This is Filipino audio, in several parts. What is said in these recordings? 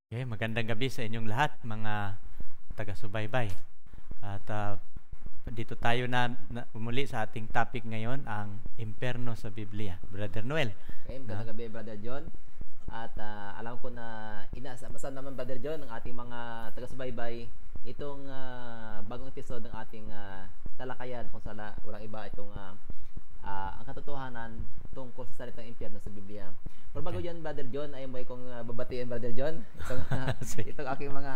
Okay, magandang gabi sa inyong lahat, mga taga-subaybay. At dito tayo na umuli sa ating topic ngayon, ang imperno sa Biblia. Brother Noel. Okay, magandang gabi, Brother John. At alam ko na inaasamasan naman, Brother John, ng ating mga taga-subaybay itong bagong episode ng ating talakayan kung saan walang iba itong ang katotohanan tungkol sa salitang impyerno sa Biblia. Pero bago yan, Brother John, ay may kong babatiin, Brother John, itong aking mga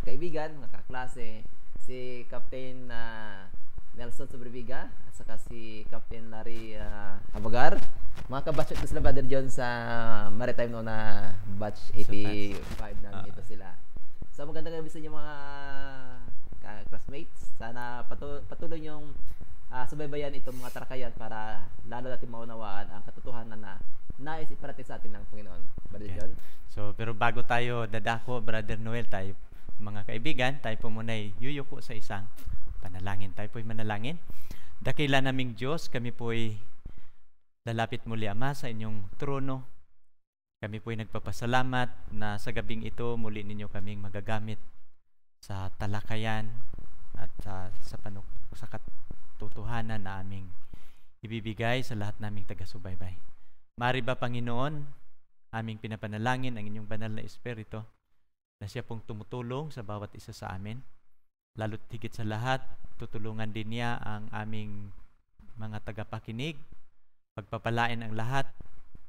kaibigan, mga kaklase, si Captain Nelson Sobriviga at saka si Captain Larry Habagar. Mga kabatch ito sila, Brother John, sa maritime no na batch 85 namin ito sila. So magandang gabi sa inyo mga classmates. Sana patuloy niyong subaybayan itong mga tarakayan para lalo natin maunawaan ang katotohanan na nais iparating sa atin ng Panginoon. Brother John? So, pero bago tayo dadako, Brother Noel, tayo mga kaibigan, tayo po muna yuyuko sa isang panalangin. Tayo po'y manalangin. Dakila naming Diyos, kami po'y lalapit muli, Ama, sa inyong trono. Kami po'y nagpapasalamat na sa gabing ito muli ninyo kaming magagamit sa talakayan at sa katotohanan na aming ibibigay sa lahat naming taga-subaybay. Mari ba, Panginoon, aming pinapanalangin ang inyong banal na Espiritu na siya pong tumutulong sa bawat isa sa amin. Lalo't higit sa lahat, tutulungan din niya ang aming mga tagapakinig. Pagpapalain ang lahat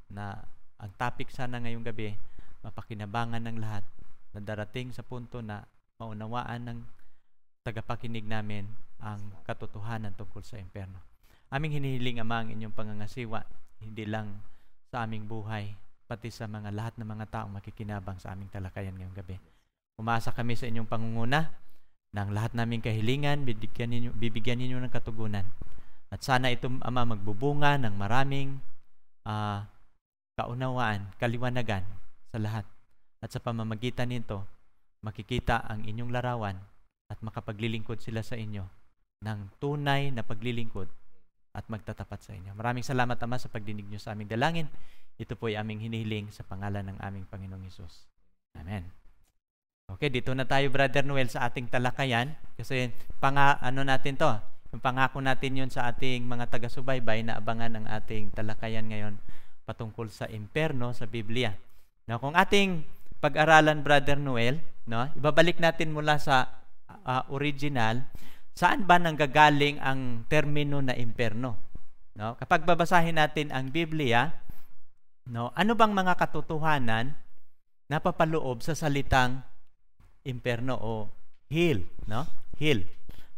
na ang topic sana ngayong gabi, mapakinabangan ng lahat na darating sa punto na maunawaan ng tagapakinig namin ang katotohanan tungkol sa impyerno. Aming hinihiling, Ama, ang inyong pangangasiwa, hindi lang sa aming buhay, pati sa mga lahat ng mga taong makikinabang sa aming talakayan ngayong gabi. Umaasa kami sa inyong pangunguna ng lahat naming kahilingan, bibigyan ninyo ng katugunan. At sana ito, Ama, magbubunga ng maraming kaunawaan, kaliwanagan sa lahat. At sa pamamagitan nito, makikita ang inyong larawan at makapaglilingkod sila sa inyo ng tunay na paglilingkod at magtatapat sa inyo. Maraming salamat, Ama, sa pagdinig nyo sa aming dalangin. Ito po ay aming hinihiling sa pangalan ng aming Panginoong Hesus. Amen. Okay, dito na tayo, Brother Noel, sa ating talakayan. Kasi natin to, yung pangako natin yun sa ating mga taga-subaybay na abangan ang ating talakayan ngayon patungkol sa imperno sa Biblia. Now, kung ating pag-aralan, Brother Noel, no, ibabalik natin mula sa original. Saan ba nanggagaling ang termino na imperno? No? Kapag babasahin natin ang Biblia, no, ano bang mga katotohanan na papaloob sa salitang imperno o hell, no? Hell.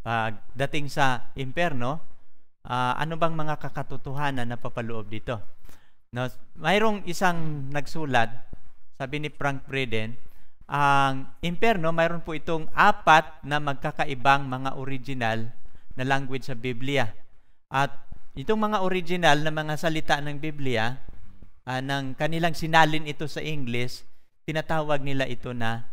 Pagdating sa imperno, ano bang mga katotohanan na papaloob dito? No, mayroong isang nagsulat, sabi ni Frank Braden, ang imperno, mayroon po itong 4 na magkakaibang mga original na language sa Biblia. At itong mga original na mga salita ng Biblia, ng kanilang sinalin ito sa English, tinatawag nila ito na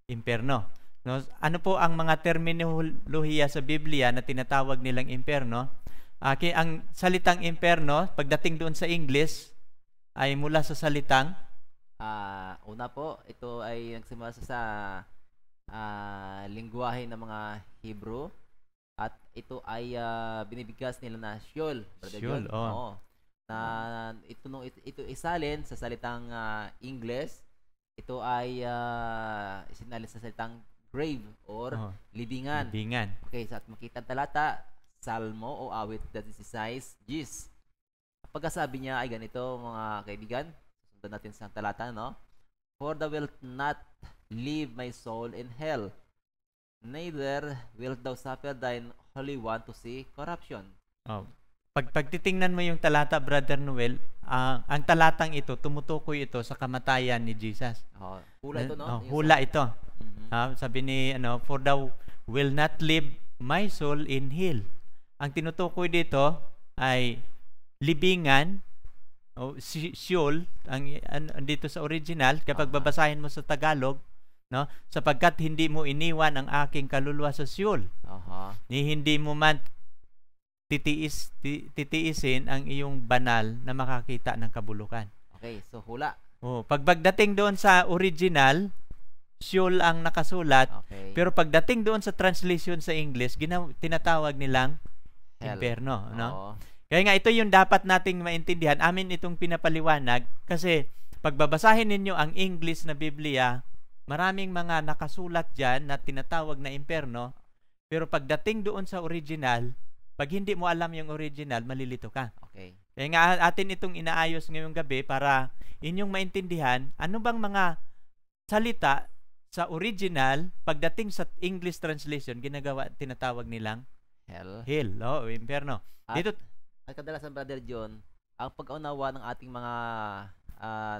imperno. No? Ano po ang mga terminolohiya sa Biblia na tinatawag nilang imperno? Ang salitang imperno, pagdating doon sa English, ay mula sa salitang Una po, ito ay nagsimula sa lingwahe ng mga Hebrew at ito ay binibigkas nila na Sheol, Brother Sheol, John. Oo. Na ito isalin sa salitang English, ito ay isinalin sa salitang grave or libingan. Libingan. Okay, sa makita talata, Salmo o awit 16, Gis. Pagkasabi niya ay ganito, mga kaibigan. Sundan natin sa talata, no? For thou wilt not leave my soul in hell, neither wilt thou suffer thine Holy One to see corruption. Pagtitingnan mo yung talata, Brother Noel, ang talatang ito, tumutukoy ito sa kamatayan ni Jesus. Hula ito, no? Hula ito. Sabi ni, for thou will not leave my soul in hell. Ang tinutukoy dito ay libingan, Sheol, dito sa original, kapag babasahin mo sa Tagalog, no, sapagkat hindi mo iniwan ang aking kaluluwa sa Sheol, ni hindi mo man titiisin ang iyong banal na makakita ng kabulukan. Okay, so hula. Pagdating doon sa original, Sheol ang nakasulat. Okay. Pero pagdating doon sa translation sa English, tinatawag nilang Hell. imperno, no? Oo. Kaya nga ito yung dapat nating maintindihan. Amin itong pinapaliwanag kasi pagbabasahin ninyo ang English na Biblia, maraming mga nakasulat diyan na tinatawag na imperno, pero pagdating doon sa original, pag hindi mo alam yung original, malilito ka. Okay. Kaya nga atin itong inaayos ngayong gabi para inyong maintindihan ano bang mga salita sa original, pagdating sa English translation, tinatawag nilang Hell. hell, imperno. At, Dito, at kadalasan, Brother John, ang pag-unawa ng ating mga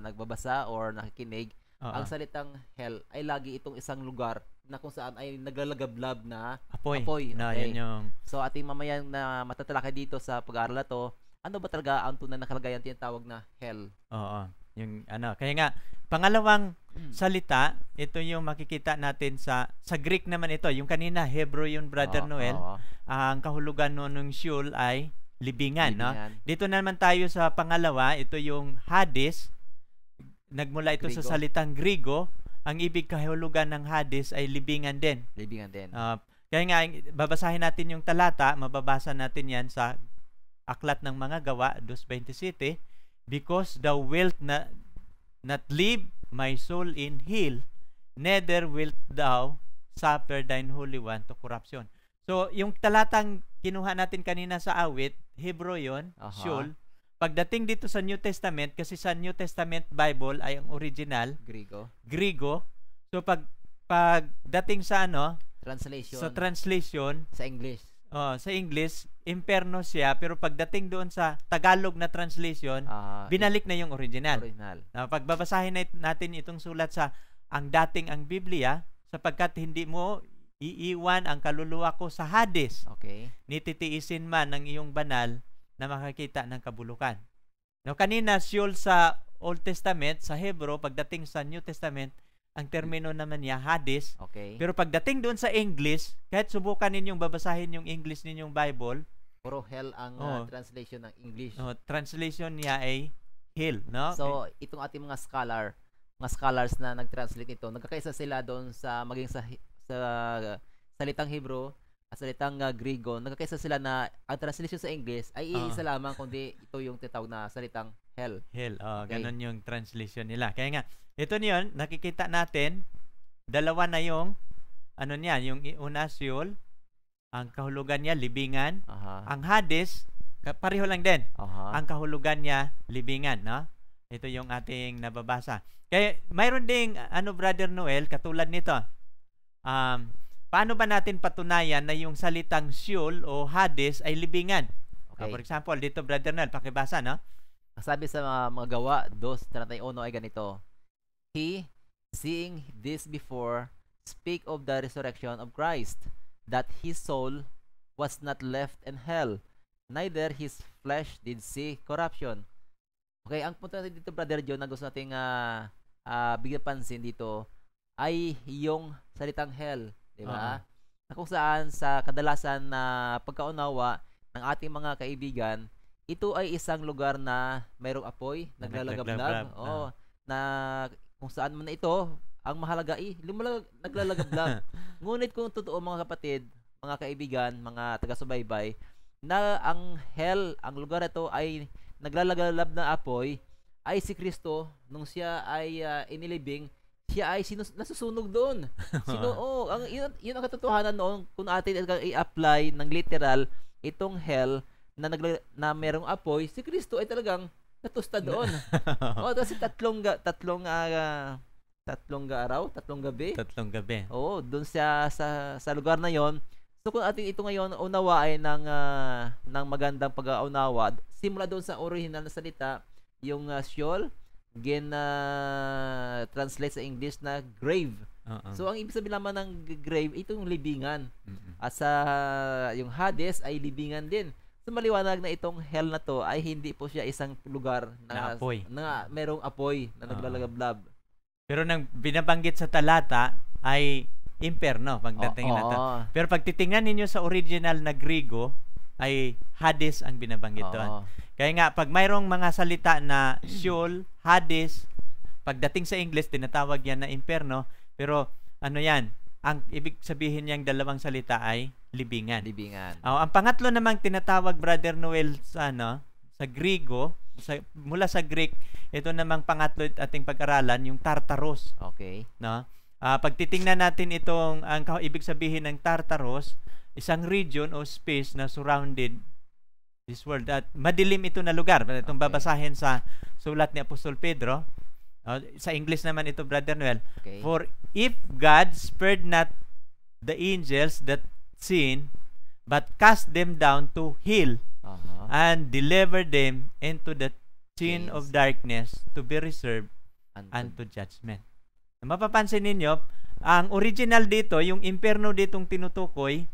nagbabasa or nakikinig, ang salitang hell ay lagi itong isang lugar na kung saan ay naglalagablab na apoy. No, Okay. yan yung So ating mamayang na matatalakay dito sa pag-aaral na to, ano ba talaga ang tunay na kalagayan tinatawag na hell? Oo. Yung ano, kaya nga pangalawang salita, ito yung makikita natin sa Greek naman ito. Yung kanina Hebrew yung Brother Noel. Ang kahulugan ng Sheol ay libingan, no? Dito naman tayo sa pangalawa, ito yung Hades. Nagmula ito sa salitang Grigo. Ang ibig kahulugan ng Hades ay libingan din. Libingan din. Kaya nga, babasahin natin yung talata, mababasa natin yan sa Aklat ng Mga Gawa, 2:27, because thou wilt not leave my soul in hell, neither wilt thou suffer thine Holy One to corruption. So, yung talatang kinuha natin kanina sa awit, Hebrew yun, Sheol. Pagdating dito sa New Testament, kasi sa New Testament Bible ay ang original, Grigo. So, pagdating sa translation, sa English, imperno siya, pero pagdating doon sa Tagalog na translation, binalik na yung original. Pagbabasahin natin itong sulat sa ang Biblia, sapagkat hindi mo iiwan ang kaluluwa ko sa Hades. Okay. Nititiisin man ng iyong banal na makakita ng kabulukan. Now, kanina, Sheol sa Old Testament, sa Hebrew, pagdating sa New Testament, ang termino naman niya, Hades. Okay. Pero pagdating doon sa English, kahit subukan ninyong babasahin yung English ninyong Bible, puro hell ang translation ng English. Translation niya ay hell, no? So, itong ating mga scholars na nag-translate ito, nagkakaisa sila doon sa maging sa salitang Hebrew at salitang Grigo, nagkakaisa sila na ang translation sa English ay iisa lamang, kundi ito yung tinatawag na salitang hell. Ganun yung translation nila. Kaya nga, ito niyon, nakikita natin, dalawa na yung, yung una Sheol, ang kahulugan niya, libingan. Ang Hades, pareho lang din. Ang kahulugan niya, libingan, no? Ito yung ating nababasa. Kaya, mayroon ding, Brother Noel, katulad nito, paano ba natin patunayan na yung salitang Sheol o Hades ay libingan? Okay. For example, dito Brother Noel, pakibasa, no? Sabi sa mga Gawa 2:31 ay ganito, He, seeing this before, speak of the resurrection of Christ, that his soul was not left in hell, neither his flesh did see corruption. Okay, ang punto natin dito, Brother John, na gusto nating bigyan pansin dito, ay yung salitang hell, di ba? Na kung saan sa kadalasan na pagkaunawa ng ating mga kaibigan, ito ay isang lugar na mayroong apoy, naglalagablab. Na kung saan man ito, ang mahalaga naglalagablab. Ngunit kung totoo, mga kapatid, mga kaibigan, mga taga-subaybay, na ang hell, ang lugar ito ay naglalagablab na apoy, ay si Kristo, nung siya ay inilibing, siya ay nasusunog doon. Yun ang katotohanan noon kung atin i-apply ng literal itong hell na merong apoy, si Kristo ay talagang natusta doon. Kasi tatlong gabi. Doon siya sa lugar na yon. So kung atin ito ngayon unawain ng magandang pag-aunawa, simula doon sa original na salita, yung Sheol, translate sa English na grave. So ang ibig sabihin naman ng grave, ito yung libingan. At sa yung Hades ay libingan din. So maliwanag na itong hell na to ay hindi po siya isang lugar na merong apoy na naglalagablab. Pero nang binabanggit sa talata ay imperno pagdating na to. Pero pag titingnan ninyo sa original na Grigo ay Hades ang binabanggit doon. Kaya nga pag mayroong mga salita na Sheol, Hades, pagdating sa English tinatawag yan na imperno, Pero ano yan? Ang ibig sabihin niyang dalawang salita ay libingan. Libingan. Ang pangatlo namang tinatawag, Brother Noel, sa Griego, mula sa Greek, ito namang pangatlo ating pag-aralan, yung Tartaros. Okay. No? Pag titingnan natin itong, ang ibig sabihin ng Tartaros, isang region o space na surrounded this world. At madilim ito na lugar. Itong babasahin sa sulat ni Apostol Pedro. Sa English naman ito, Brother Noel. Okay. For if God spared not the angels that sin, but cast them down to hell, and deliver them into the chain of darkness to be reserved unto judgment. Mapapansin ninyo, ang original dito, yung impyerno ditong tinutukoy,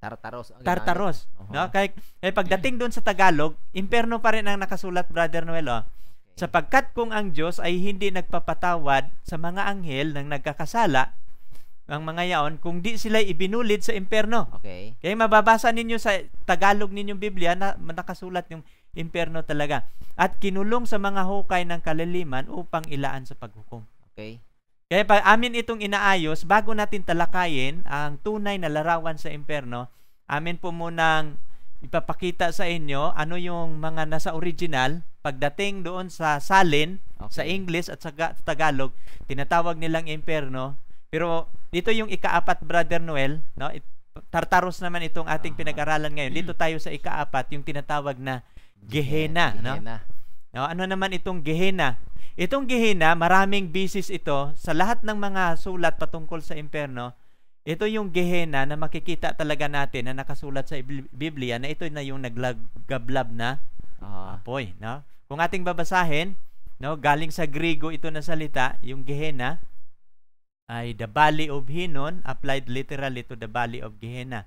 Tartaros. No? Kaya pagdating doon sa Tagalog, impyerno pa rin ang nakasulat, Brother Noel. Sapagkat kung ang Diyos ay hindi nagpapatawad sa mga anghel nang nagkakasala, ang mga yaon, kung di sila ibinulid sa impyerno. Okay. Kaya mababasa ninyo sa Tagalog ninyong Biblia na nakasulat yung impyerno talaga. At kinulong sa mga hukay ng kalaliman upang ilaan sa paghukom. Okay. Kaya pag amin itong inaayos, bago natin talakayin ang tunay na larawan sa impyerno, amin po munang ipapakita sa inyo ano yung mga nasa original. Pagdating doon sa salin, sa English at sa Tagalog, tinatawag nilang impyerno. Pero dito yung ika-4, Brother Noel, no? Tartaros naman itong ating pinag-aralan ngayon. Dito tayo sa ika-4, yung tinatawag na Gehenna, no? No, ano naman itong Gehenna? Itong Gehenna, maraming bisis ito sa lahat ng mga sulat patungkol sa impyerno. Ito yung Gehenna na makikita talaga natin na nakasulat sa Biblia na ito na yung naglagablab na apoy, no? Kung ating babasahin, no, galing sa Griego ito na salita, yung Gehenna ay the valley of Hinnom, applied literally to the valley of Gehenna.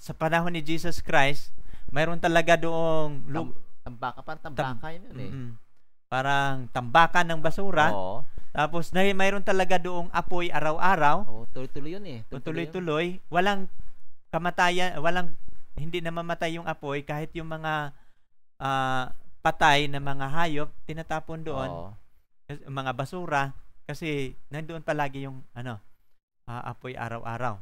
Sa panahon ni Jesus Christ, mayroon talaga doong tambaka yun eh. Parang tambakan ng basura. Oo. Tapos mayroon talaga doong apoy araw-araw. Tuloy-tuloy yun eh. Tuloy-tuloy. Walang kamatayan, hindi namamatay yung apoy kahit yung mga patay na mga hayop tinatapon doon. Mga basura kasi nandoon palagi yung apoy araw-araw.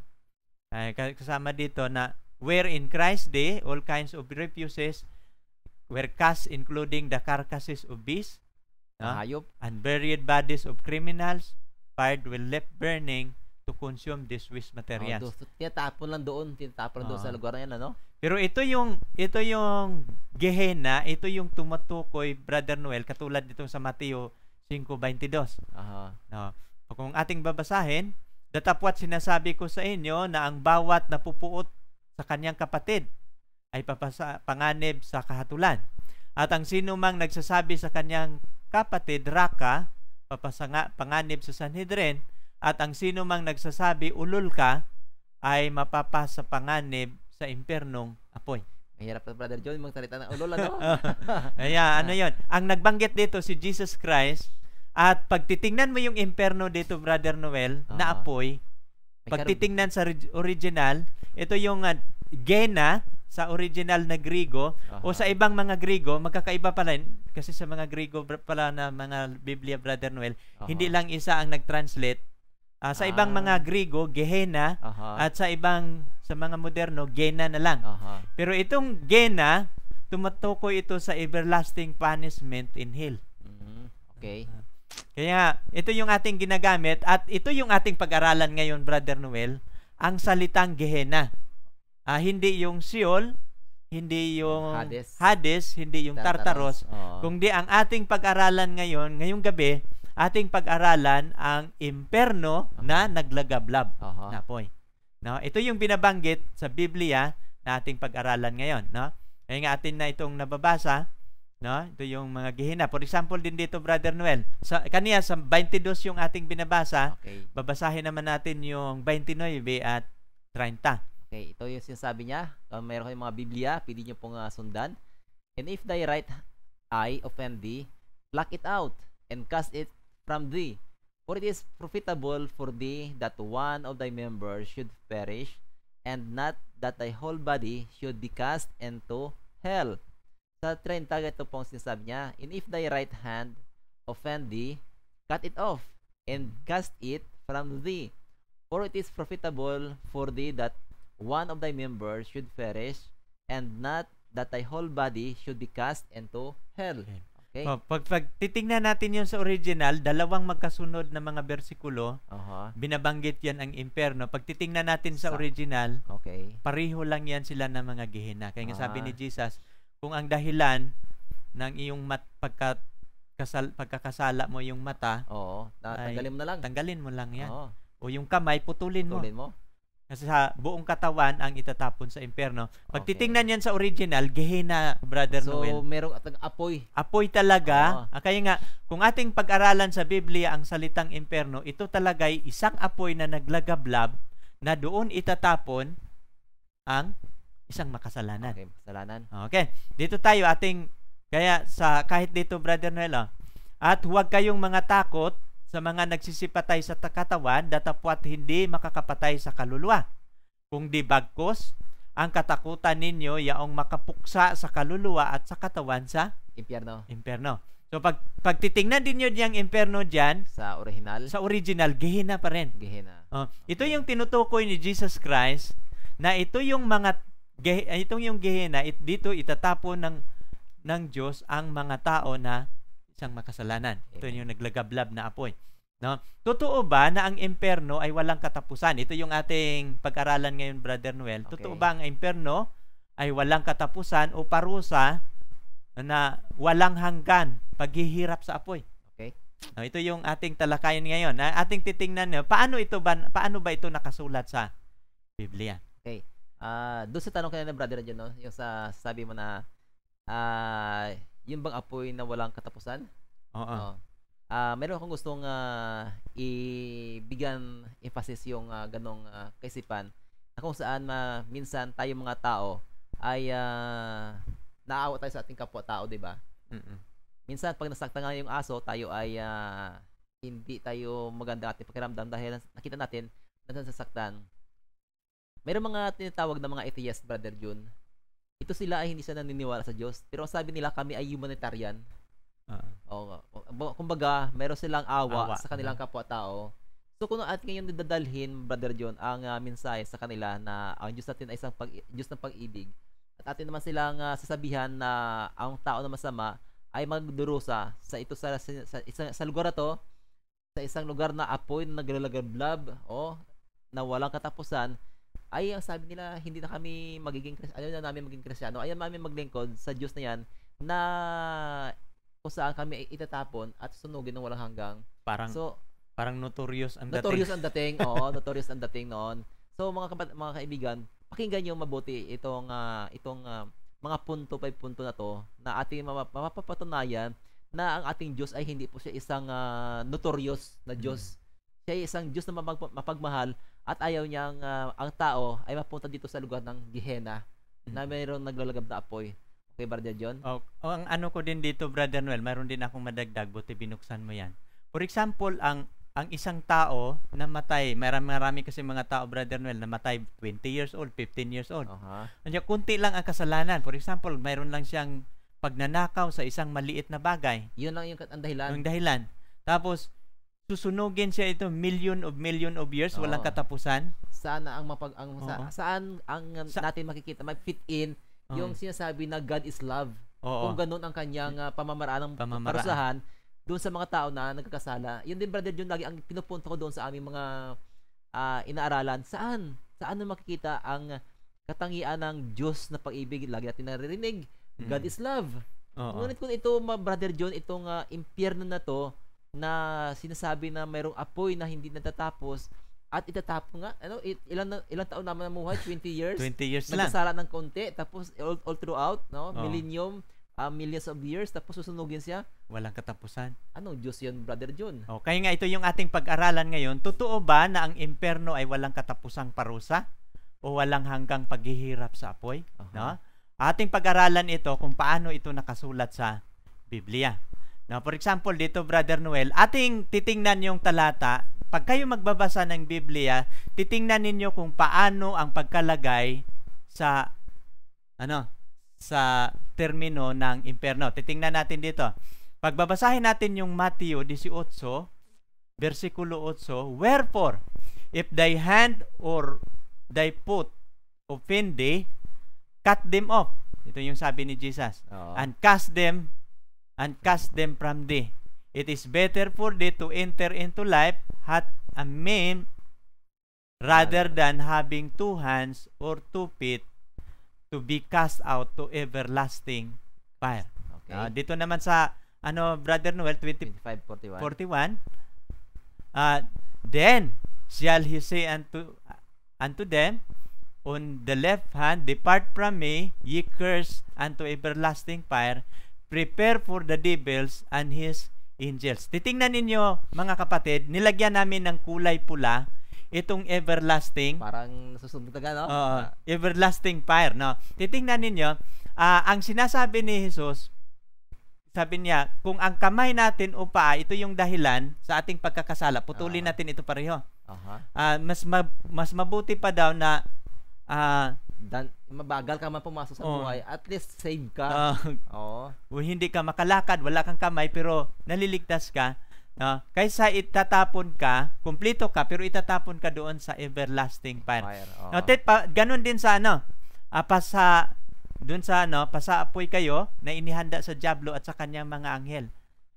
Kasama dito na where in Christ's day all kinds of refuses were cast, including the carcasses of beasts, hayop, and buried bodies of criminals, fired with left burning to consume these waste materials. Tinatapon lang doon sa lugar na yan, ano? Pero ito yung Gehenna, ito yung tumutukoy, Brother Noel, katulad dito sa Mateo 5:22. No. Kung ating babasahin, datapwat sinasabi ko sa inyo na ang bawat napupuot sa kanyang kapatid ay panganib sa kahatulan. At ang sino mang nagsasabi sa kanyang kapatid, raka, panganib sa Sanhedrin. At ang sino mang nagsasabi, ulol ka, ay mapapas sa panganib sa impyernong apoy. Mahirap na, Brother John, magsalita ng ulol, ano? Kaya, ano yon? Ang nagbanggit dito si Jesus Christ. At pag titingnan mo yung impyerno dito, Brother Noel, na apoy, pag titingnan sa original, ito yung Gehenna sa original na Griego, o sa ibang mga Griego, magkakaiba pala kasi sa mga Griego pala na mga Biblia, Brother Noel, hindi lang isa ang nag-translate. Sa ibang mga Griego, Gehenna, at sa mga moderno, Gehenna na lang. Pero itong Gehenna, tumatukoy ito sa everlasting punishment in hell. Okay. Kaya ito yung ating ginagamit at ito yung ating pag-aralan ngayon, Brother Noel, ang salitang Gehenna. Hindi yung Sheol, hindi yung Hades, hindi yung Tartaros, kundi ang ating pag-aralan ngayong gabi, ating pag-aralan ang impyerno na naglagablab na apoy. No, ito yung binabanggit sa Biblia na ating pag-aralan ngayon, no? Kaya nga atin na itong nababasa, no? Ito yung mga Gehenna. For example din dito, Brother Noel. Sa 22 yung ating binabasa. Okay. Babasahin naman natin yung 29 at 30. Okay, ito yung sinasabi niya. Mayroon kayong mga Biblia, pwede niyo pong sundan. And if thy right eye offend thee, pluck it out and cast it from thee. For it is profitable for thee that one of thy members should perish, and not that thy whole body should be cast into hell. Sa 30, ito pong sinasabi niya, and if thy right hand offend thee, cut it off, and cast it from thee. For it is profitable for thee that one of thy members should perish, and not that thy whole body should be cast into hell. Okay? Pag titingnan natin yun sa original, dalawang magkasunod na mga bersikulo, binabanggit yan ang impyerno. Pag titingnan natin sa original, pareho lang yan sila ng mga gehena. Kaya nga sabi ni Jesus, kung ang dahilan ng iyong pagkakasala mo yung mata, tanggalin mo na lang. Tanggalin mo lang yan. O yung kamay, putulin mo. Kasi sa buong katawan ang itatapon sa impyerno. Pag titingnan yan sa original, gehena, Brother Noel. So, merong apoy. Apoy talaga. Kaya nga, kung ating pag-aralan sa Biblia ang salitang impyerno, ito talaga ay isang apoy na naglagablab na doon itatapon ang isang makasalanan. Okay, kasalanan. Okay. Dito tayo kaya kahit dito, Brother Noel, at huwag kayong mga takot sa mga nagsisipatay sa katawan, datapwat hindi makakapatay sa kaluluwa. Kung di bagkos, ang katakutan ninyo yaong makapuksa sa kaluluwa at sa katawan sa impyerno. So pag titingnan din nyo yung impyerno dyan, sa original, gehena pa rin. Ito yung tinutukoy ni Jesus Christ na ito yung gehena, dito itatapon ng Diyos ang mga tao na isang makasalanan. Ito yung naglagablab na apoy. No? Totoo ba na ang impyerno ay walang katapusan? Ito yung ating pag-aralan ngayon, Brother Noel. Totoo ba ang impyerno ay walang katapusan o parusa na walang hanggan, paghihirap sa apoy? No, ito yung ating talakayan ngayon. Ating titingnan paano ba ito nakasulat sa Biblia? Doon sa tanong kanina, Brother John, yung sabi mo na yung bang apoy na walang katapusan? Meron akong gustong ibigyan emphasis yung ganong kaisipan na kung saan minsan tayo mga tao ay naawa tayo sa ating kapwa-tao, di ba? Minsan pag nasaktan nga yung aso, tayo ay hindi tayo maganda ating pakiramdam dahil nakita natin na nasasaktan. Meron mga tinatawag na mga atheist, Brother Jun. Ito sila ay hindi sila naniniwala sa Diyos. Pero sabi nila, kami ay humanitarian. Kumbaga, meron silang awa sa kanilang kapwa-tao. So, kung atin ngayon dadalhin, Brother John, ang mensahe sa kanila na ang Diyos natin ay isang Diyos ng pag-ibig, at atin naman silang sasabihan na ang tao na masama ay magdurusa sa lugar na to, sa isang lugar na apoy na naglalagablab na walang katapusan, ay ang sabi nila, hindi na kami magiging Kristyano, ayaw namin maglingkod sa Diyos na yan na kung saan kami itatapon at sunugin ng walang hanggang. Parang notorious ang dating. Notorious ang dating noon. So mga kaibigan, pakinggan niyo mabuti itong mga punto na to na ating mapapatunayan na ang ating Diyos ay hindi po siya isang notorious na Diyos. Siya ay isang Diyos na mapagmahal at ayaw niyang ang tao ay mapunta dito sa lugar ng Gehena na mayroong naglalagab na apoy. Okay, Brother John? Ang ano ko din dito, Brother Noel, mayroon din akong madagdag, buti binuksan mo yan. For example, ang isang tao na matay, marami kasi mga tao, Brother Noel, na matay 20 years old, 15 years old. Kunti lang ang kasalanan. For example, mayroon lang siyang pagnanakaw sa isang maliit na bagay. Yun lang yung dahilan. Yung dahilan. Tapos, susunugin siya ito million of years, walang katapusan. Saan natin makikita, mag-fit in yung sinasabi na God is love. Kung ganun ang kanyang pamamaraan ng parusahan doon sa mga tao na nagkakasala. Yun din, Brother John, lagi ang pinupunta ko doon sa aming mga inaaralan. Saan na makikita ang katangian ng Diyos na pag-ibig? Lagi natin naririnig, God is love. Ngunit kung ito, Brother John, itong impyerno na to na sinasabi na mayroong apoy na hindi natatapos at itatapon nga, ilang taon naman namuhay? 20 years? 20 years lang. Nagkasala ng konti, tapos all throughout, millennium, millions of years, tapos susunugin siya. Walang katapusan. Anong Diyos yun, Brother John? Kaya nga ito yung ating pag-aralan ngayon. Totoo ba na ang impyerno ay walang katapusang parusa o walang hanggang paghihirap sa apoy? No? Ating pag-aralan ito kung paano ito nakasulat sa Biblia. Now, for example, dito, Brother Noel, ating titingnan yung talata. Pag kayo magbabasa ng Biblia, titingnan ninyo kung paano ang pagkalagay sa termino ng impyerno. Titingnan natin dito. Pag babasahin natin yung Matthew 18, versikulo 8, wherefore, if thy hand or thy foot offend thee, cut them off. Ito yung sabi ni Jesus. Oo. And cast them from thee. It is better for thee to enter into life hath a maimed rather than having 2 hands or 2 feet to be cast out to everlasting fire. Okay. Dito naman sa Brother Noel 25:41. 41, then shall he say unto them on the left hand, depart from me, ye cursed, unto everlasting fire, prepare for the devils and his angels. Titingnan ninyo, mga kapatid, nilagyan namin ng kulay pula itong everlasting. Parang nasusunod na, no? Everlasting fire, no? Titingnan ninyo, ang sinasabi ni Jesus, sabi niya, kung ang kamay natin o paa, ito yung dahilan sa ating pagkakasala, putulin natin ito pareho. Mas mabuti pa daw na mabagal ka man pumasok sa buhay, at least save ka. Hindi ka makalakad, wala kang kamay, pero naliligtas ka. Kaysa itatapon ka, kumpleto ka, pero itatapon ka doon sa everlasting fire. Ganun din sa pasaapoy kayo na inihanda sa diablo at sa kanyang mga anghel.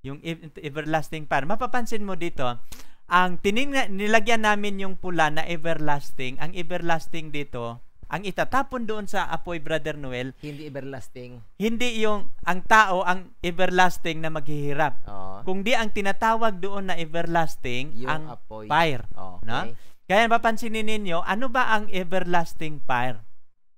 Yung everlasting fire. Mapapansin mo dito, ang nilagyan namin yung pula na everlasting, ang everlasting dito, ang itatapon doon sa apoy, Brother Noel, hindi everlasting. Hindi yung ang tao ang everlasting na maghihirap. Kundi ang tinatawag doon na everlasting, yung ang apoy. Fire. Okay. No? Kaya papansinin ninyo, ano ba ang everlasting fire?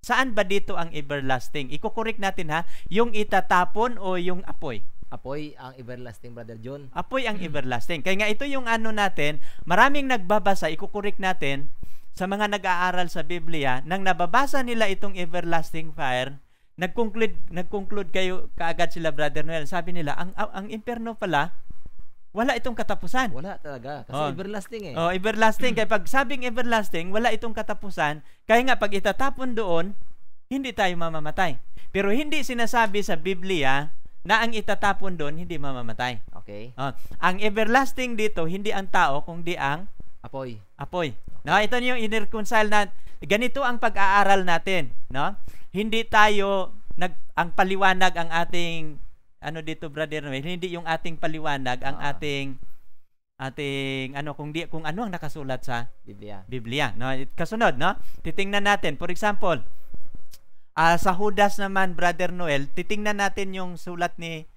Saan ba dito ang everlasting? Iko-correct natin yung itatapon o yung apoy? Apoy ang everlasting, Brother John. Apoy ang everlasting. Kaya nga ito yung natin, maraming nagbabasa, iko-correct natin sa mga nag-aaral sa Biblia, nang nababasa nila itong everlasting fire, nag-conclude kayo kaagad sila, Brother Noel. Sabi nila, ang impyerno pala, wala itong katapusan. Wala talaga. Kasi everlasting Everlasting. Kaya pag sabing everlasting, wala itong katapusan. Kaya nga, pag itatapon doon, hindi tayo mamamatay. Pero hindi sinasabi sa Biblia na ang itatapon doon, hindi mamamatay. Okay. Ang everlasting dito, hindi ang tao, kundi ang apoy. Apoy. No, ito yung in-reconcile na ganito ang pag-aaral natin, no? Hindi tayo ang paliwanag ang ating dito, Brother Noel, hindi yung ating paliwanag ang ating kung ano ang nakasulat sa Biblia, no? Kasunod, no? Titingnan natin, for example, sa Judas naman, Brother Noel, titingnan natin yung sulat ni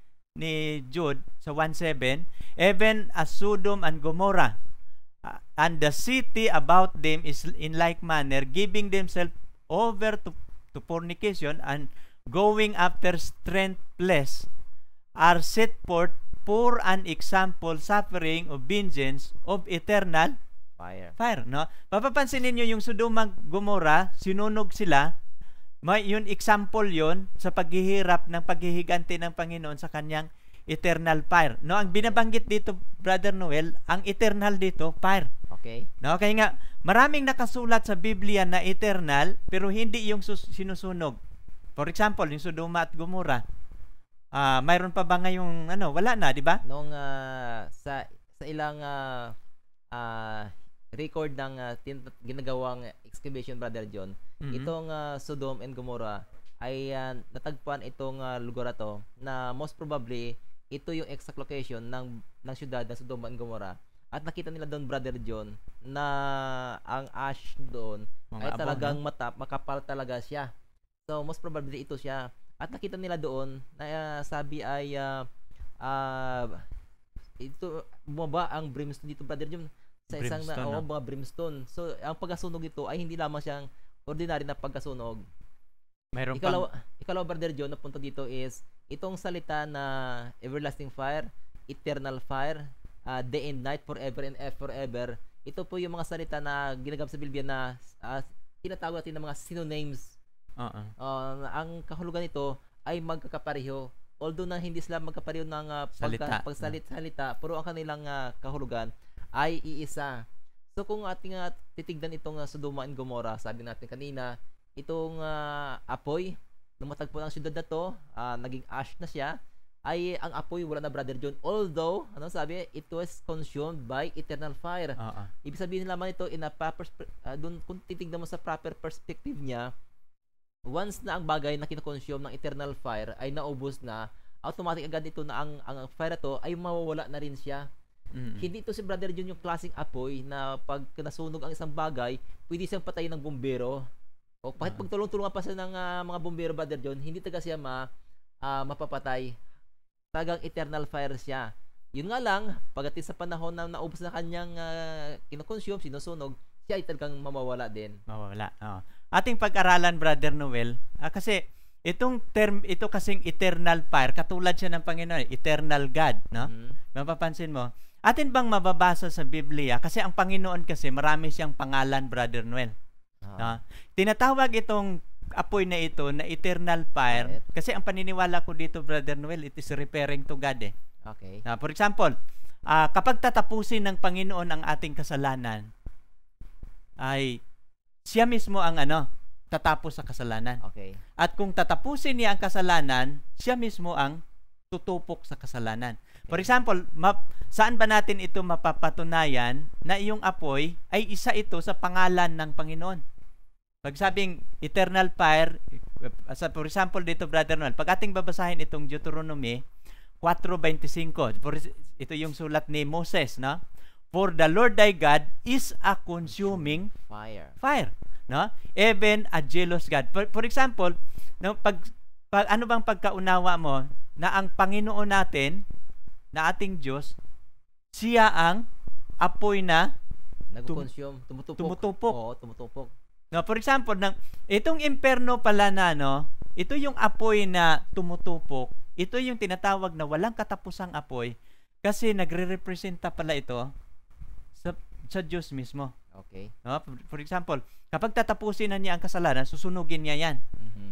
Jude sa 1:7, even as Sodom and Gomorrah, and the city about them is in like manner giving themselves over to fornication and going after strengthless, are set forth for an example suffering of vengeance of eternal fire, no? Papapansin niyo yung Sodom at Gomorrah, sinunog sila. Yun example yun sa paghihirap ng paghihiganti ng Panginoon sa kanyang eternal fire. No, ang binabanggit dito, Brother Noel, ang eternal dito, fire. Okay. No, kaya nga maraming nakasulat sa Biblia na eternal pero hindi yung sinusunog. For example, yung Sodoma at Gomorrah. Mayroon pa ba ngayong wala na, di ba? Nung sa ilang record ng ginagawang excavation, Brother John, itong Sodom and Gomorrah ay natagpuan itong lugar na to na most probably ito yung exact location ng syudad ng Sodom and Gomorrah. At nakita nila doon, Brother John, na ang ash doon ay talagang makapal talaga siya. So most probably ito siya. At nakita nila doon na sabi ay ito bumaba ang brimstone dito, Brother John, sa isang mga brimstone. So ang pagkasunog ito ay hindi lamang siyang ordinary na pagkasunog. Mayroon ikalaw, Brother John, na punto dito is itong salita na everlasting fire, eternal fire, day and night, forever and forever. Ito po yung mga salita na ginagamit sa Biblia na tinatawag natin ng mga synonyms. Ang kahulugan nito ay magkakapareho. Although na hindi sila magkapareho ng pagsalita, pero ang kanilang kahulugan ay iisa. So kung ating titignan itong Sodoma and Gomorrah, sabi natin kanina, itong apoy, nung matagpo ng syudad na to, naging ash na siya. ay ang apoy wala na, Brother John. Although, ano sabi, it was consumed by eternal fire. Oo. Ibig sabihin lamang ito, in a proper, dun, kung titignan mo sa proper perspective niya, once na ang bagay na kinoconsume ng eternal fire ay naubos na, automatic agad ito na ang fire to ay mawawala na rin siya. Hindi ito si Brother John yung klaseng apoy na pag nasunog ang isang bagay, pwede siyang patayin ng bumbero. O kahit pagtulong-tulungan pa siya ng mga bumbero, Brother John, hindi talaga siya mapapatay. Talagang eternal fire siya. Yun nga lang, pagdating sa panahon na naubos na kanyang kinoconsume, sinusunog, siya ay talagang mamawala din. Mawawala. Oo. Ating pag-aralan, Brother Noel, kasi itong term, ito kasing eternal fire, katulad siya ng Panginoon, eternal God, no? Mapapansin mo, atin bang mababasa sa Biblia, kasi ang Panginoon kasi marami siyang pangalan, Brother Noel. No? Tinatawag itong apoy na ito na eternal fire, kasi ang paniniwala ko dito, Brother Noel, it is referring to God eh. Okay. For example, kapag tatapusin ng Panginoon ang ating kasalanan, ay siya mismo ang tatapos sa kasalanan. Okay. At kung tatapusin niya ang kasalanan, siya mismo ang tutupok sa kasalanan. Okay. For example, saan ba natin ito mapapatunayan na iyong apoy ay isa ito sa pangalan ng Panginoon? Pag sabing eternal fire, for example dito, Brother Noel, pag ating babasahin itong Deuteronomy 4:25, ito yung sulat ni Moses, no? For the Lord thy God is a consuming fire, no? Even a jealous God. For example, no, pag ano bang pagkaunawa mo na ang Panginoon natin, na ating Diyos, siya ang apoy na nag-consume, tumutupok. Oo, tumutupok. No, for example, itong imperno pala na, no, ito yung apoy na tumutupok, ito yung tinatawag na walang katapusang apoy kasi nagre-representa pala ito sa Diyos mismo. Okay. No? For example, kapag tatapusin na niya ang kasalanan, susunugin niya yan.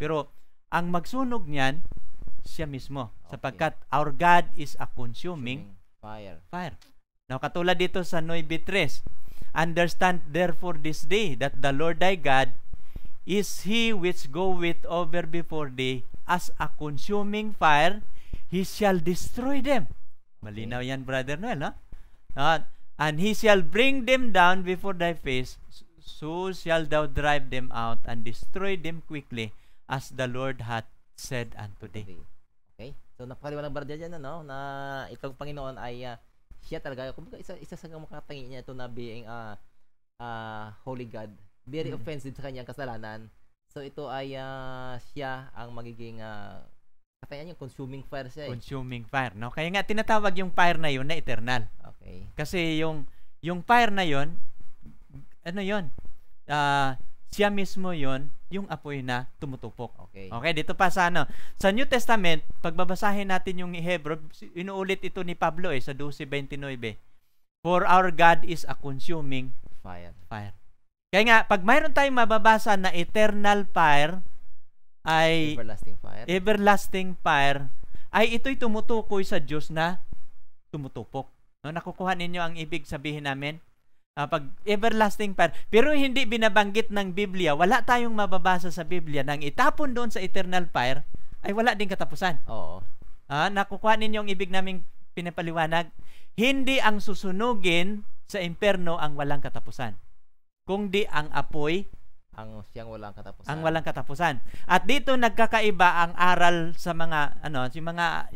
Pero ang magsunog niyan, siya mismo. Okay. Sapagkat our God is a consuming fire. Now, katulad dito sa 9:3, understand therefore this day that the Lord thy God is He which goeth over before thee as a consuming fire, He shall destroy them. Malinaw yan, Brother Noel, no? And He shall bring them down before thy face, so shall thou drive them out and destroy them quickly, as the Lord hath said unto thee. Okay? So, napakaliwanag, Brother, dyan, na itong Panginoon ay siya talaga, kumbaga isa sa makatangi niya ito na being holy God. Very offensive sa kanyang kasalanan. So, ito ay siya ang magiging katayan yung consuming fire siya eh. Consuming fire, no? Kaya nga tinatawag yung fire na yun na eternal. Okay. Kasi yung fire na yun, ano yun? Siya mismo yun, yung apoy na tumutupok. Okay. Okay, dito pa sa sa New Testament, pagbabasahin natin yung Hebrew, inuulit ito ni Pablo sa 12:29. For our God is a consuming fire. Kaya nga, pag mayroon tayong mababasa na eternal fire, ay everlasting fire, ay ito'y tumutukoy sa Diyos na tumutupok. No, nakukuha ninyo ang ibig sabihin namin? Pag everlasting fire, pero hindi binabanggit ng Biblia, wala tayong mababasa sa Biblia nang itapon doon sa eternal fire, ay wala din katapusan. Oo. Nakukuha ninyo ang ibig naming pinapaliwanag? Hindi ang susunugin sa imperno ang walang katapusan, kundi ang apoy ang siyang walang katapusan. Ang walang katapusan. At dito nagkakaiba ang aral sa mga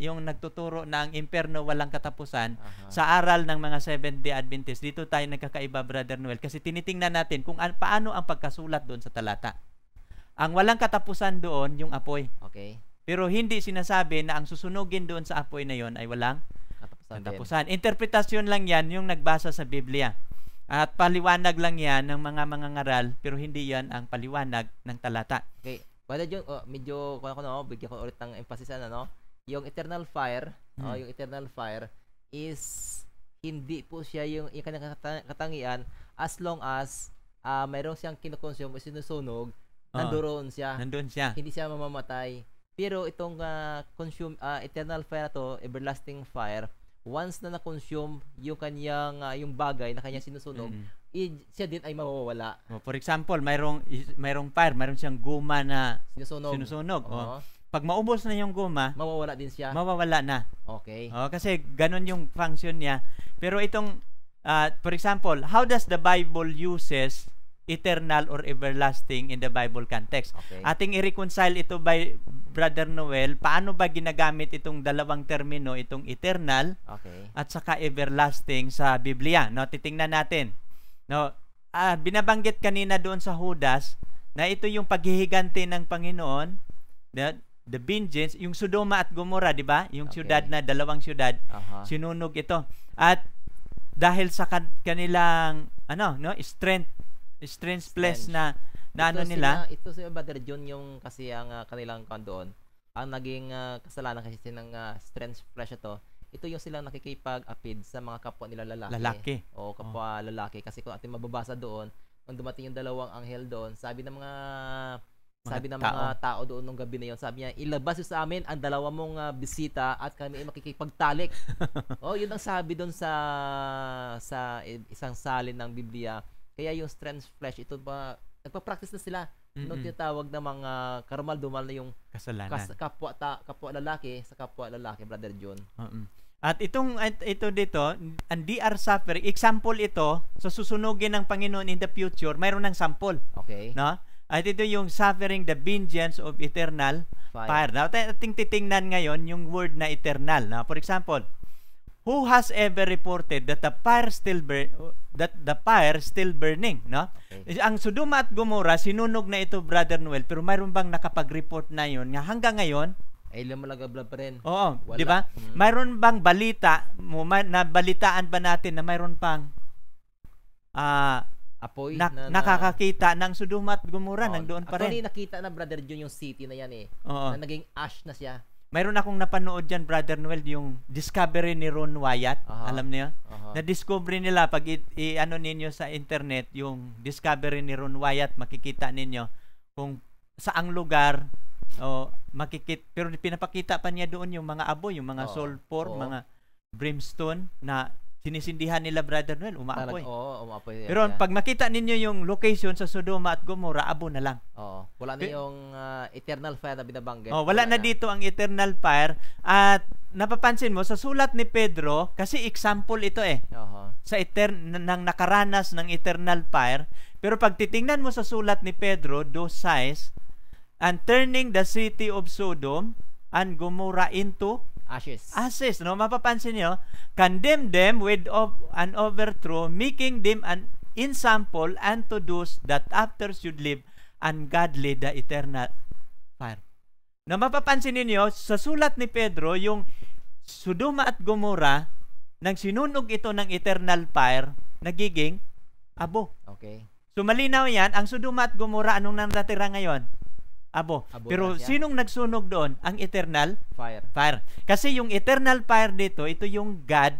yung nagtuturo na ang imperno walang katapusan sa aral ng mga Seventh-day Adventist. Dito tayo nagkakaiba, Brother Noel, kasi tinitingnan natin kung paano ang pagkasulat doon sa talata. Ang walang katapusan doon yung apoy. Okay. Pero hindi sinasabi na ang susunugin doon sa apoy na yon ay walang katapusan. Interpretasyon lang yan yung nagbasa sa Biblia. At paliwanag lang yan ng mga mangangaral, pero hindi yan ang paliwanag ng talata. Okay. Brother John, medyo bigyan ko ulit ng emphasis yung eternal fire, yung eternal fire is hindi po siya yung kanyang katangian as long as mayroon siyang kinokonsume o sinusunog, nandoon siya. Hindi siya mamamatay. Pero itong eternal fire to, everlasting fire, once na na-consume yung kanyang yung bagay na kanya sinusunog, siya din ay mawawala. For example, mayroong fire, mayroon siyang guma na sinusunog. pag maubos na yung guma, Mawawala din siya. mawawala na. Okay. Kasi ganun yung function niya. Pero itong, for example, how does the Bible uses eternal or everlasting in the Bible context? Okay. Ating i-reconcile ito by Brother Noel, paano ba ginagamit itong dalawang termino, itong eternal Okay. at saka everlasting sa Biblia? No, titingnan natin. No, binabanggit kanina doon sa Judas na ito yung paghihiganti ng Panginoon, the vengeance, yung Sodoma at Gomorrah, di ba? Yung Okay. syudad na, dalawang syudad, Aha. sinunog ito. At dahil sa kanilang strengthless na ano nila, Ito si Brother John yung kasi ang kanilang doon. Ang naging kasalanan kasi ng strange flesh ito yung silang nakikipag-apid sa mga kapwa nila lalaki. O kapwa lalaki. Kasi kung ating mababasa doon, kung dumating yung dalawang anghel doon, sabi ng mga tao doon nung gabi na yon, sabi niya, ilabas yun sa amin ang dalawa mong bisita at kami ay makikipagtalik. Yun ang sabi doon sa isang salin ng Biblia. Kaya yung strange flesh, ito ba, nagpa-practice na sila. Nung tinatawag na mga karumal-dumal na yung kasalanan. Kapwa lalaki sa kapwa lalaki, Brother John. At ito dito, ang DR suffering, example ito, so susunugin ng Panginoon in the future, mayroon ng sample. Okay. No? At ito yung suffering, the vengeance of eternal fire. Now, ating titingnan ngayon yung word na eternal. Now, for example, who has ever reported that the fire still burning, no? Okay. Ang Sodoma at Gomorrah sinunog na ito, Brother Noel, pero mayroon bang nakapag-report na yon nga hanggang ngayon? Ay lumalaga pa rin. Oo, Wala. di ba? Mayroon bang balita, nabalitaan ba natin na mayroon pang apoy nakakakita ng Sodoma at Gomorrah nandoon pa rin? Actually, nakita na, Brother John, yung city na yan Oo. na naging ash na siya. Mayroon akong napanood dyan, Brother Noel, yung discovery ni Ron Wyatt. Aha. Alam niyo? Aha. Na-discover nila, pag ano ninyo sa internet, yung discovery ni Ron Wyatt, makikita ninyo kung saang lugar, pero pinapakita pa niya doon yung mga aboy, yung mga sulfur, mga brimstone, na sinisindihan nila, Brother Noel, umaapoy. Umaapoy. Pero pag makita ninyo yung location sa Sodoma at Gomorrah, abo na lang. Wala na yung eternal fire na binabanggit. Wala na dito ang eternal fire. At napapansin mo, sa sulat ni Pedro, kasi example ito sa ng nakaranas ng eternal fire. Pero pag titingnan mo sa sulat ni Pedro, 2:6, and turning the city of Sodom and Gomorrah into ashes, no? Mapapansin niyo, condemn them with an overthrow, making them an ensample unto those that after should live ungodly the eternal fire. No, mapapansin niyo sa sulat ni Pedro, yung Sodoma at Gomorrah, nang sinunog ito ng eternal fire, nagiging abo. Okay. So malinaw yan, ang Sodoma at Gomorrah, anong natitira ngayon? Abo. Pero sinong nagsunog doon? Ang eternal fire. Kasi yung eternal fire dito, ito yung God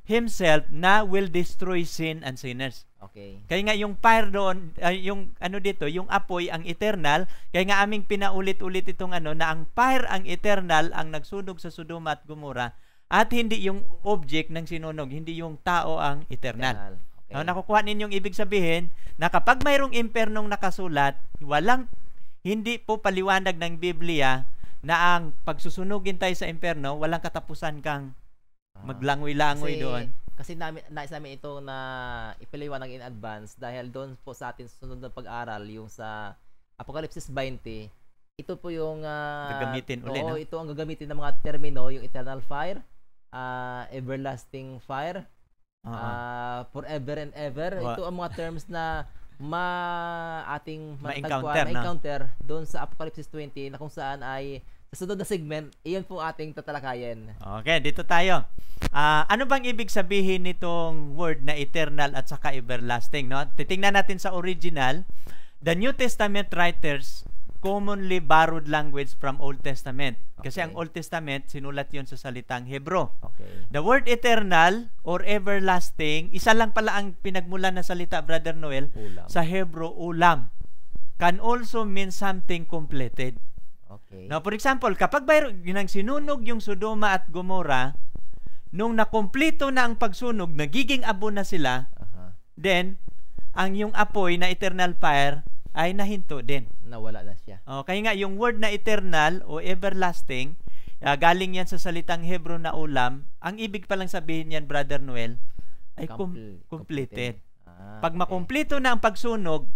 Himself na will destroy sin and sinners. Okay. Kaya nga yung fire doon, yung ano dito, yung apoy ang eternal, kaya nga aming pinaulit-ulit itong na ang fire ang eternal ang nagsunog sa Sodoma at Gomorrah, at hindi yung object ng sinunog, hindi yung tao ang eternal. Okay. Nakukuha ninyong ibig sabihin na kapag mayroong impernong nakasulat, hindi po paliwanag ng Biblia na ang pagsusunugin tayo sa imperno, walang katapusan kang maglangoy-langoy doon. Kasi nais namin ito na ipaliwanag in advance dahil doon po sa atin susunod na pag-aaral, yung sa Apokalipsis 20, ito po yung gagamitin ulit. Ito ang gagamitin ng mga termino, yung eternal fire, everlasting fire, forever and ever. Ito ang mga terms na ating ma-encounter doon sa Apocalypse 20, na kung saan ay sa sunod na segment, iyon po ating tatalakayin. Okay, dito tayo. Ano bang ibig sabihin nitong word na eternal at saka everlasting, no? Titingnan natin sa original. The New Testament writers commonly borrowed language from Old Testament. Kasi ang Old Testament, sinulat yon sa salitang Hebro. Okay. The word eternal or everlasting, isa lang pala ang pinagmulan na salita, Brother Noel, sa Hebro, ulam. Can also mean something completed. Okay. Now, for example, kapag nang sinunog yung Sodoma at Gomorrah, nung nakompleto na ang pagsunog, nagiging abo na sila, then, ang yung apoy na eternal fire ay nahinto din. Nawala na siya. Kaya nga, yung word na eternal o everlasting, galing yan sa salitang Hebrew na ulam. Ang ibig palang sabihin yan, Brother Noel, ay completed. Pag makumpleto na ang pagsunog,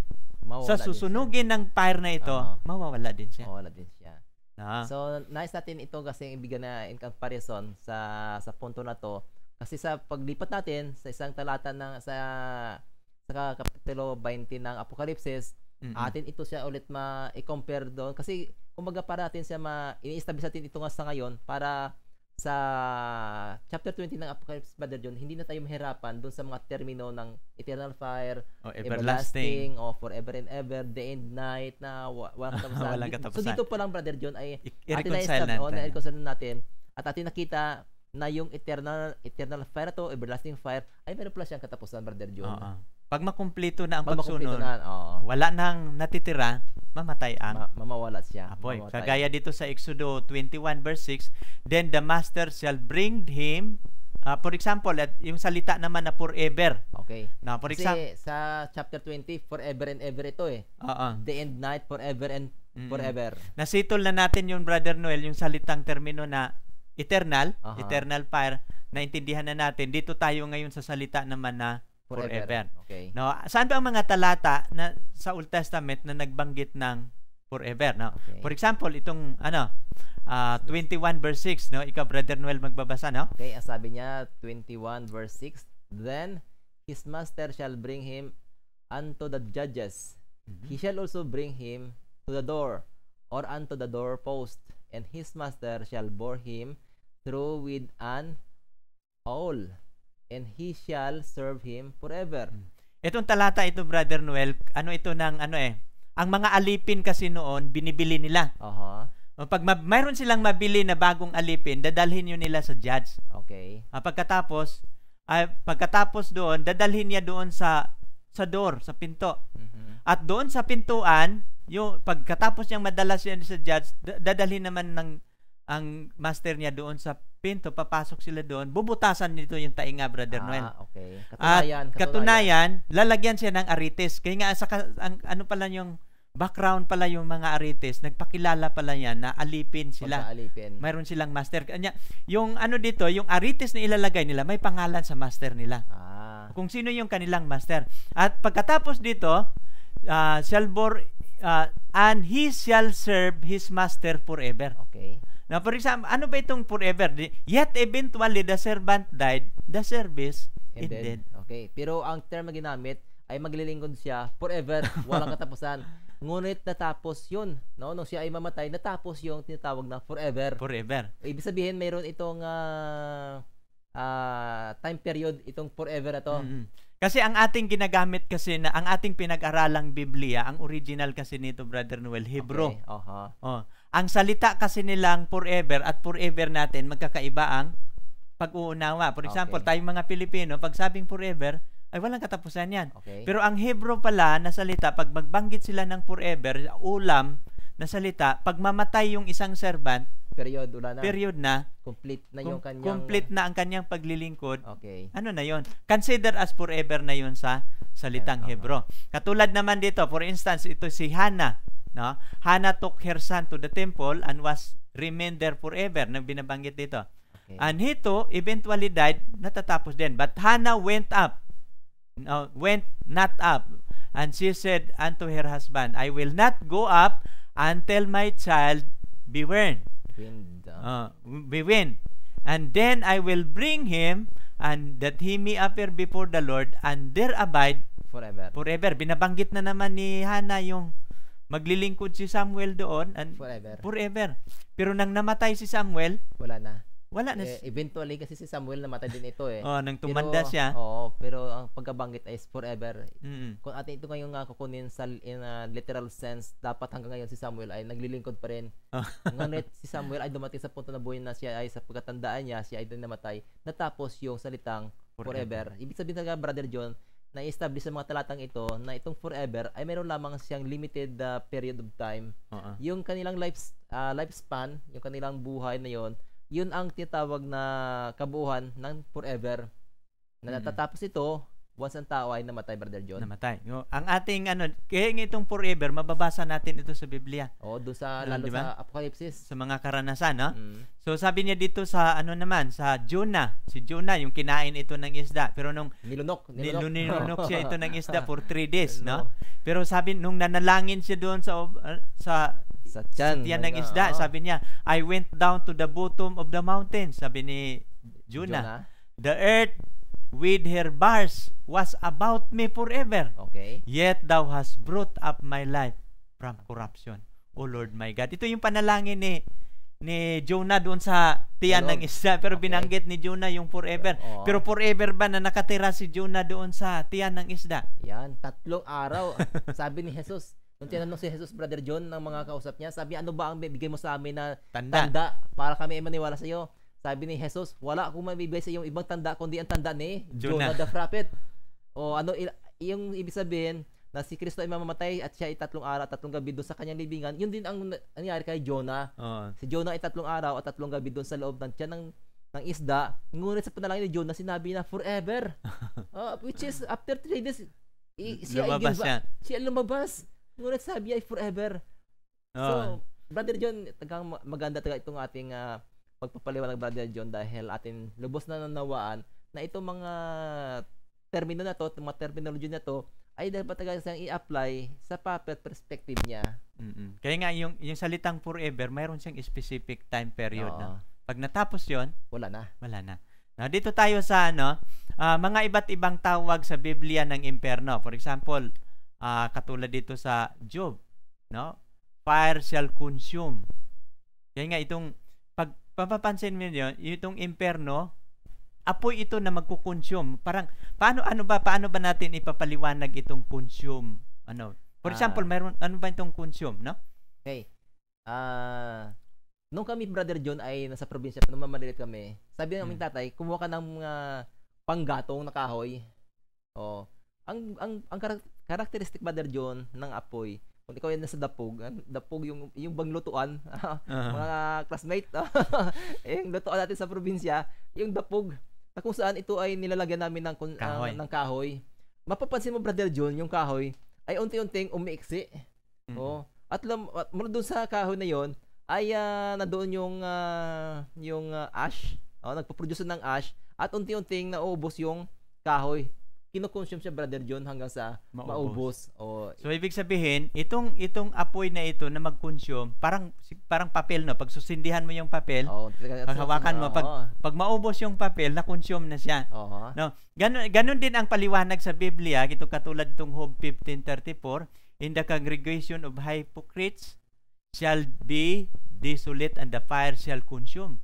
sa susunugin ng fire na ito, mawawala din siya. Mawawala din siya. So, nais natin ito kasi ibigay na in comparison sa punto na to. Kasi sa paglipat natin sa isang talata sa kapitulo 20 ng Apokalipsis, atin ito siya ulit i-compare doon. Kasi kumbaga para natin siya ini-establish natin ito nga sa ngayon para sa chapter 20 ng Apocalypse, Brother John, hindi na tayo mahirapan doon sa mga termino ng eternal fire, everlasting, o forever and ever, day and night, na walang katapusan. So dito pa lang, Brother John, ay na-reconcile natin at atin nakita na yung eternal fire to, everlasting fire, ay meron pala siyang katapusan, Brother John. Pag makumpleto na ang pagsunod, wala nang natitira, mamatay ang mamawala siya. Apoy. Kagaya dito sa Exodo 21 verse 6, then the master shall bring him, for example, yung salita naman na forever. Okay. Now, for example, sa chapter 20, forever and ever ito day and night, forever and forever. Nasitol na natin yung Brother Noel, yung salitang termino na eternal, eternal fire, naintindihan na natin. Dito tayo ngayon sa salita naman na forever. Okay. No, saan ba ang mga talata na sa Old Testament na nagbanggit ng forever, no? Okay. For example, itong 21 verse 6, no? Ikaw, Brother Noel, magbabasa, no? Okay, ang sabi niya 21 verse 6, then his master shall bring him unto the judges. He shall also bring him to the door or unto the doorpost, and his master shall bore him through with an awl, and he shall serve him forever. Itong talata ito, Brother Noel, ito ng ang mga alipin kasi noon, binibili nila. Pag mayroon silang mabili na bagong alipin, dadalhin yun nila sa judge. Okay. Pagkatapos doon, dadalhin niya doon sa door, sa pinto. At doon sa pintuan, yung pagkatapos niyang madala siya sa judge, dadalhin naman ang master niya doon sa pinto, papasok sila doon, bubutasan nito yung tainga, Brother Noel. Okay. Katunayan, lalagyan siya ng arites. Kaya nga, ano pala yung background pala yung mga arites, nagpakilala pala yan na alipin sila. Mayroon silang master. Kanya, yung dito, yung arites na ilalagay nila, may pangalan sa master nila. Kung sino yung kanilang master. At pagkatapos dito, shall bore, and he shall serve his master forever. Okay. Now, for example, ano ba itong forever? Yet eventually the servant died, the service ended. Okay. Pero ang term na ginamit ay maglilingkod siya forever, walang katapusan. Ngunit natapos yun. No? Nung siya ay mamatay, natapos yung tinatawag na forever. Forever. Ibig sabihin, mayroon itong time period, itong forever na to. Kasi ang ating ginagamit kasi na ang ating pinag-aralang Biblia, ang original kasi nito, Brother Noel, Hebrew. Okay. Ang salita kasi nilang forever at forever natin, magkakaiba ang pag-uunawa. For example, tayong mga Pilipino, pag sabing forever, ay walang katapusan yan. Okay. Pero ang Hebrew pala na salita, pag magbanggit sila ng forever, ulam na salita, pag mamatay yung isang servant, period na. Complete na yung kanyang... Complete na ang kanyang paglilingkod. Okay. Ano na yon? Consider as forever na yon sa salitang Hebrew. Katulad naman dito, for instance, ito si Hannah. No? Hannah took her son to the temple and was remained there forever na binabanggit dito. Okay. And he too eventually died, natatapos din. But Hannah went not up. And she said unto her husband, I will not go up until my child be weaned. And then I will bring him, and that he may appear before the Lord, and there abide forever. Binabanggit na naman ni Hannah yung maglilingkod si Samuel doon and forever. Pero nang namatay si Samuel, wala na. Eventually kasi si Samuel namatay din ito nang tumanda siya. Pero ang pagkabanggit ay forever. Kung atin ito ngayong kukunin in a literal sense, dapat hanggang ngayon si Samuel ay naglilingkod pa rin. Ngunit si Samuel ay dumating sa punto na buhay na siya ay sa pagkatandaan niya, siya ay din namatay. Natapos yung salitang forever. Ibig sabihin talaga, Brother John, na-establish sa mga talatang ito na itong forever ay mayroon lamang siyang limited period of time. Yung kanilang lifespan, yung kanilang buhay na yun ang tinatawag na kabuuan ng forever. Na natatapos ito once ang tao ay namatay, Brother John. Namatay. Ang ating kaya nga itong forever, mababasa natin ito sa Biblia. Doon sa, lalo diba? sa Apocalypse. Sa mga karanasan, no? So, sabi niya dito sa, sa Jonah. Si Jonah, yung kinain ito ng isda. Pero nung Nilunok siya ito ng isda for 3 days, no? Pero sabi, nung nanalangin siya doon sa tiyan ng isda, sabi niya, I went down to the bottom of the mountain. Sabi ni Jonah. The earth with her bars was about me forever. Okay. Yet thou hast brought up my life from corruption. O Lord my God. Ito yung panalangin ni Jonah doon sa tiyan ng isda. Pero binanggit ni Jonah yung forever. Pero forever ba na nakatira si Jonah doon sa tiyan ng isda? Yan, 3 araw. Sabi ni Jesus, nung tinanong si Jesus, Brother John, ng mga kausap niya, sabi, ano ba ang bibigay mo sa amin na tanda para kami ay maniwala sa iyo? Sabi ni Jesus, wala akong mabibigay sa iyong ibang tanda kundi ang tanda ni Jonah the prophet. Yung ibig sabihin na si Kristo ay mamamatay at siya ay 3 araw at 3 gabi doon sa kanyang libingan. Yun din ang nangyari kay Jonah. Si Jonah ay 3 araw at 3 gabi doon sa loob ng tiyan ng isda. Ngunit sa panalangin ni Jonah, sinabi na forever. Which is after 3 days, siya lumabas. Ngunit sabi ay forever. So, Brother John, maganda talaga itong ating pagpapaliwanag, Brother John, dahil atin lubos na nanawaan na itong mga termino na to, mga terminology na to, ay dapat talaga siyang i-apply sa puppet perspective niya. Kaya nga, yung salitang forever, mayroon siyang specific time period. Na. Pag natapos yon, wala na. Now, dito tayo sa mga iba't ibang tawag sa Biblia ng impyerno. For example, katulad dito sa Job, no? Fire shall consume. Kaya nga itong papapansin mo yun, itong impyerno, apoy ito na magko-consume. Parang paano ba natin ipapaliwanag itong consume? For example, mayroon ano ba itong consume, no? Okay. Nung kami, Brother John, ay nasa probinsya, nung mamaliit kami, sabi ng aming tatay, kumuha ka ng mga panggatong na kahoy. Ang characteristic, Brother John, ng apoy, kung ikaw yan nasa dapog yung bang lutuan, mga classmate, yung lutuan natin sa probinsya, yung dapog, na kung saan ito ay nilalagyan namin ng kahoy. Mapapansin mo, Brother John, yung kahoy ay unti-unting umiiksi. At mula doon sa kahoy na yon ay nandoon yung ash, nagpo-produce ng ash, at unti-unting nauubos yung kahoy. Kino-consume siya, Brother John, hanggang sa maubos. So, ibig sabihin, itong apoy na ito na mag-consume, parang papel, no? Pag susindihan mo yung papel, hawakan mo, pag maubos yung papel, na-consume na siya. No? Ganon din ang paliwanag sa Biblia, ito katulad itong Job 15:34, in the congregation of hypocrites shall be desolate and the fire shall consume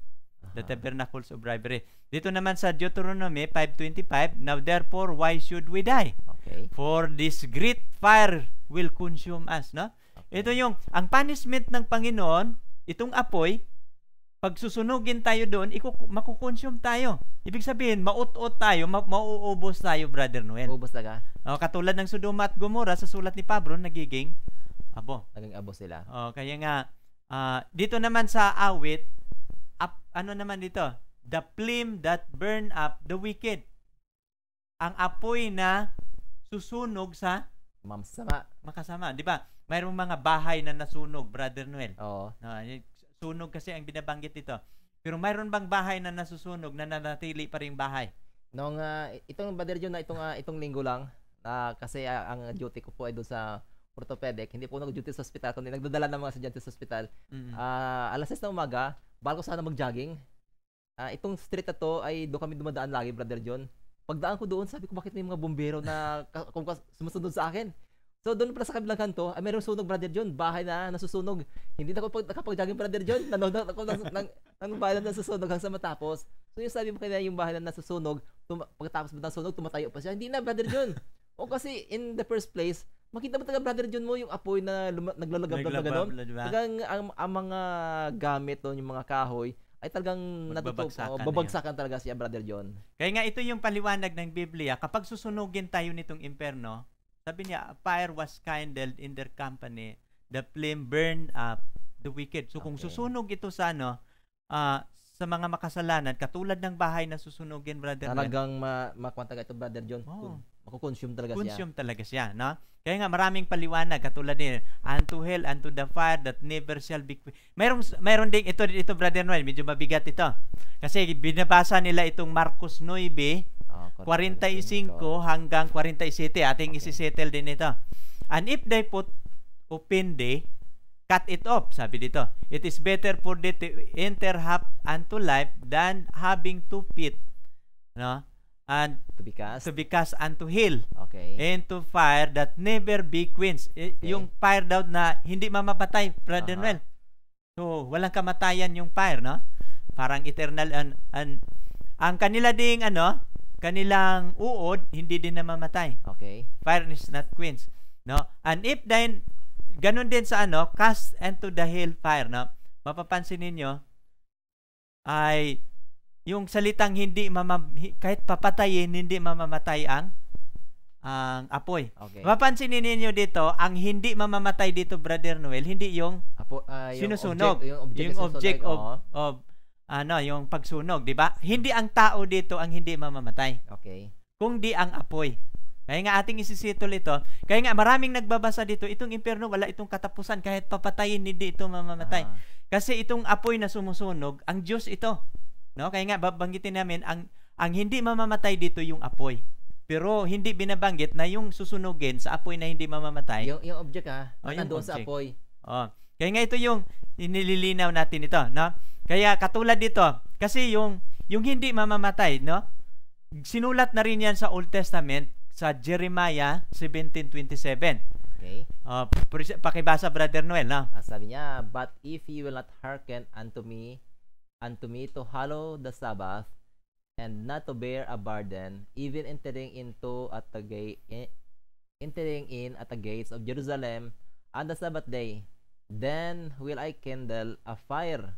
the tabernacles of bribery. Dito naman sa Deuteronomy 5:25, now therefore why should we die? For this great fire will consume us, no? Ito yung ang punishment ng Panginoon, itong apoy, pag susunugin tayo doon, makukonsume tayo. Ibig sabihin, maut-ut tayo, mauubos tayo, Brother Noel. Ubos talaga. Katulad ng Sodoma at Gomorrah sa sulat ni Pablo, naging abo. Naging abo sila. Kaya nga, dito naman sa awit, ano naman dito? The flame that burn up the wicked. Ang apoy na susunog sa makasama. Di ba? Mayroong mga bahay na nasunog, Brother Noel. Sunog kasi ang binabanggit dito. Pero mayroon bang bahay na nasusunog na nanatili pa ring bahay? Itong Brother John, itong linggo lang, kasi ang duty ko po ay doon sa orthopedic. Hindi po nag-duty sa hospital, kundi nagdadala ng mga estudyante sa hospital. Alas 6 ng umaga, bago sana mag-jogging. Itong street na to ay doon kami dumadaan lagi, Brother John. Pagdaan ko doon, sabi ko, bakit may mga bombero na sumusunod sa akin? So doon pala sa kabilang kanto, ay mayroong sunog, Brother John, bahay na nasusunog. Hindi na ako nakapag-jogging, Brother John. Nanonood ako ng bahay na nasusunog hanggang sa matapos. So yung sabi mo kanina, yung bahay na nasusunog, pagkatapos ba ng sunog, tumatayo pa siya. Hindi na, Brother John. Kasi in the first place, makita mo talaga, Brother John, mo yung apoy na naglalagab na gano'n. Talagang ang mga gamit doon, yung mga kahoy, ay talagang babagsakan talaga siya, Brother John. Kaya nga ito yung paliwanag ng Biblia. Kapag susunugin tayo nitong impyerno, sabi niya, fire was kindled in their company, the flame burned up the wicked. So kung susunog ito sa sa mga makasalanan, katulad ng bahay na susunugin, Brother Noel. Talagang makwanta ito, Brother John. Makukonsume talaga siya. Consume talaga siya, no? Kaya nga maraming paliwanag katulad din, unto hell, unto the fire that never shall be quenched. Mayroon ding ito Brother Noel, medyo mabigat ito. Kasi binabasa nila itong Marcos 9, 45 hanggang 47. Ating isisettle din ito. And if they put open thee, cut it off, sabi dito. It is better for thee to enter unto life than having 2 feet, no? And to be cast unto hell, into fire that never be quenched. Yung fire daw na hindi mamamatay, Brother Noel. So, walang kamatayan yung fire, no? Parang eternal ang kanila ding kanilang uod hindi din namamatay. Fire is not quenched, no? And if then ganun din sa cast into the hell fire, no? Mapapansin ninyo ay yung salitang kahit papatayin, hindi mamamatay ang apoy. Mapapansin ninyo dito, ang hindi mamamatay dito, Brother Noel, hindi yung sinusunog, yung object of yung pagsunog, di ba? Hindi ang tao dito ang hindi mamamatay. Kung di ang apoy. Kaya nga ating isisitol ito. Kaya nga maraming nagbabasa dito, itong impyerno wala itong katapusan, kahit papatayin hindi ito mamamatay. Kasi itong apoy na sumusunog, ang Diyos ito. No? Kaya nga babanggitin namin ang hindi mamamatay dito yung apoy. Pero hindi binabanggit na yung susunugin sa apoy na hindi mamamatay. Yung object nandoon sa apoy. Kaya nga ito yung inililinaw natin ito, no? Kaya katulad dito, kasi yung hindi mamamatay, no? Sinulat na rin yan sa Old Testament sa Jeremiah 17:27. Pakibasa, Brother Noel, no? Sabi niya, but if you will not hearken unto me to hallow the Sabbath, and not to bear a burden, even entering in at the gates of Jerusalem on the Sabbath day, then will I kindle a fire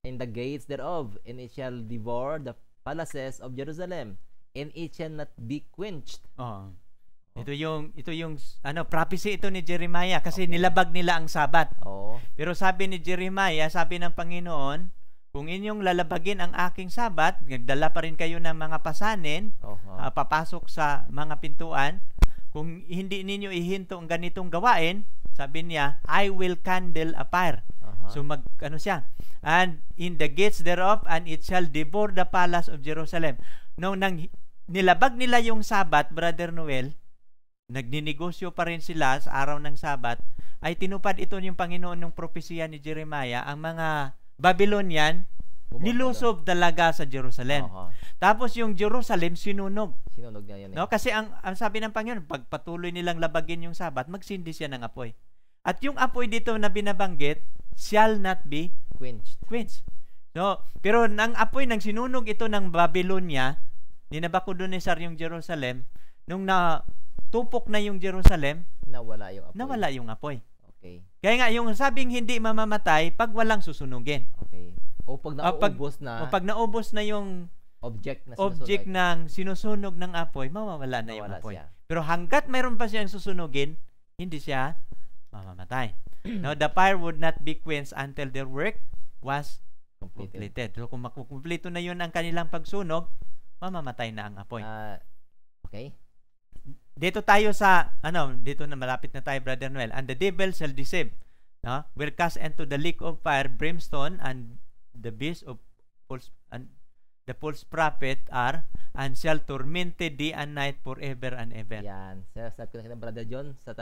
in the gates thereof, and it shall devour the palaces of Jerusalem, and it shall not be quenched. Ito yung prophecy ito ni Jeremiah, kasi nilabag nila ang Sabat. Pero sabi ni Jeremiah, sabi ng Panginoon, kung inyong lalabagin ang aking Sabat, nagdala pa rin kayo ng mga pasanin, papasok sa mga pintuan. Kung hindi ninyo ihinto ang ganitong gawain, sabi niya, I will kindle a fire. So siya? And in the gates thereof, and it shall devour the palace of Jerusalem. Nung nilabag nila yung Sabat, Brother Noel, nagninegosyo pa rin sila sa araw ng Sabat, ay tinupad ito yung Panginoon ng propesya ni Jeremiah, ang mga Babylonian nilusob talaga sa Jerusalem. Tapos yung Jerusalem sinunog. Sinunog niya yan. No, kasi ang sabi ng Panginoon, pag patuloy nilang labagin yung Sabat, magsindi siya ng apoy. At yung apoy dito na binabanggit, shall not be quenched. No, pero ang apoy nang sinunog ito ng Babylonia, ni Nabucodonosor yung Jerusalem, nung natupok na yung Jerusalem, nawala yung apoy. Kaya nga, yung sabing hindi mamamatay pag walang susunugin. O pag naubos na yung object ng sinusunog ng apoy, mawawala na yung apoy. Pero hanggat mayroon pa siyang susunugin, hindi siya mamamatay. No, the fire would not be quenched until their work was completed. So kung makukumpleto na yun ang kanilang pagsunog, mamamatay na ang apoy. Dito tayo sa dito na malapit na tayo, Brother Noel. And the devil shall deceive, no? Will cast into the lake of fire, brimstone, and the beast of false, and the false prophet are, and shall tormented day and night forever and ever. Yan. Sabi ko na Brother John, sa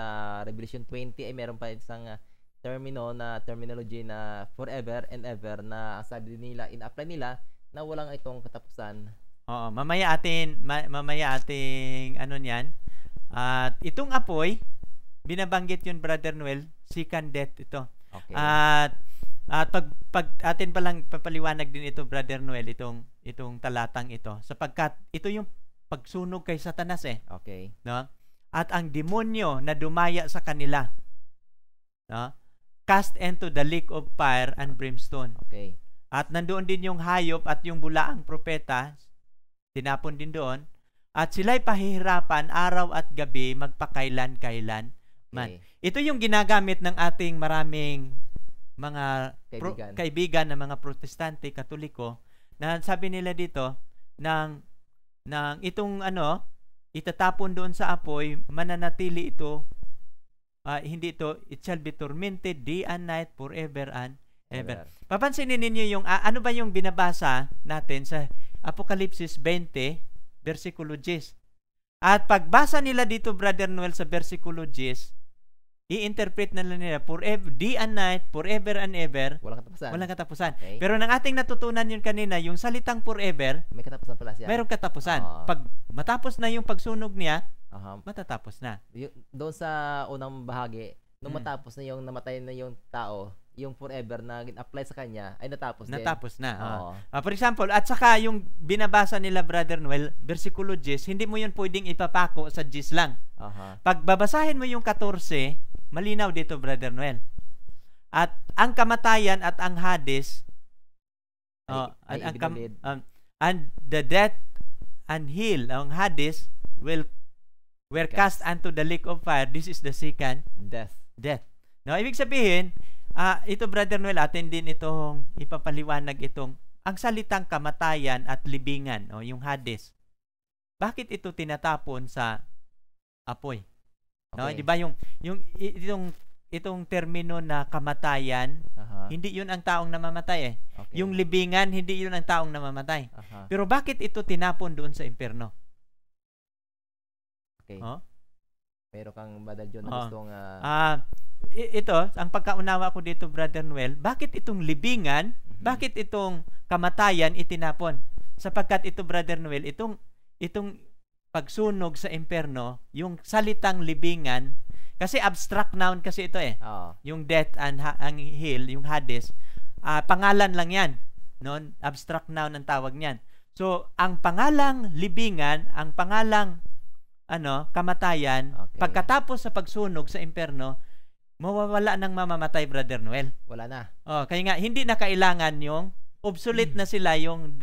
Revelation 20 ay meron pa isang terminology na forever and ever, na sabi nila, in-apply nila na walang itong katapusan. Mamaya ating niyan. At itong apoy, binabanggit yun, Brother Noel, second death ito. At pag atin palang papaliwanag din ito, Brother Noel, itong talatang ito, sapagkat ito yung pagsunog kay Satanas no? At ang demonyo na dumaya sa kanila, no? Cast into the lake of fire and brimstone. At nandoon din yung hayop at yung bulaang propeta, tinapon din doon. At sila'y pahihirapan araw at gabi, magpakailan-kailan man. Ito yung ginagamit ng ating maraming mga Kaibigan. kaibigan ng mga Protestante, Katoliko, na sabi nila dito ng itong itatapon doon sa apoy, mananatili ito, hindi ito, it shall be tormented day and night forever and ever. Papansinin ninyo yung ano ba yung binabasa natin sa Apokalipsis 20 versikulo 10. At pagbasa nila dito, Brother Noel, sa versikulo 10, i-interpret na nila forever, day and night, forever and ever. Walang katapusan. Walang katapusan. Okay. Pero nang ating natutunan yun kanina, yung salitang forever, May katapusan pala siya. mayroong katapusan. Pag matapos na yung pagsunog niya, matatapos na. Doon sa unang bahagi, nung matapos na yung namatay na yung tao, yung forever na apply sa kanya ay natapos din. Natapos na. For example, at saka yung binabasa nila, Brother Noel, versikulo 10, hindi mo yun pwedeng ipapako sa 10 lang. Pag babasahin mo yung 14, malinaw dito, Brother Noel. At ang kamatayan at ang Hades, and the death and hell, ang Hades were cast unto the lake of fire. This is the second death. Now, ibig sabihin, ito, Brother Noel, atin din itong ipapaliwanag itong ang salitang kamatayan at libingan, yung Hades. Bakit ito tinatapon sa apoy? No, Okay. di ba itong termino na kamatayan, hindi 'yun ang taong namamatay Okay. Yung libingan, hindi 'yun ang taong namamatay. Aha. Pero bakit ito tinapon doon sa impyerno? Okay. Oh? Meron kang Brother John na gustong Ito, ang pagkaunawa ko dito, Brother Noel, bakit itong libingan, bakit itong kamatayan itinapon? Sapagkat ito, Brother Noel, itong pagsunog sa impyerno, yung salitang libingan, kasi abstract noun kasi ito yung death and ang hell, yung Hades, pangalan lang yan. No? Abstract noun ang tawag niyan. So, ang pangalang libingan, ang pangalang kamatayan, pagkatapos sa pagsunog sa impyerno, mawawala ng mamamatay, Brother Noel. Wala na. Kaya nga, hindi na kailangan yung obsolete na sila yung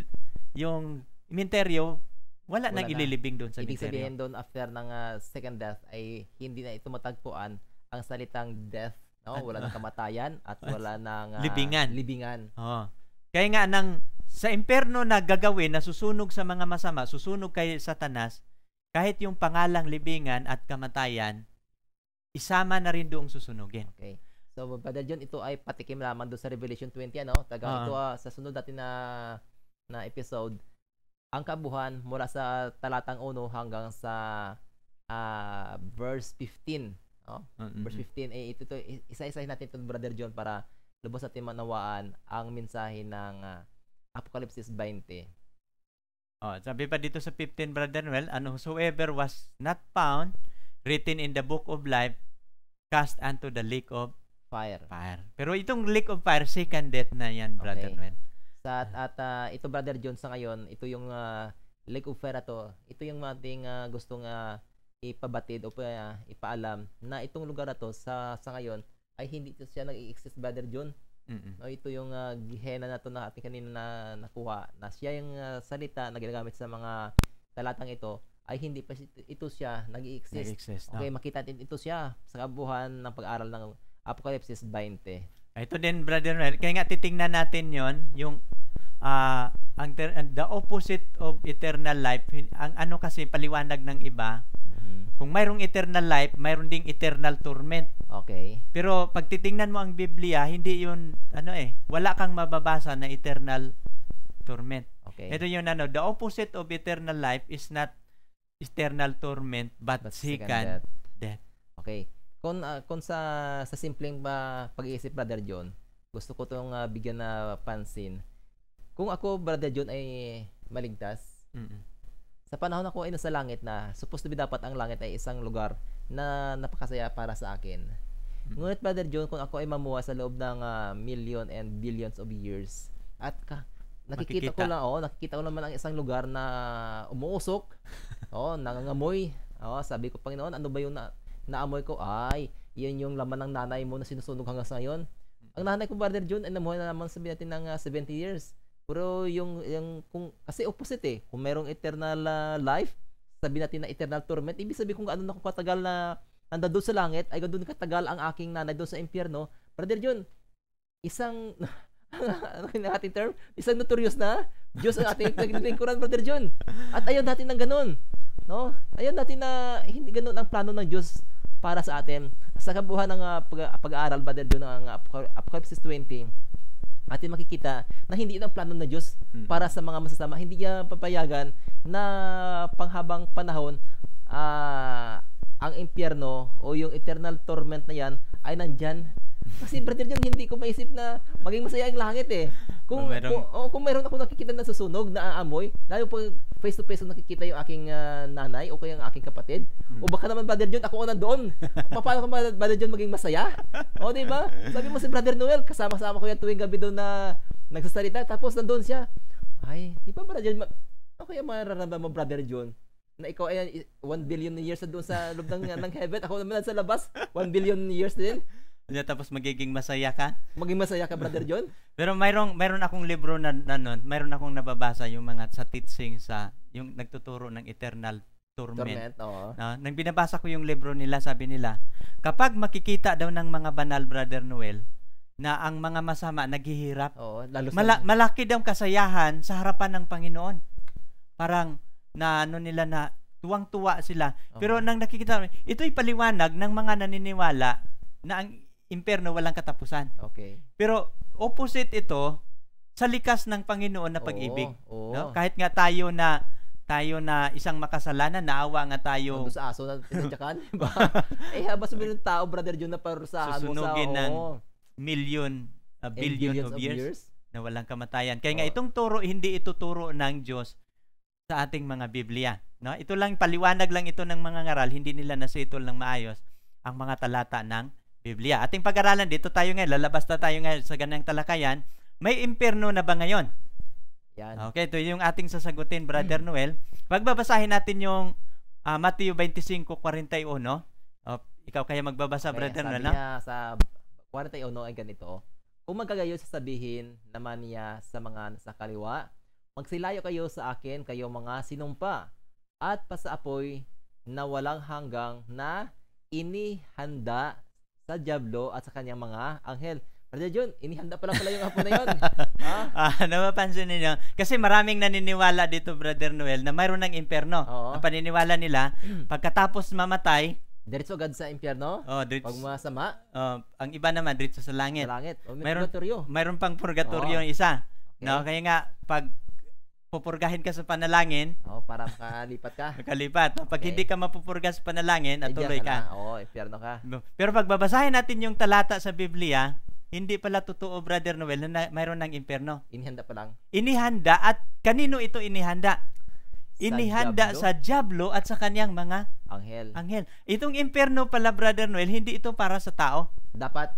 cementerio, wala nang ililibing doon sa Ibig cementerio. sabihin doon after ng second death ay hindi na ito matagpuan ang salitang death, no? Wala nang kamatayan at wala nang libingan. Kaya nga sa impyerno na gagawin na susunog sa mga masama, susunog kay Satanas, kahit yung pangalang libingan at kamatayan, isama na rin doong susunugin. Okay. So, Brother John, ito ay patikim lamang doon sa Revelation 20, ito sa sunod natin na episode, ang kabuhan mula sa talatang 1 hanggang sa verse 15. Verse 15, ito isa-isahin natin ito, Brother John, para lubos natin manawaan ang mensahe ng Apokalipsis 20. Sabi pa dito sa 15, Brother Noel, and whosoever was not found written in the book of life cast unto the lake of fire. Pero itong lake of fire, second death na yan, Brother Noel. Ito, Brother John, sa ngayon, ito yung lake of fire to. Ito yung ating gustong ipabatid o ipaalam na itong lugar na to sa ngayon ay hindi ito siya nag-i-exist, Brother John. Ito yung Gehenna na to na ating kanina na nakuha, na siya yung salita na ginagamit sa mga talatang ito ay hindi pa ito siya nag-i-exist. Okay, makita natin ito siya sa kabuuan ng pag-aaral ng Apokalipsis 20. Ito din, Brother Noel, kaya nga titingnan natin yon yung the opposite of eternal life. Ang kasi paliwanag ng iba, kung mayroong eternal life, mayroon ding eternal torment. Okay. Pero pag titingnan mo ang Biblia, hindi yun, wala kang mababasa na eternal torment. Okay. Ito yung the opposite of eternal life is not eternal torment, but second death. Okay. Kung sa simpleng pag-iisip, Brother John, gusto ko itong bigyan na pansin. Kung ako, Brother John, ay maligtas, sa panahon ako ay nasa langit na, supposed to be dapat ang langit ay isang lugar na napakasaya para sa akin. Ngunit, Brother John, kung ako ay mamuha sa loob ng million and billions of years, at nakikita ko naman ang isang lugar na umuusok, nangangamoy. Sabi ko, Panginoon, ano ba yung naamoy ko? Ay, yun yung laman ng nanay mo na sinusunog hanggang sa ngayon. Ang nanay ko, Brother John, ay namuhay na naman, sabihin natin, ng 70 years. Pero kasi opposite kung merong eternal life, sabihin natin na eternal torment, ibig sabihin kung gaano na katagal na nandun sa langit, ay ganoon katagal ang aking nanay doon sa impyerno. Brother John, isang ano yung ating term? Isang notorious na Diyos ang ating naglilingkuran, Brother John. At ayaw natin ng ganun. No? Ayaw natin na hindi ganun ang plano ng Diyos para sa atin. Sa kabuuan ng pag-aaral, Brother John, ng Apocalypse 20, atin makikita na hindi ito ang plano ng Diyos para sa mga masasama. Hindi niya papayagan na panghabang panahon ang impyerno o yung eternal torment na yan ay nandyan. Kasi Brother John, hindi ko maisip na maging masaya ang langit eh. Kung meron ako nakikita na susunog, na aamoy, lalo pag face to face nakikita yung aking nanay o kaya yung aking kapatid. O baka naman, Brother John, ako nandoon. Paano ka, Brother John, maging masaya? O, di ba? Sabi mo si Brother Noel, kasama-sama ko yan tuwing gabi doon na nagsasalita, tapos nandoon siya. Ay, di ba, Brother John, ano kaya mararamdaman mo, Brother John, na ikaw ay 1 billion years na doon sa loob ng heaven, ako naman sa labas, 1 billion years din. Tapos magiging masaya ka? Maging masaya ka, Brother John? Pero mayroon akong libro na mayroon akong nababasa yung mga sa teaching sa yung nagtuturo ng eternal torment. Oo. Nang binabasa ko yung libro nila, sabi nila, kapag makikita daw ng mga banal, Brother Noel, na ang mga masama naghihirap, malaki daw kasayahan sa harapan ng Panginoon. Parang na nila na tuwang-tuwa sila. Pero nang nakikita, ito'y paliwanag ng mga naniniwala na ang impyerno walang katapusan. Okay. Pero opposite ito sa likas ng Panginoon na pag-ibig. No? Kahit nga tayo na isang makasalanan, naawa nga tayo. Doon sa aso na tinatyakan. Habas mo yung tao, Brother John, na parusahan mo sa ng billion of years na walang kamatayan. Kaya nga itong turo, hindi ito turo ng Diyos sa ating mga Biblia. No? Ito lang, paliwanag lang ito ng mga ngaral, hindi nila nasitol ng maayos ang mga talata ng Biblia. Ating pag-aralan, dito tayo ngayon, lalabas na tayo ngayon sa ganang talakayan. May impyerno na ba ngayon? Yan. Okay, ito yung ating sasagutin, Brother Noel. Pagbabasahin natin yung Mateo 25:41. Ikaw kaya magbabasa, Brother Noel? Sabi niya sa 41 ay ganito, kung magkagayo sasabihin naman niya sa mga nasa kaliwa, magsilayo kayo sa akin, kayo mga sinumpa, at pasaapoy na walang hanggang na inihanda sa diablo at sa kanyang mga anghel. Brother John, inihanda pa lang pala yung apo na yun. Napapansin ninyo? Kasi maraming naniniwala dito, Brother Noel, na mayroon ng impyerno. Ang paniniwala nila, pagkatapos mamatay, diretso agad sa impyerno? Pag masama? Ang iba naman, diretso sa langit. Sa langit. Purgatorio. Mayroon pang purgatorio yung isa. Okay. No? Kaya nga, pag pupurgahin ka sa panalangin, para makalipat ka. Pag hindi ka mapupurga sa panalangin, at tuloy ka. Impyerno ka. Pero pag babasahin natin yung talata sa Biblia, hindi pala totoo, Brother Noel, na mayroon ng impyerno. Inihanda pa lang. Inihanda, at kanino ito inihanda? Inihanda sa diablo at sa kanyang mga anghel. Itong impyerno pala, Brother Noel, hindi ito para sa tao. Dapat.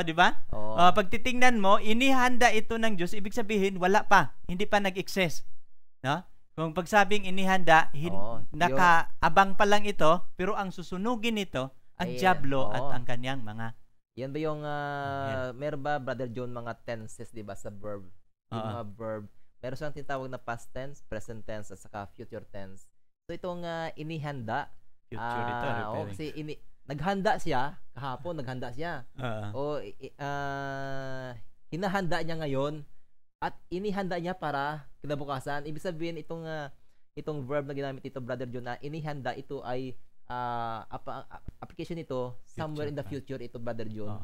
Di ba? Pag titingnan mo, inihanda ito ng Diyos, ibig sabihin, wala pa. Hindi pa nag-exist. No? Kung pagsabing inihanda, nakaabang pa lang ito, pero ang susunugin nito, ang diablo at ang kanyang mga yan ba yung, meron ba, Brother John, mga tenses, di ba, sa verb? Yung mga verb. Meron siyang tinatawag na past tense, present tense, at saka future tense. So, itong inihanda, future ito, kasi naghanda siya, kahapon, naghanda siya. Hinahanda niya ngayon, at inihanda niya para kinabukasan. Ibig sabihin, itong verb na ginamit ito, Brother John, na inihanda, ito ay application nito somewhere in the future ito, Brother John.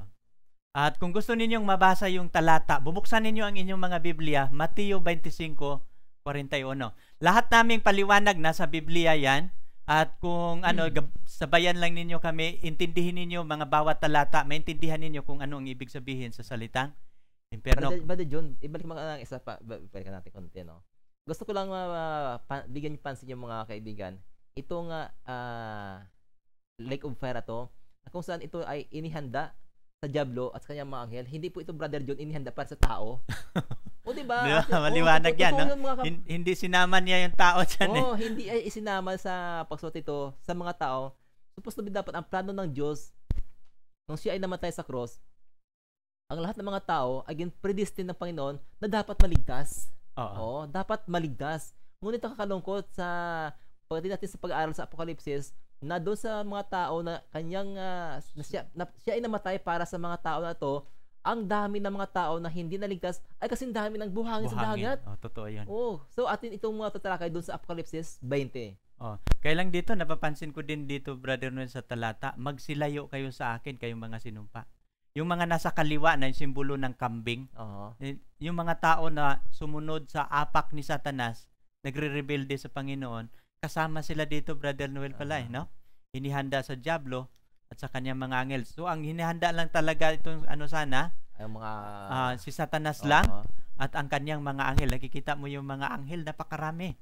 At kung gusto ninyong mabasa yung talata, bubuksan ninyo ang inyong mga Biblia, Mateo 25:41. Lahat naming paliwanag na sa Biblia yan. At kung sabayan lang ninyo kami, intindihin ninyo mga bawat talata, maintindihan ninyo kung ano ang ibig sabihin sa salitang impyerno. Brother John, ibalik mo ang isa pa, balikan natin konti, no? Gusto ko lang bigyan niyo pansin yung mga kaibigan. Itong Lake of Fire to, kung saan ito ay inihanda sa diablo at sa kanyang mga anghel, hindi po ito, Brother John, inihanda para sa tao. Diba? Maliwanag yan, no? Hindi sinama niya yung tao dyan. Hindi ay isinama sa pagsuot ito sa mga tao. Supposed to be dapat ang plano ng Diyos nung siya ay namatay sa cross, ang lahat ng mga tao ay predestined ng Panginoon na dapat maligtas. Dapat maligtas. Ngunit nakakalungkot sa pagdating natin sa pag-aaral sa Apokalipsis, na doon sa mga tao na kanyang siya ay namatay para sa mga tao na to, ang dami ng mga tao na hindi naligtas ay kasing dami ng buhangin sa dagat. Totoo yun. So atin itong mga tatalakay doon sa Apocalypse 20. Kaya lang dito, napapansin ko din dito, Brother Noel, sa talata, magsilayo kayo sa akin, kayong mga sinumpa. Yung mga nasa kaliwa na yung simbolo ng kambing, yung mga tao na sumunod sa apak ni Satanas, nagre-rebelde sa Panginoon, kasama sila dito, Brother Noel pala, no? Hinihanda sa Diablo at sa kanyang mga angel. So, ang hinihanda lang talaga itong ay mga si Satanas lang at ang kanyang mga angel. Nakikita mo yung mga angel, napakarami.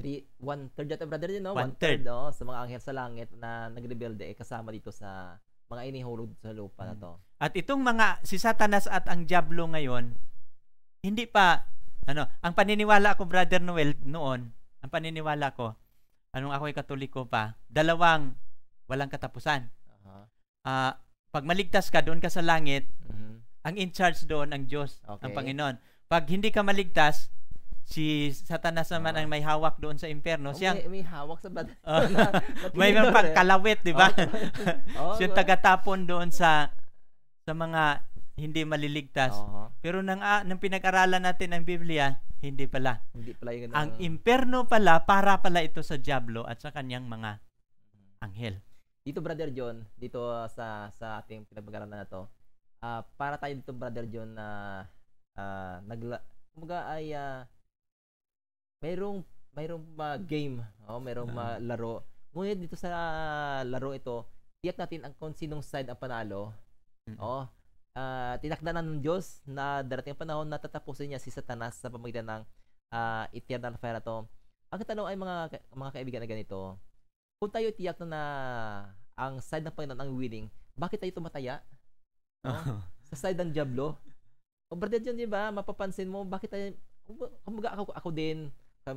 1/3 yata, brother, no? 1/3 sa mga anghel sa langit na nagrebelde kasama dito sa mga inihulog sa lupa na to. At itong si Satanas at ang Diablo ngayon, hindi pa, ang paniniwala ko, Brother Noel, noon, ang paniniwala ko, ako'y Katoliko pa, dalawang walang katapusan. Pag maligtas ka, doon ka sa langit, ang in charge doon, ang Diyos, ang Panginoon. Pag hindi ka maligtas, si Satanas naman ang may hawak doon sa impyerno. May hawak sa brother. May pagkalawit, di ba? Siya tagatapon doon sa mga hindi maliligtas. Pero nang pinag-aralan natin ang Biblia, hindi pala. Hindi pala yung ang impyerno pala, para pala ito sa Diablo at sa kanyang mga anghel. Dito, Brother John, dito sa ating pinag-aralan na to, para tayo dito, Brother John, na kumbaga ay mayroong game, mayroong laro. Ngunit dito sa laro ito, tiyak natin kung sinong side ang panalo. Tinakda ng Diyos na darating ang panahon na tatapusin niya si Satanas sa pamamagitan ng eternal fire na to. Ang tanong ay mga kaibigan na ganito, kung tayo tiyak na ang side ng Panginoon ang winning, bakit tayo tumataya? Sa side ng Diablo? Brother John, di ba? Mapapansin mo, bakit tayo, kumbaga ako din,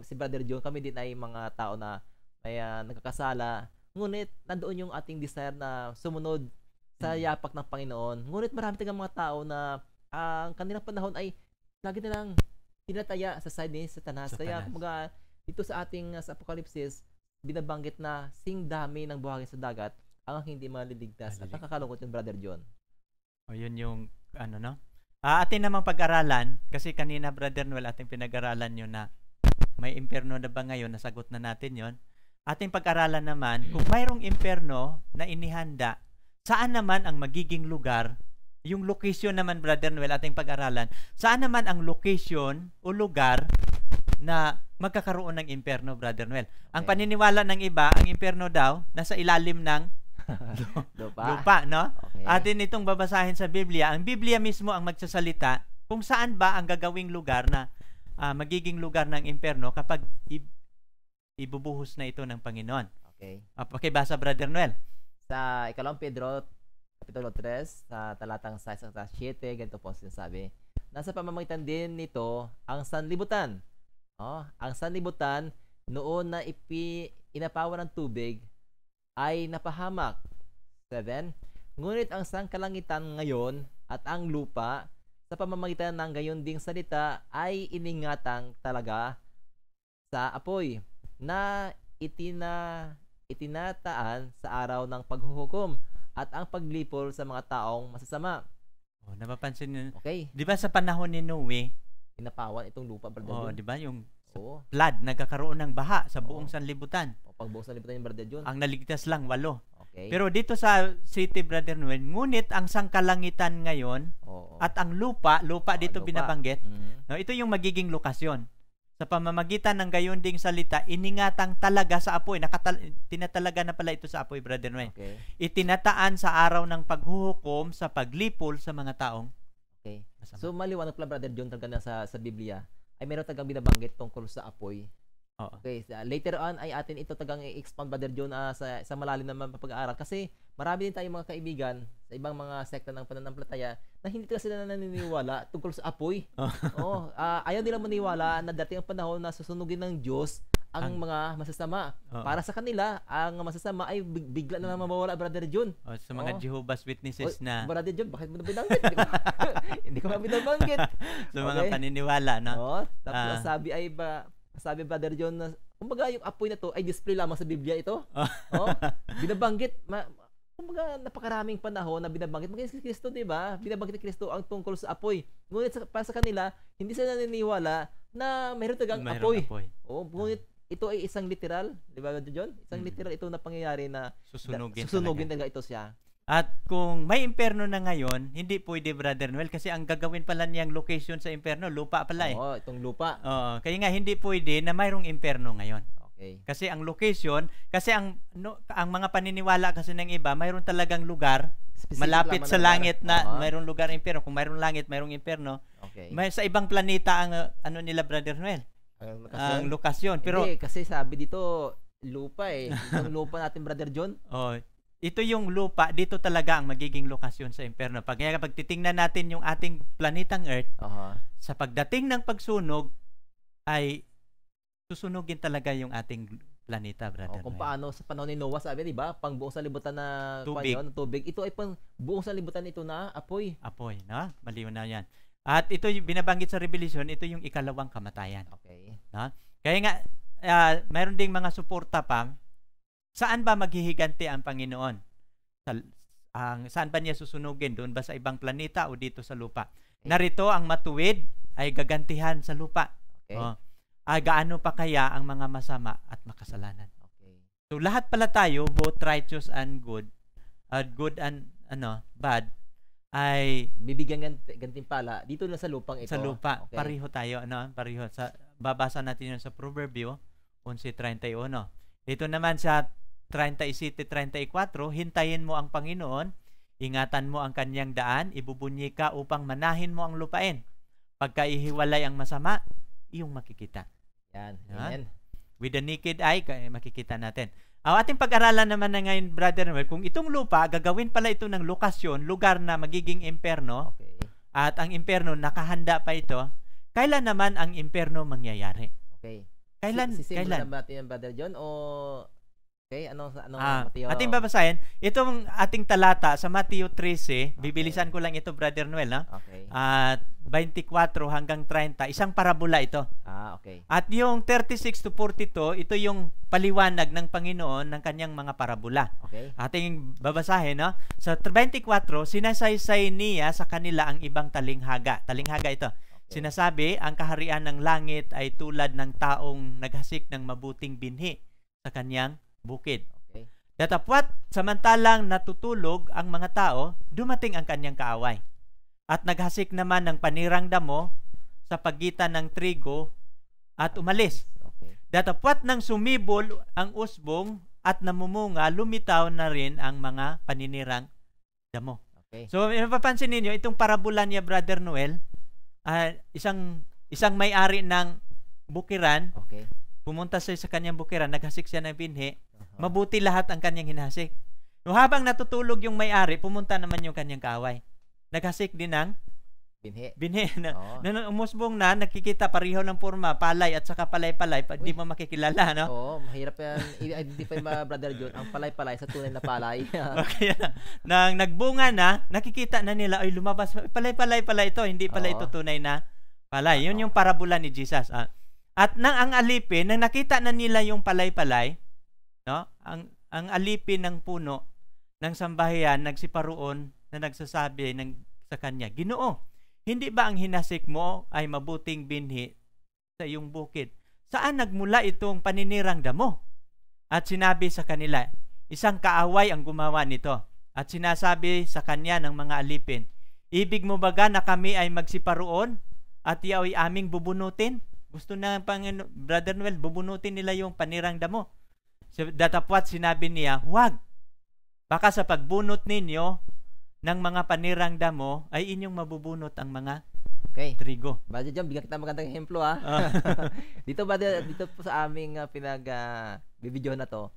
si Brother John, kami din ay mga tao na may nagkakasala. Ngunit, nandoon yung ating desire na sumunod sa yapak ng Panginoon. Ngunit marami talagang mga tao na ang kanilang panahon ay lagi na lang tinataya sa side ni Satanas. Kaya, kumbaga, dito sa ating sa Apocalypse, binabanggit na sing dami ng buhangin sa dagat ang hindi maliligtas. At nakakalungkot yung Brother John. Yun yung atin namang pag-aralan, kasi kanina, Brother Noel, ating pinag-aralan yun na may impyerno na ba ngayon, nasagot na natin yon. Ating pag-aralan naman, kung mayroong impyerno na inihanda, saan naman ang magiging lugar, yung location naman, Brother Noel, ating pag-aralan, saan naman ang location o lugar na magkakaroon ng impyerno, Brother Noel? Ang paniniwala ng iba, ang impyerno daw, nasa ilalim ng lupa, no? Atin itong babasahin sa Biblia. Ang Biblia mismo ang magsasalita kung saan ba ang gagawing lugar na magiging lugar ng impyerno kapag ibubuhos na ito ng Panginoon. Pakibasa, Brother Noel. Sa ikalawang Pedro, Kapitulo 3, sa talatang 6 at 7, ganito po sinasabi, nasa pamamagitan din nito ang sanlibutan. Ang sanlibutan noon na inapawan ng tubig ay napahamak. 7. Ngunit ang sangkalangitan ngayon at ang lupa sa pamamagitan ng gayon ding salita ay iningatang talaga sa apoy na itinataan sa araw ng paghuhukom at ang paglipol sa mga taong masasama. Napapansin niyo? Okay. Di ba sa panahon ni Noe, inapawan itong lupa, Brother John? di ba yung flood, nagkakaroon ng baha sa buong sanlibutan. Pagbuong sanlibutan yung Brother John. Ang naligtas lang 8. Pero dito sa city, Brother Noel, ngunit ang sangkalangitan ngayon at ang lupa dito binabanggit, no, ito yung magiging lokasyon. Sa pamamagitan ng gayon ding salita, iningatang talaga sa apoy. Tinatalaga na pala ito sa apoy, Brother Noel. Itinataan sa araw ng paghuhukom sa paglipol sa mga taong masama. So maliwanag pala, Brother John, talaga na sa Biblia ay meron tagang binabanggit tungkol sa apoy. Later on ay atin ito tagang i-expand, Brother John, sa malalim naman pag-aaral, kasi marami din tayong mga kaibigan sa ibang mga sekta ng pananampalataya na hindi talaga sila naniniwala tungkol sa apoy. Ayaw nila maniwala na dating ang panahon na susunugin ng Diyos ang mga masasama. Para sa kanila, ang masasama ay bigla na lang mawawala, Brother John. Sa mga Jehovah's Witnesses na... Brother John, bakit mo na binanggit? Hindi ko binabanggit. Sa mga paniniwala, no? Tapos sabi, Brother John, kumbaga yung apoy na to ay display lamang sa Biblia ito. Binabanggit. Kumbaga mga napakaraming panahon na binabanggit si Kristo, di ba? Binabanggit ni Kristo ang tungkol sa apoy. Ngunit para sa kanila, hindi sila naniniwala na mayroon talagang apoy. Oo, ngunit ito ay isang literal, di ba, John? Isang literal ito na pangyayari na susunugin talaga ito siya. At kung may impyerno na ngayon, hindi pwede, Brother Noel, kasi ang gagawin pala niyang location sa impyerno, lupa pala eh. Oo, itong lupa. Oo, kaya nga hindi pwede na mayroong impyerno ngayon. Okay. Kasi ang location, kasi ang mga paniniwala kasi ng iba, mayroon talagang lugar specific malapit sa langit na mayroong lugar impyerno. Kung mayroong langit, mayroong impyerno. Okay. Sa ibang planeta ang nila, Brother Noel. Ang lokasyon. Pero hindi, kasi sabi dito lupa eh. Itong lupa natin, Brother John. Oh, ito yung lupa, dito talaga ang magiging lokasyon sa impyerno. Pag titingnan natin yung ating planetang Earth, sa pagdating ng pagsunog, ay susunugin talaga yung ating planeta, Brother. Kung paano sa panahon ni Noah, sabi, di ba? Pang buong salibutan na tubig. Ito ay pang buong salibutan ito na apoy. Apoy, no? Maliw na yan. At ito yung binabanggit sa Revelation, ito yung ikalawang kamatayan. Okay. No? Kaya nga, mayroon ding mga suporta pa. Saan ba maghihiganti ang Panginoon? Saan ba niya susunugin? Doon ba sa ibang planeta o dito sa lupa? Okay. Narito ang matuwid ay gagantihan sa lupa. Okay. Gaano pa kaya ang mga masama at makasalanan? Okay. So lahat pala tayo, both righteous and good and bad, ay bibigyan gantimpala dito na sa lupang ito. Sa lupa. Okay. Pareho tayo, pareho. Babasa natin yun sa Proverbio 11:31. Ito naman sa 37:34, hintayin mo ang Panginoon, ingatan mo ang kanyang daan, ibubunyi ka upang manahin mo ang lupain. Pagkaihiwalay ang masama, iyong makikita. Yan. Amen. With the naked eye, makikita natin. Ang ating pag-aralan naman na ngayon, Brother Noel, kung itong lupa, gagawin pala ito ng lokasyon, lugar na magiging impyerno, okay. At ang impyerno, nakahanda pa ito, kailan naman ang impyerno mangyayari? Okay. Kailan? Kailan? Natin yan, Brother John? Okay, anong Mateo? Ating babasahin, itong ating talata sa Mateo 13, bibilisan ko lang ito, Brother Noel, no? Okay. At 24 hanggang 30, isang parabola ito. Okay. At yung 36 to 42, ito yung paliwanag ng Panginoon ng kanyang mga parabola. Okay. Ating babasahin, no? Sa 24, sinasaysay niya sa kanila ang ibang talinghaga. Talinghaga ito. Okay. Sinasabi, ang kaharian ng langit ay tulad ng taong naghasik ng mabuting binhi sa kanyang bukid. Okay. Datapwat, samantalang natutulog ang mga tao, dumating ang kanyang kaaway. At naghasik naman ng panirang damo sa pagitan ng trigo at umalis. Okay. Datapwat nang sumibol ang usbong at namumunga, lumitaw na rin ang mga paninirang damo. Okay. So, mapapansin ninyo, itong parabola niya, Brother Noel, isang may-ari ng bukiran, okay. Pumunta siya sa kanyang bukiran, naghasik siya ng binhi, mabuti lahat ang kanyang hinasik. No, habang natutulog yung may-ari, pumunta naman yung kanyang kaaway. Naghasik din ng binhi. Umusbong na, nakikita pareho ng forma, palay at saka palay-palay, di mo makikilala, no? Oo, mahirap yan. I-identify mga Brother John, ang palay-palay sa tunay na palay. Okay, nang nagbunga na, nakikita na nila, ay lumabas, palay-palay pala ito, hindi pala ito tunay na palay. Yun yung parabola ni Jesus. At nang ang alipin, nang nakita na nila yung palay-palay, no? Ang alipin ng puno ng sambahayan nagsiparoon na nagsasabi sa kanya, Ginoo, hindi ba ang hinasik mo ay mabuting binhi sa iyong bukid? Saan nagmula itong paninirang damo? At sinabi sa kanila, isang kaaway ang gumawa nito. At sinasabi sa kanya ng mga alipin, ibig mo baga na kami ay magsiparoon at iyaw ay aming bubunutin? Gusto na Brother Noel, bubunutin nila yung panirang damo. Datapwat sinabi niya, huwag. Baka sa pagbunot ninyo ng mga panirang damo ay inyong mabubunot ang mga trigo. Brother John, bigyan kita magandang ehemplo dito po sa aming bibidyo na to.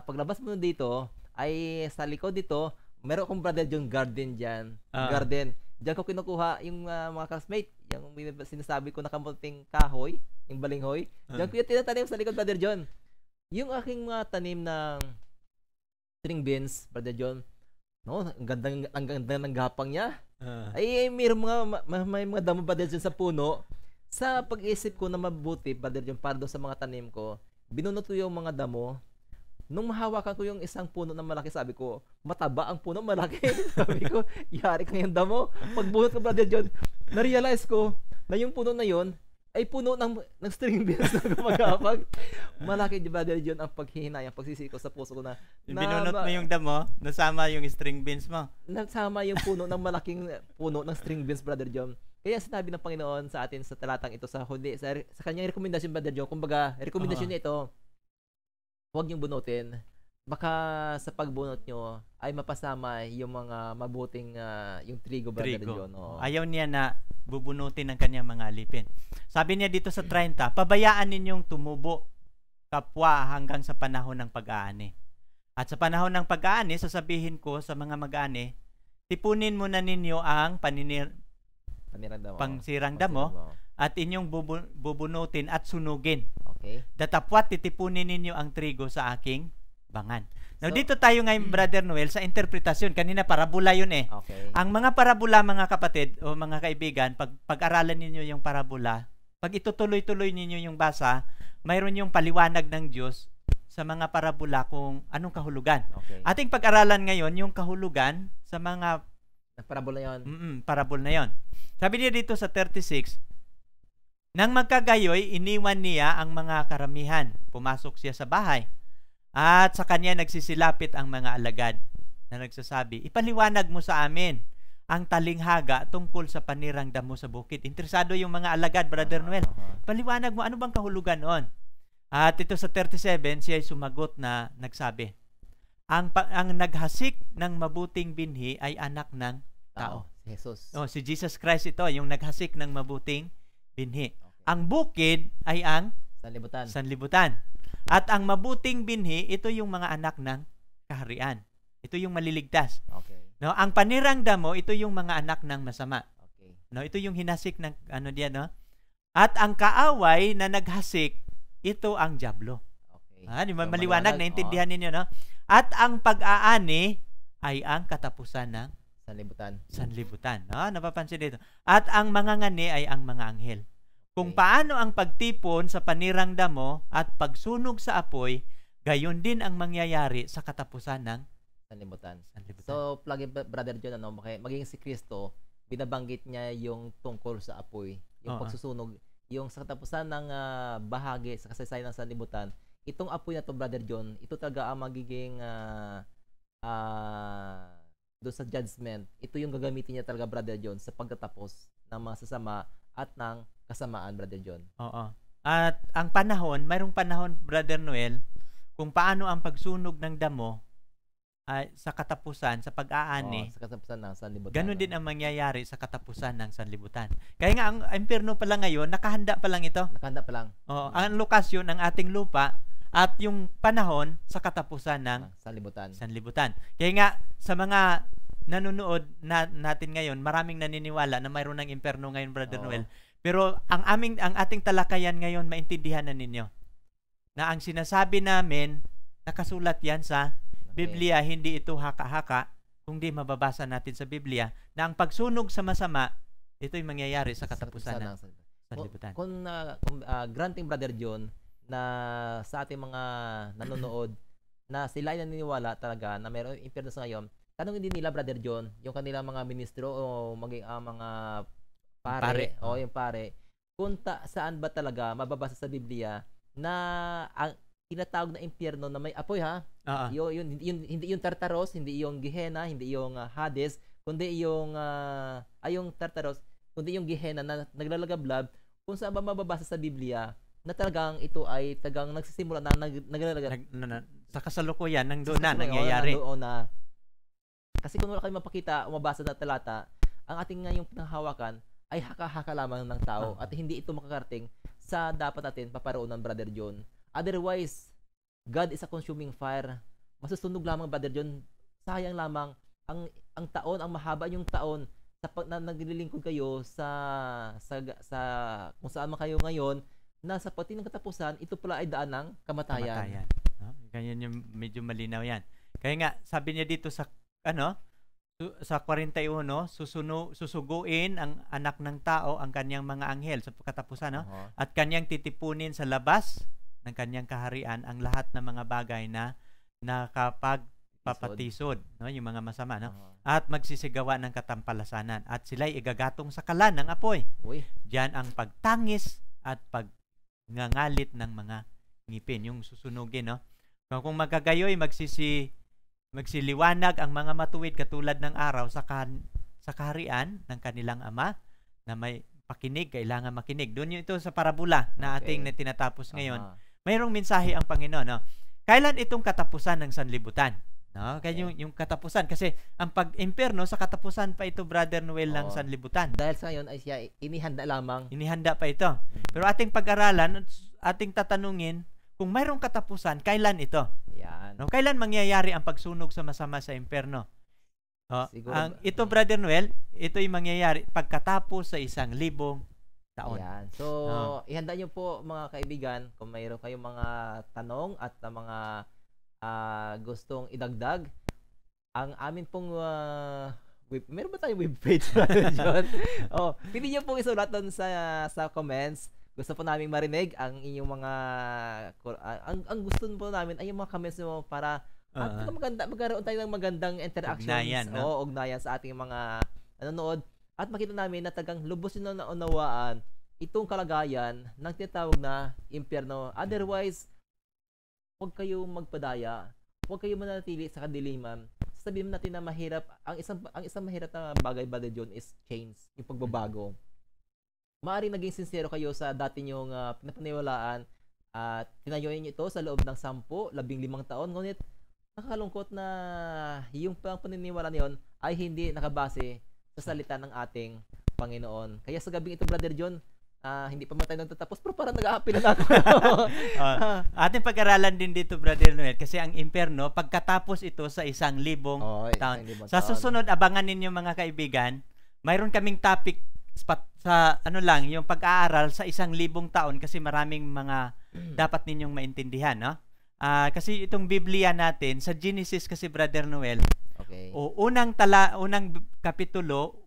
Paglabas mo dito ay sa likod dito, meron akong Brother John garden diyan. Garden. Diyan ko kinukuha yung mga classmate, yung sinasabi ko na kamuting kahoy, yung balinghoy. Diyan ko yung tinatanim sa likod, Brother John. Yung aking mga tanim ng string beans, Brother John, no, ang ganda ng gapang niya. Ay may mga damo, Brother John, sa puno. Sa pag-isip ko na mabuti, Brother John, para doon sa mga tanim ko, binunot ko yung mga damo Nung mahawakan ko yung isang puno na malaki, sabi ko, mataba ang puno, malaki. Sabi ko, yari ka yung damo. Pagbunot ko, Brother John, na-realize ko na yung puno na yon ay puno ng string beans na gumagapag. Malaki, Brother John, ang paghihinayang, pagsisi ko sa puso ko na Binunot mo yung damo, nasama yung string beans mo. nasama yung puno ng malaking puno ng string beans, Brother John. Kaya sinabi ng Panginoon sa atin sa talatang ito sa kanyang rekomendasyon, Brother John, kumbaga, rekomendasyon niya ito, huwag niyong bunutin. Baka sa pagbunot nyo ay mapasama yung mga mabuting yung trigo, Brother John. Oo. Ayaw niya na bubunutin ng kanyang mga alipin. Sabi niya dito sa 30, pabayaan ninyong tumubo kapwa hanggang sa panahon ng pag-aani. At sa panahon ng pag-aani, sasabihin ko sa mga mag-aani, tipunin muna ninyo ang pangsirang damo at inyong bubunutin at sunugin. Okay. Datapwat titipunin ninyo ang trigo sa aking bangan. Now, So, dito tayo ngayon, Brother Noel, sa interpretasyon. Kanina, parabola yun eh. Okay. Ang mga parabola, mga kapatid o mga kaibigan, pag-aralan ninyo yung parabola, pag itutuloy-tuloy ninyo yung basa, mayroon yung paliwanag ng Diyos sa mga parabola kung anong kahulugan. Okay. Ating pag-aralan ngayon yung kahulugan sa mga Parabola yun. parabol na yon. Sabi niya dito sa 36, nang magkagayoy, iniwan niya ang mga karamihan. Pumasok siya sa bahay. At sa kanya nagsisilapit ang mga alagad na nagsasabi, ipaliwanag mo sa amin ang talinghaga tungkol sa panirang damo sa bukid. Interesado yung mga alagad, Brother Noel. Paliwanag mo, ano bang kahulugan noon? At ito sa 37, siya ay sumagot na nagsabi, ang naghasik ng mabuting binhi ay anak ng tao. Si Jesus. Si Jesus Christ ito, yung naghasik ng mabuting binhi. Okay. Ang bukid ay ang Sanlibutan. sanlibutan. At ang mabuting binhi, ito yung mga anak ng kaharian. Ito yung maliligtas. Okay. No, ang panirang damo, ito yung mga anak ng masama. Okay. No, ito yung hinasik ng no? At ang kaaway na naghasik, ito ang diablo. Okay. Di ba So, maliwanag, naintindihan ninyo, no? At ang pag-aani ay ang katapusan ng sanlibutan. No, napapansin dito. At ang mga ngani ay ang mga anghel. Kung paano ang pagtipon sa panirang damo at pagsunog sa apoy, gayon din ang mangyayari sa katapusan ng sanlibutan. sanlibutan. So, Brother John, maging si Kristo, binabanggit niya yung tungkol sa apoy, yung pagsusunog, yung sa katapusan ng bahagi sa kasaysayan ng sanlibutan. Itong apoy na to, Brother John, ito talaga ang magiging doon sa judgment. Ito yung gagamitin niya talaga, Brother John, sa pagtatapos ng mga sasama at ng kasamaan, Brother John. Oo. At ang panahon, mayroong panahon, Brother Noel, kung paano ang pagsunog ng damo ay sa katapusan, sa pag-aani, sa katapusan ng sanlibutan. ganun din ang mangyayari sa katapusan ng sanlibutan. Kaya nga, ang impyerno pa lang ngayon, nakahanda pa lang ito. Nakahanda pa lang. Ang lokasyon ng ating lupa at yung panahon sa katapusan ng sanlibutan. Kaya nga, sa mga nanonood natin ngayon, maraming naniniwala na mayroon ng impyerno ngayon, Brother Noel. Pero ang ating talakayan ngayon, maintindihan na ninyo na ang sinasabi namin, nakasulat yan sa Biblia, hindi ito haka-haka, kundi mababasa natin sa Biblia na ang pagsunog sa masama, ito'y mangyayari sa katapusan ng sanlibutan. Kung granting, Brother John, na sa ating mga nanonood na sila ay naniniwala talaga na mayroong impyerno sa ngayon, tanongin din nila, Brother John, yung kanilang mga ministro o maging mga pare. Yung pare, kung saan ba talaga mababasa sa Biblia na ang tinatawag na impyerno na may apoy, hindi yung Tartaros, hindi yung Gehenna, hindi yung Hades, kundi yung yung Tartaros, kundi yung Gehenna na naglalagablab, kung saan ba mababasa sa Biblia na talagang ito ay tagang nagsisimula na naglalagab sa kasalukuyan nandoon na nangyayari. Kasi kung wala kayo mapakita o mabasa na talata, ang ating ngayong pinanghawakan ay haka-haka lamang ng tao at hindi ito makakarating sa dapat natin paparoonan, Brother John. Otherwise, God is a consuming fire. Masusunog lamang, Brother John. Sayang lamang ang taon, ang mahaba yung taon na naglilingkod kayo sa kung saan man kayo ngayon, na sa pati ng katapusan, ito pala ay daan ng kamatayan. Ganyan yung medyo malinaw yan. Kaya nga, sabi niya dito sa sa 41, susuguin ang anak ng tao ang kanyang mga anghel sa katapusan, at kanyang titipunin sa labas ng kanyang kaharian ang lahat ng mga bagay na nakapagpapatisod, no, yung mga masama, no? Oo. At magsisigawa ng katampalasanan at sila'y igagatong sa kalan ng apoy. Uy. Diyan ang pagtangis at pagngangalit ng mga ngipin, yung susunugin, no? So, kung magkagayoy, magsiliwanag ang mga matuwid katulad ng araw sa kaharian ng kanilang ama na may pakinig, kailangan makinig. Doon ito sa parabola na Okay. ating tinatapos ngayon. Aha. Mayroong mensahe ang Panginoon, no? Kailan itong katapusan ng sanlibutan? No? Kaya yung katapusan, kasi ang pag-impyerno sa katapusan pa ito, Brother Noel, ng Oo. sanlibutan. Dahil sa ngayon ay siya inihanda lamang. Inihanda pa ito. Pero ating pag-aralan, ating tatanungin, kung mayroong katapusan, kailan ito? Yan. No? Kailan mangyayari ang pagsunog sa masama sa impyerno? Siguro Ito, Brother Noel, ito'y mangyayari pagkatapos sa 1,000 taon. Yan. So, ihanda nyo po mga kaibigan kung mayroon kayong mga tanong at mga gustong idagdag. Ang amin pong meron ba tayong webpage? John? Pili nyo pong isulat doon sa comments. Gusto po namin marinig ang inyong mga ang gusto po namin ay yung mga comments mo para magkaroon tayo ng magandang interactions. Ugnayan, no? Ugnayan sa ating mga nanonood. At makita namin na tagang lubos na naunawaan itong kalagayan ng tinatawag na impyerno. Otherwise, huwag kayo magpadaya. Huwag kayo manatili sa kadiliman. Sabihin natin na mahirap. Ang isang mahirap na bagay ba John is change, yung pagbabago. Maaaring naging sincero kayo sa dati nyong pinapaniwalaan at tinayuin nyo ito sa loob ng 10, 15 taon. Ngunit nakakalungkot na yung paniniwala niyon ay hindi nakabase sa salita ng ating Panginoon. Kaya sa gabing ito, Brother John, hindi pa man tayo nagtatapos, pero parang nag-a-happy na ako. Ating pag-aralan din dito, Brother Noel, kasi ang impyerno, pagkatapos ito sa 1,000 taon. Sa susunod, abangan ninyo mga kaibigan, mayroon kaming topic sa yung pag-aaral sa 1,000 taon kasi maraming mga dapat ninyong maintindihan, no? Kasi itong Biblia natin, sa Genesis kasi, Brother Noel, okay. unang kapitulo,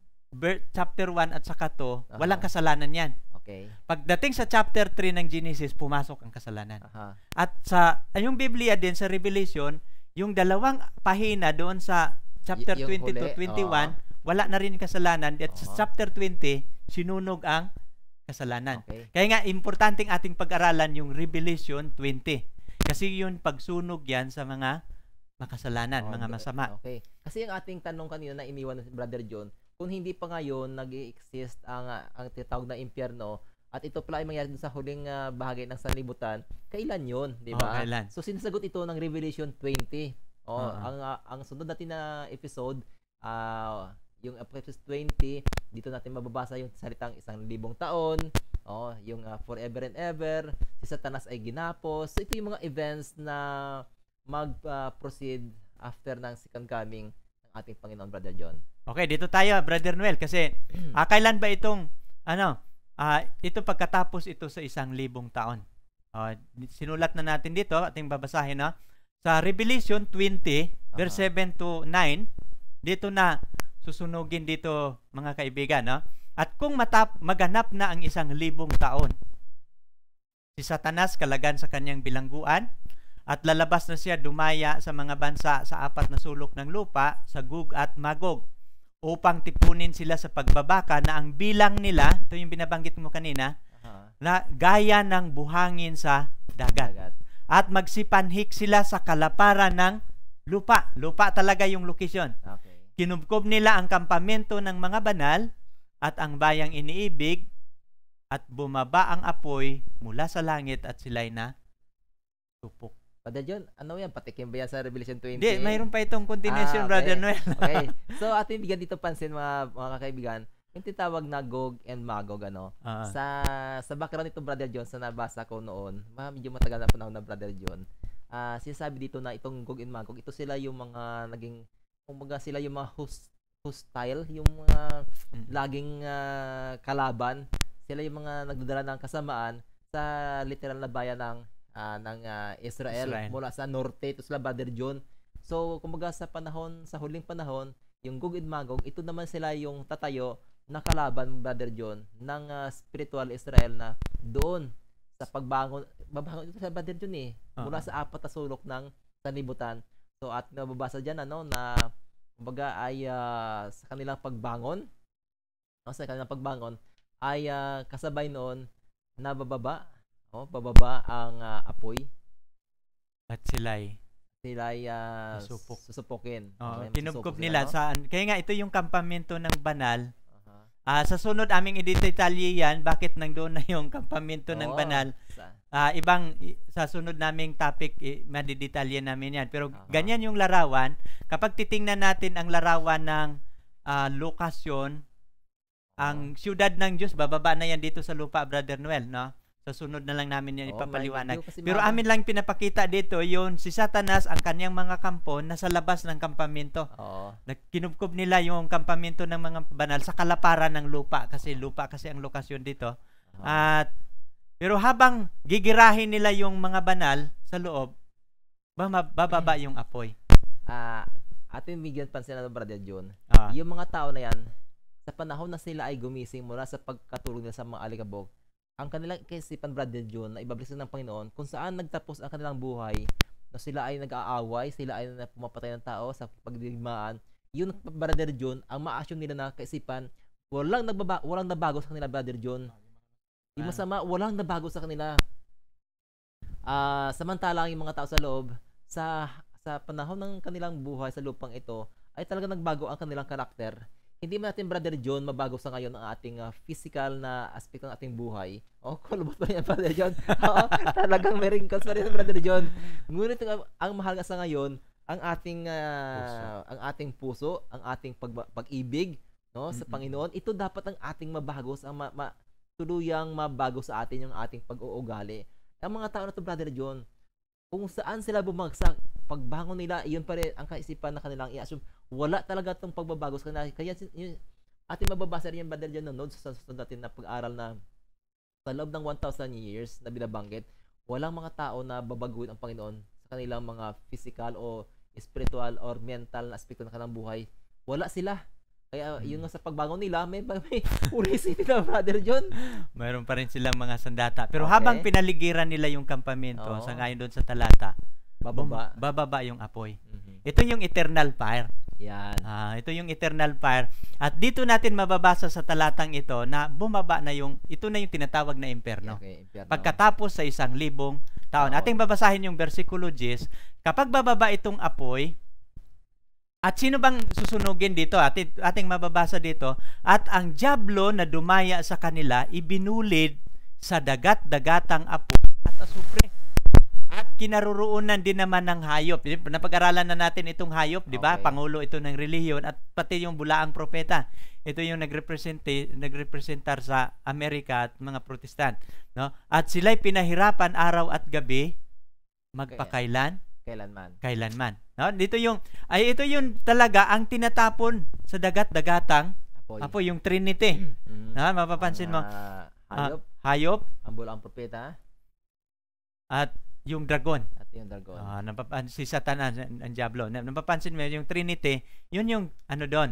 chapter 1 at saka 2, walang kasalanan yan. Okay. Pagdating sa chapter 3 ng Genesis, pumasok ang kasalanan. Aha. At yung Biblia din sa Revelation, yung 2 pahina doon sa chapter 20 to 21, wala na rin kasalanan. At sa chapter 20, sinunog ang kasalanan. Okay. Kaya nga, importanteng ating pag-aralan yung Revelation 20. Kasi yun, pagsunog yan sa mga makasalanan, mga masama. Okay. Kasi yung ating tanong kanina na iniwan ni Brother John, kung hindi pa ngayon nag-i-exist ang tinatawag na impyerno at ito pala ay mangyari sa huling bahagi ng sanlibutan, kailan yun? Diba? Kailan? So, sinasagot ito ng Revelation 20. Ang sunod natin na episode, yung episode 20, dito natin mababasa yung salitang 1,000 taon, yung forever and ever, si Satanas ay ginapos. So, ito yung mga events na mag-proceed after ng second coming ng ating Panginoon, Brother John. Okay, dito tayo, Brother Noel, kasi kailan ba itong ito pagkatapos ito sa 1,000 taon? Sinulat na natin dito, ating babasahin, no? Sa Revelation 20, verse 7 to 9, dito na susunugin dito, mga kaibigan, no? At kung maganap na ang 1,000 taon, si Satanas kalagan sa kanyang bilangguan, at lalabas na siya dumaya sa mga bansa sa 4 na sulok ng lupa, sa Gog at Magog, upang tipunin sila sa pagbabaka na ang bilang nila, ito yung binabanggit mo kanina, na gaya ng buhangin sa dagat. At magsipanhik sila sa kalaparan ng lupa. Lupa talaga yung location. Okay. Kinubkob nila ang kampamento ng mga banal at ang bayang iniibig, at bumaba ang apoy mula sa langit at sila'y na tupok. Brother John, ano yan? Patikim ba yan sa Revelation 20? Hindi, mayroon pa itong continuation, okay. Brother Noel. Okay. So, ating bigyan dito pansin, mga kaibigan, yung tinatawag na Gog and Magog, sa background nito, Brother John, sa nabasa ko noon, medyo matagal na panahon na, Brother John, sinasabi dito na itong Gog and Magog, ito sila yung mga naging, kumbaga sila yung mga hostile, yung mga laging kalaban, sila yung mga nagdadala ng kasamaan sa literal na bayan ng Israel mula sa norte to sila, Brother John. So, kumbaga sa huling panahon, yung Gog and Magog, ito naman sila yung tatayo na kalaban, Brother John, ng spiritual Israel na doon sa babangon ito sa Brother John mula sa 4 na sulok ng sanlibutan. So at nababasa diyan na kumbaga ay sa kanilang pagbangon, no, sa kanilang pagbangon ay kasabay noon bababa ang apoy. At sila'y susupukin. Kinubkob Masusupok nila sila, no? kaya nga ito yung kampamento ng banal. Aha. Sa sunod aming i-detalye yan, bakit nandoon na yung kampamento ng banal. Sa sunod naming topic, madidetalye namin yan. Pero ganyan yung larawan. Kapag titingnan natin ang larawan ng lokasyon, ang siyudad ng Diyos, bababa na yan dito sa lupa, Brother Noel, no? Sa sunod na lang namin yan ipapaliwanag. Pero amin lang pinapakita dito, yun, si Satanas, ang kanyang mga kampo, nasa labas ng kampamento. Kinubkob nila yung kampamento ng mga banal sa kalaparan ng lupa, kasi lupa kasi ang lokasyon dito. Pero habang gigirahin nila yung mga banal sa loob, bababa yung apoy. Ating bigyan pansin na, Brother John, yung mga tao na yan, sa panahon na sila ay gumising mula sa pagkatulog nila sa mga alikabok, ang kanilang kaisipan, Brother John, na ibabalik ng Panginoon kung saan nagtapos ang kanilang buhay, na sila ay nag-aaway, sila ay pumapatay ng tao sa pagdigmaan. Yun, Brother John, ang ma-assume nila na kaisipan, walang nabago sa kanila, Brother John. Yung masama, walang nabago sa kanila. Samantalang yung mga tao sa loob, sa panahon ng kanilang buhay sa lupang ito, ay talaga nagbago ang kanilang karakter. Hindi man natin, Brother John, mabago sa ngayon ang ating physical na aspect ng ating buhay. Kulubot pa yan, Brother John. Talagang may wrinkles pa rin, Brother John. Ngunit ang mahal nga sa ngayon, ang ating puso, ang ating pag-ibig, no, sa Panginoon, ito dapat ang ating mabago, tuluyang mabago sa atin yung ating pag-uugali. Ang mga tao na ito, Brother John, kung saan sila bumagsak, pagbangon nila, iyon pa rin ang kaisipan na kanilang i-assume. Wala talaga itong pagbabago sa kanila. Kaya ating mababasa rin yung, Brother John, notes sa susunod natin na pag-aral na sa loob ng 1,000 years na binabanggit, walang mga tao na babaguhin ang Panginoon sa kanilang mga physical o spiritual or mental na aspekto ng kanilang buhay. Wala sila. Kaya yun nga sa pagbangon nila, may ulisin nila, Brother John. Mayroon pa rin silang mga sandata. Pero habang pinaligiran nila yung kampamento, sa ngayon doon sa talata, bababa yung apoy. Ito yung eternal fire. Yan. Ito yung eternal fire. At dito natin mababasa sa talatang ito na bumaba na ito na yung tinatawag na imperno. Pagkatapos sa 1,000 taon. Ating babasahin yung versikulo 10. Kapag bababa itong apoy, at sino bang susunugin dito? Ating mababasa dito. At ang diablo na dumaya sa kanila, ibinulid sa dagat-dagatang apoy at asupre. At kinaroroonan din naman ng hayop. Napag-aralan na natin itong hayop, di ba? Pangulo ito ng relihiyon at pati yung bulaang propeta. Ito yung nagrepresentar sa Amerika at mga Protestant, no? At sila'y pinahirapan araw at gabi kailanman. No? Ito yung talaga ang tinatapon sa dagat-dagatang apoy, yung Trinity. Mapapansin mo. Hayop, ang bulaang propeta, at yung dragon. Si Satanas, ang diablo. Napapansin mo yung Trinity, yun yung doon.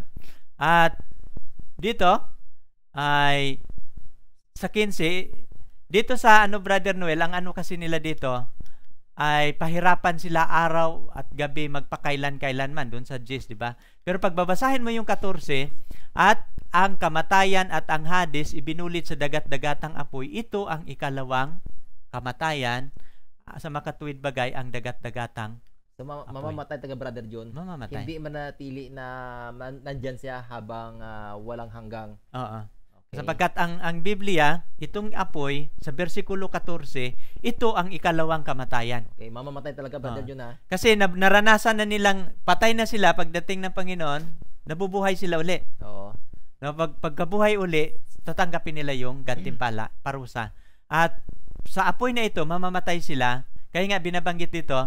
At dito ay sa 15, dito sa Brother Noel, ang kasi nila dito ay pahirapan sila araw at gabi magpakailan-kailanman doon sa 10, di ba? Pero pag babasahin mo yung 14, at ang kamatayan at ang Hades ibinulit sa dagat-dagatang apoy, ito ang ikalawang kamatayan. Sa makatuwid bagay ang dagat-dagatang mamamatay taga Brother John. Mamamatay. Hindi manatili na nandyan siya habang walang hanggang. Sapagkat ang Biblia, itong apoy sa bersikulo 14, ito ang ikalawang kamatayan. Mamamatay talaga, Brother John, ha? Kasi naranasan na nilang patay na sila pagdating ng Panginoon, nabubuhay sila uli. Pagkabuhay uli, tatanggapin nila yung gantimpala, parusa. At sa apoy na ito, mamamatay sila. Kaya nga binabanggit dito,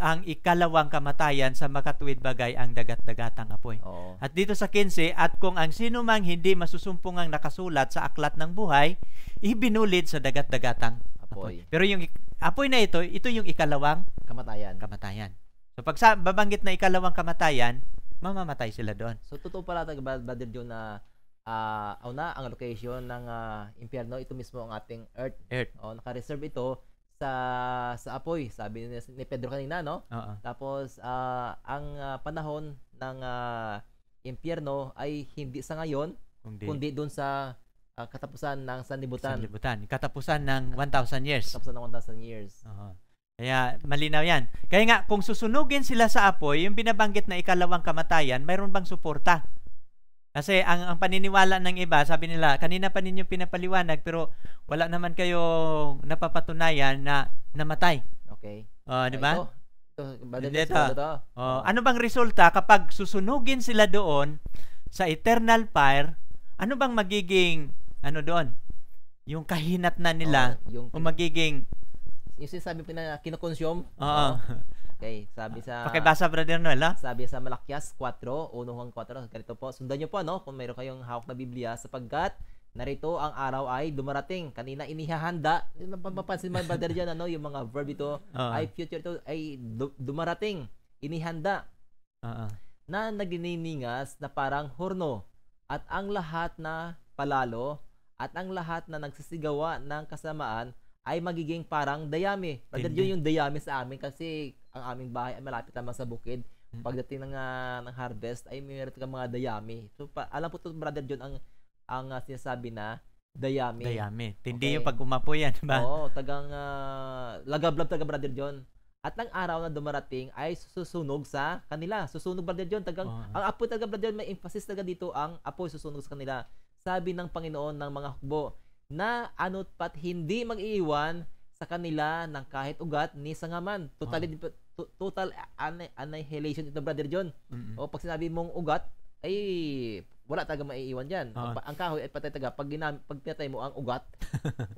ang ikalawang kamatayan sa makatuwid bagay ang dagat-dagatang apoy. At dito sa 15, at kung ang sino mang hindi masusumpungang nakasulat sa aklat ng buhay, ibinulid sa dagat-dagatang apoy. Pero yung apoy na ito yung ikalawang kamatayan. So pag babanggit na ikalawang kamatayan, mamamatay sila doon. So totoo pala, Brother John, na ang location ng impyerno, ito mismo ang ating earth. Naka-reserve ito sa apoy, sabi ni Pedro kanina, no? Oo. Tapos ang panahon ng impyerno ay hindi sa ngayon, kundi doon sa katapusan ng sanlibutan. Katapusan ng 1,000 years. Katapusan ng 1,000 years. Oo. Kaya malinaw yan. Kaya nga, kung susunugin sila sa apoy, yung binabanggit na ikalawang kamatayan, mayroon bang suporta? Kasi ang paniniwala ng iba, sabi nila, kanina pa ninyo pinapaliwanag, pero wala naman kayong napapatunayan na namatay. Okay. Di ba? Ito. Ano bang resulta kapag susunugin sila doon sa eternal fire? Ano bang magiging, doon? Yung kahinatnan nila, o magiging... Yung sinasabi ko na kinokonsume. Oo. Okay, sabi sa... Pakibasa, Brother Noel, ha? Sabi sa Malakias 4, 1-4, ganito po. Sundan nyo po, kung mayroon kayong hawak na Biblia, sapagkat narito ang araw ay dumarating. Kanina inihahanda. Mapapansin mo, Brother, dyan, yung mga verb ito ay future ito, ay dumarating. Inihanda. Na nagliliningas na parang horno. At ang lahat na palalo, at ang lahat na nagsisigawa ng kasamaan, ay magiging parang dayami. Brother, yun yung dayami sa amin kasi ang aming bahay ay malapit naman sa bukid. Pagdating ng harvest ay meron kang mga dayami. So alam po to, Brother John, ang sinasabi na dayami. Dayami. Tindi yung pag umapoy yan, ba? Oo, tagang lagablab taga, Brother John. At ang araw na dumarating ay susunog sa kanila. Susunog, Brother John. Ang apoy taga, Brother John, may emphasis taga dito, ang apoy susunog sa kanila. Sabi ng Panginoon ng mga hukbo, na ano't pat hindi mag-iiwan sa kanila ng kahit ugat ni sangaman. Total annihilation ito, Brother John. O pag sinabi mong ugat, ay wala talaga maiiwan dyan. Ang kahoy ay patay taga pag pinatay mo ang ugat.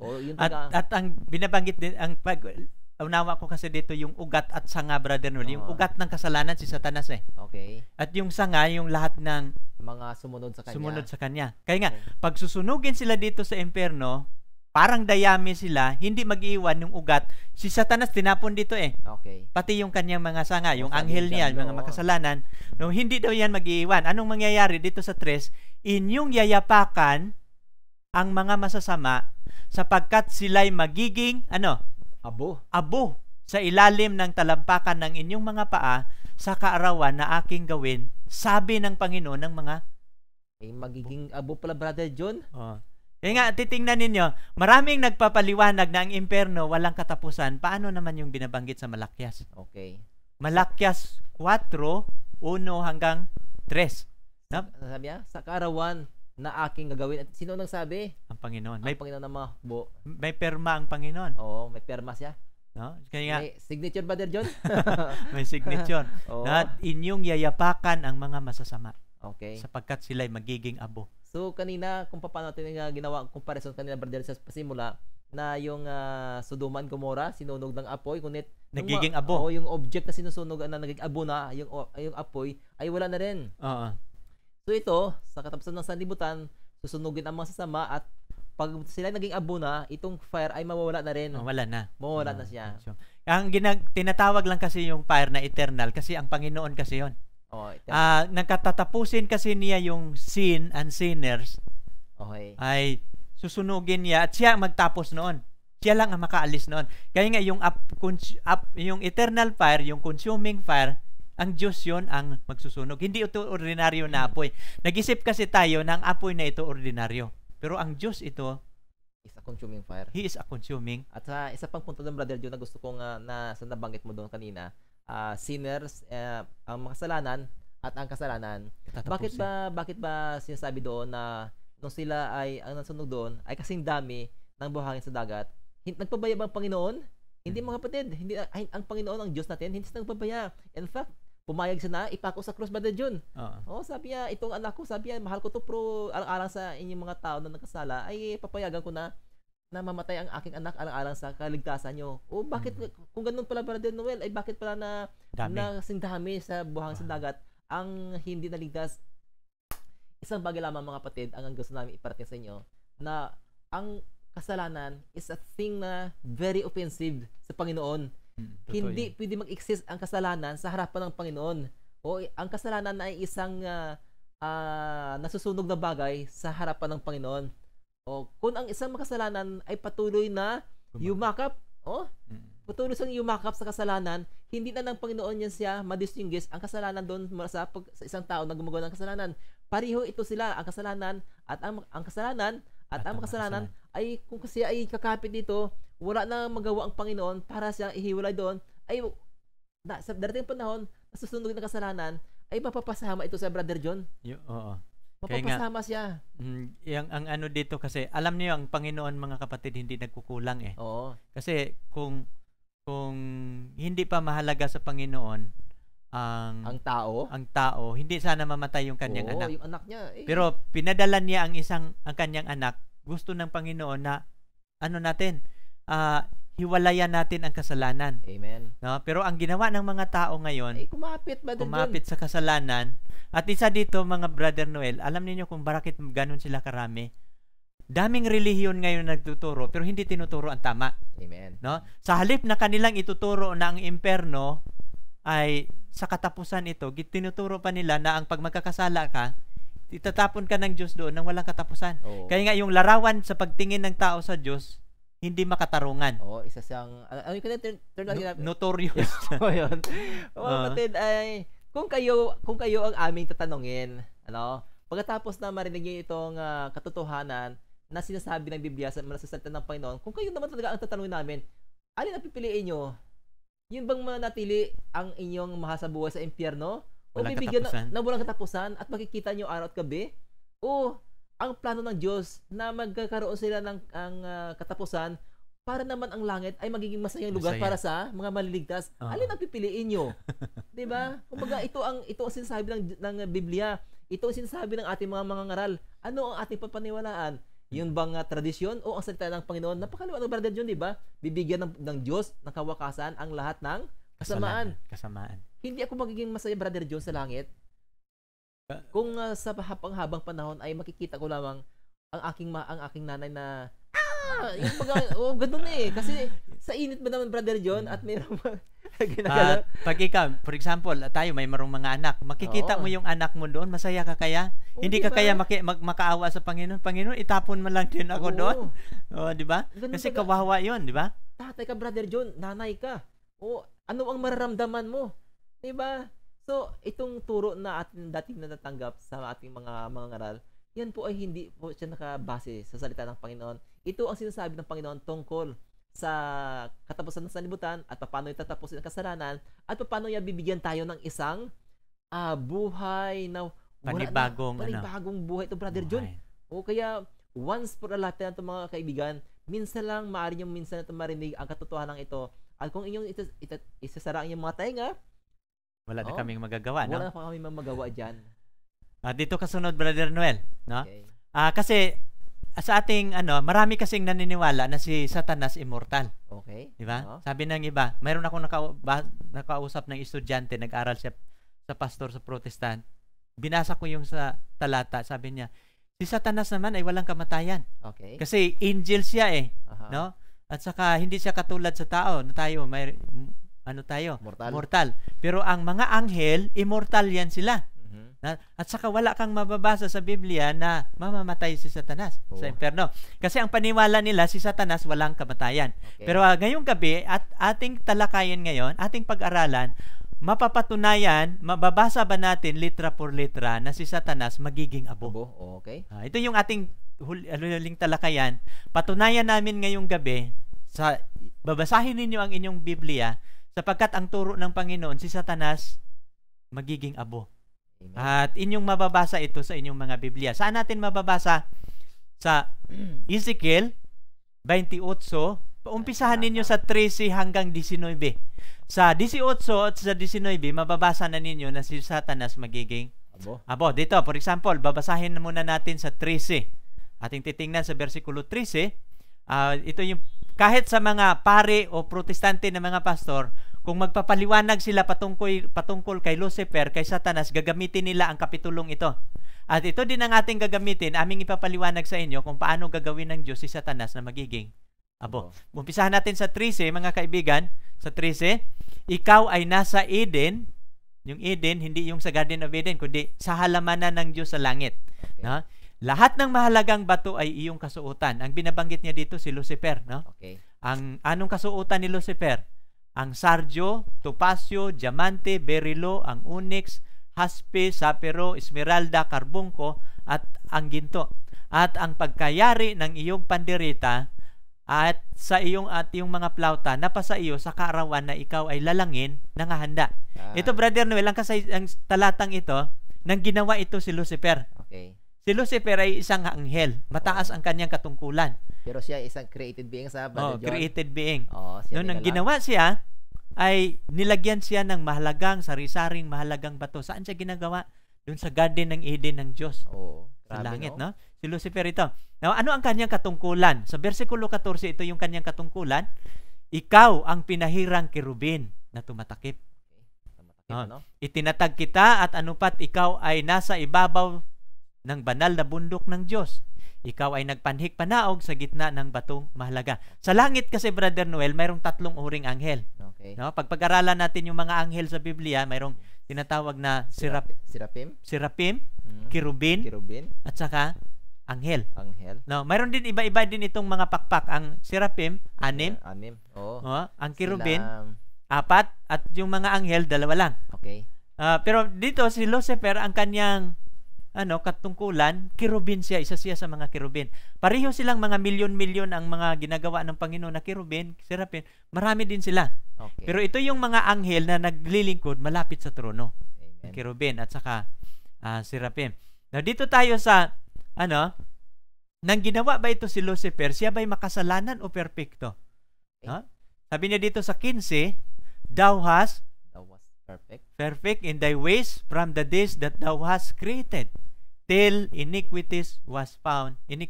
O yun taga. At ang binabanggit din, unawa ko kasi dito yung ugat at sanga, Brother Noel. Yung ugat ng kasalanan si Satanas eh. Okay. At yung sanga, yung lahat ng mga sumunod sa kanya. Kaya nga, pag susunugin sila dito sa impyerno, parang dayami sila, hindi mag-iwan yung ugat. Si Satanas tinapon dito eh. Okay. Pati yung kanyang mga sanga, yung anghel niya, mga makasalanan, hindi daw yan mag-iwan. Anong mangyayari dito sa 3? Inyong yayapakan ang mga masasama sapagkat sila'y magiging, abo sa ilalim ng talampakan ng inyong mga paa sa kaarawan na aking gawin, sabi ng Panginoon ng mga... magiging abo pala, Brother John. Kaya nga, titingnan ninyo, maraming nagpapaliwanag na ang impyerno walang katapusan. Paano naman yung binabanggit sa Malakias? Okay. Malakias 4:1 hanggang 3. Sabi niya, sa kaarawan na aking gagawin. At sino nang sabi? Ang Panginoon. Ang Panginoon ng mga hukbo. May perma ang Panginoon. Oo, may perma siya. Kaya may signature, Brother John? May signature. At inyong yayapakan ang mga masasama. Okay. Sapagkat sila'y magiging abo. So, kanina, kung paano natin ginawa ang comparison kanina, Brother, sa pasimula, na yung Sodoma and Gomorrah, sinunog ng apoy, ngunit nagiging abo. Yung object na sinusunog na nagiging abo na, yung apoy, ay wala na rin. So, ito, sa katapusan ng sanlibutan, susunugin ang mga sasama at pag sila naging abo na, itong fire ay mawawala na rin. Wala na. Mawawala na siya. Ang tinatawag lang kasi yung fire na eternal kasi ang Panginoon kasi yon. Nagkatatapusin kasi niya yung sin and sinners. Okay. Ay susunugin niya at siya magtapos noon. Siya lang ang makaalis noon. Kaya nga yung eternal fire, yung consuming fire, ang Diyos yon ang magsusunog. Hindi ito ordinaryo na apoy. Nag-isip kasi tayo na ang apoy na ito ordinaryo. Pero ang Diyos ito is a consuming fire. He is a consuming. At sa isa pang punto doon, Brother John, na gusto kong sa nabanggit mo doon kanina, sinners, ang makasalanan at ang kasalanan. Bakit ba sinasabi doon na nung sila ay ang nasunog doon ay kasing dami ng buhangin sa dagat? Nagpabaya ba ang Panginoon? Hindi, mga kapatid. Hindi ang Panginoon, ang Diyos natin, hindi siya nagpabaya. In fact, pumayag siya na ipako sa cross, Brother John. Sabi niya, itong anak ko, sabi niya, mahal ko to, pero alang-alang sa inyong mga tao na nagkasala, ay papayagan ko na mamatay ang aking anak alang-alang sa kaligtasan nyo. Bakit, kung ganun pala, Brother Noel, ay bakit pala na sindami sa buhang sa dagat ang hindi naligtas? Isang bagay lamang, mga kapatid, ang gusto namin iparating sa inyo, na ang kasalanan is a thing na very offensive sa Panginoon. Hindi pwede mag-exist ang kasalanan sa harapan ng Panginoon. Ang kasalanan ay isang nasusunog na bagay sa harapan ng Panginoon. Kung ang isang makasalanan ay patuloy na yumakap Oh, patuloy siyang yumakap sa kasalanan, hindi na ng Panginoon niya siya madistinguish ang kasalanan doon sa isang tao na gumagawa ng kasalanan. Pareho ito sila, ang kasalanan at ang kasalanan at ang makasalanan ay kung kasi ay kakapit dito, wala na magawa ang Panginoon para siya ihiwalay doon, ay sa darating panahon, nasusunod ng kasalanan, ay mapapasama ito sa Brother John. Oo. Mapapasama siya. Ang ano dito kasi, alam niyo ang Panginoon mga kapatid hindi nagkukulang eh. Oo. Kasi kung hindi pa mahalaga sa Panginoon ang tao, hindi sana mamatay yung kanyang anak. Yung anak niya. Pero pinadala niya ang kanyang anak. Gusto ng Panginoon na hiwalayan natin ang kasalanan. Amen. No? Pero ang ginawa ng mga tao ngayon, kumapit sa kasalanan. At isa dito, mga Brother Noel, alam niyo kung bakit ganun sila karami? Daming relihiyon ngayon nagtuturo, pero hindi tinuturo ang tama. Amen. No? Sa halip na kanilang ituturo na ang impyerno ay sa katapusan ito, tinuturo pa nila na ang pag magkakasala ka, itatapon ka ng Diyos doon nang walang katapusan. Kaya nga yung larawan sa pagtingin ng tao sa Diyos, hindi makatarungan. Isa siyang notorious. Yun. Kapatid, ay kung kayo ang aming tatanungin, pagkatapos na marinig niyo itong katotohanan na sinasabi ng Biblia sa salita ng Panginoon, kung kayo naman talaga ang tatanungin namin, alin ang pipiliin nyo? Yun bang manatili ang inyong mahasabuhay sa impyerno? O bibigyan na walang katapusan at makikita nyo araw at gabi? O ang plano ng Diyos na magkakaroon sila ng katapusan para naman ang langit ay magiging masayang lugar para sa mga maliligtas? Alin ang pipiliin nyo? Diba? Kumbaga, ito ang sinasabi ng Biblia. Ito ang sinasabi ng ating mga mangangaral. Ano ang ating papaniwalaan? Yun bang tradisyon o ang salita ng Panginoon? Napakaliwanag ng Brother John, di ba? Bibigyan ng Diyos ng kawakasan ang lahat ng kasamaan. Hindi ako magiging masaya, Brother John, sa langit. Kung sa habang panahon ay makikita ko lamang ang aking nanay na yung ganun eh. Kasi sa init ba naman, Brother John, at mayroong pag ikaw, for example, tayo may marong mga anak, makikita mo yung anak mo doon, masaya ka kaya? Hindi ka kaya makaawa sa Panginoon? Panginoon, itapon mo lang din ako doon. Di ba? Kasi kawawa yun, di ba? Tatay ka, Brother John, nanay ka. Ano ang mararamdaman mo? Di ba? So, itong turo na ating dating natatanggap sa ating mga ngaral, yan po ay hindi po siya nakabase sa salita ng Panginoon. Ito ang sinasabi ng Panginoon tungkol sa katapusan ng sanlibutan at paano itatapusin ang kasalanan at paano niya bibigyan tayo ng isang buhay na panibagong buhay ito, Brother John. Kaya once for a lifetime ito, mga kaibigan, minsan lang maaari nyo minsan ito marinig ang katotohanan ito. At kung inyong isasara ang inyong mga tainga, wala na kaming magagawa, no? Wala na pa kaming magagawa dyan. Dito kasunod, Brother Noel, no? Okay. Kasi sa ating marami kasing naniniwala na si Satanas immortal. Okay. Di ba? Sabi ng iba, mayroon akong nakausap ng estudyante, nag-aral siya sa pastor sa Protestant. Binasa ko yung sa talata, sabi niya, si Satanas naman ay walang kamatayan. Okay. Kasi angel siya no? At saka hindi siya katulad sa tao, na tayo mortal. Pero ang mga anghel, immortal yan sila. At saka wala kang mababasa sa Biblia na mamamatay si Satanas sa impyerno. Kasi ang paniwala nila, si Satanas walang kamatayan. Okay. Pero ngayong gabi, at ating talakayan ngayon, ating pag-aralan, mapapatunayan, mababasa ba natin litra por litra na si Satanas magiging abo? Okay. Ito yung ating huling talakayan. Patunayan namin ngayong gabi, babasahin ninyo ang inyong Biblia, sapagkat ang turo ng Panginoon, si Satanas magiging abo. Amen. At inyong mababasa ito sa inyong mga Biblia. Saan natin mababasa? Sa Ezekiel 28, paumpisahan ninyo sa 13 hanggang 19. Sa 18 at sa 19, mababasa na ninyo na si Satanas magiging abo. Dito, for example, babasahin muna natin sa 13. Ating titingnan sa versikulo 13. Ito yung, kahit sa mga pare o protestante na mga pastor, kung magpapaliwanag sila patungkol kay Lucifer, kay Satanas, gagamitin nila ang kapitulong ito. At ito din ang ating gagamitin, aming ipapaliwanag sa inyo kung paano gagawin ng Diyos si Satanas na magiging abo. Umpisahan natin sa 13, mga kaibigan. Sa 13, ikaw ay nasa Eden. Yung Eden, hindi yung sa Garden of Eden, kundi sa halamanan ng Diyos sa langit. Okay. No? Lahat ng mahalagang bato ay iyong kasuotan. Ang binabanggit niya dito si Lucifer, no? Okay. Ang anong kasuotan ni Lucifer? Ang sardio, topasyo, diamante, berilo, ang onyx, haspe, sapphire, esmeralda, karbungko, at ang ginto. At ang pagkayari ng iyong pandereta at sa iyong mga plauta napasa iyo sa kaarawan na ikaw ay lalangin nangahanda. Ito, Brother Noel, ang talatang ito, nang ginawa ito si Lucifer. Okay. Si Lucifer ay isang anghel. Mataas ang kanyang katungkulan. Pero siya ay isang created being sa Brother John. Created being. Siya Nang ginawa siya, ay nilagyan siya ng mahalagang, sari-saring mahalagang bato. Saan siya ginagawa? Doon sa garden ng Eden ng Diyos. Sa langit, no? Si Lucifer ito. Now, ano ang kanyang katungkulan? Sa versikulo 14, ito yung kanyang katungkulan. Ikaw ang pinahirang kerubin na tumatakip. Ano? Itinatag kita at anupat ikaw ay nasa ibabaw ng banal na bundok ng Diyos. Ikaw ay nagpanhik panaog sa gitna ng batong mahalaga. Sa langit kasi, Brother Noel, mayroong 3 uring anghel. Okay. No? Pag-aralan natin yung mga anghel sa Biblia, mayroong tinatawag na seraphim, kerubin, at saka anghel. No, mayroon din iba-iba din itong mga pakpak. Ang seraphim, 6. Ang kerubin, 4, at yung mga anghel, 2 lang. Okay. Pero dito si Lucifer, ang kanyang katungkulan, kerubin siya, isa siya sa mga kerubin. Pareho silang mga milyon-milyon ang mga ginagawa ng Panginoon na kerubin, seraphim. Marami din sila. Okay. Pero ito yung mga anghel na naglilingkod malapit sa trono. Amen. Kerubin at saka seraphim. Now dito tayo sa nang ginawa ba ito si Lucifer, siya ba'y makasalanan o perpekto? Okay. Sabi niya dito sa 15, Thou was perfect in thy ways from the days that thou hast created, till iniquity was found in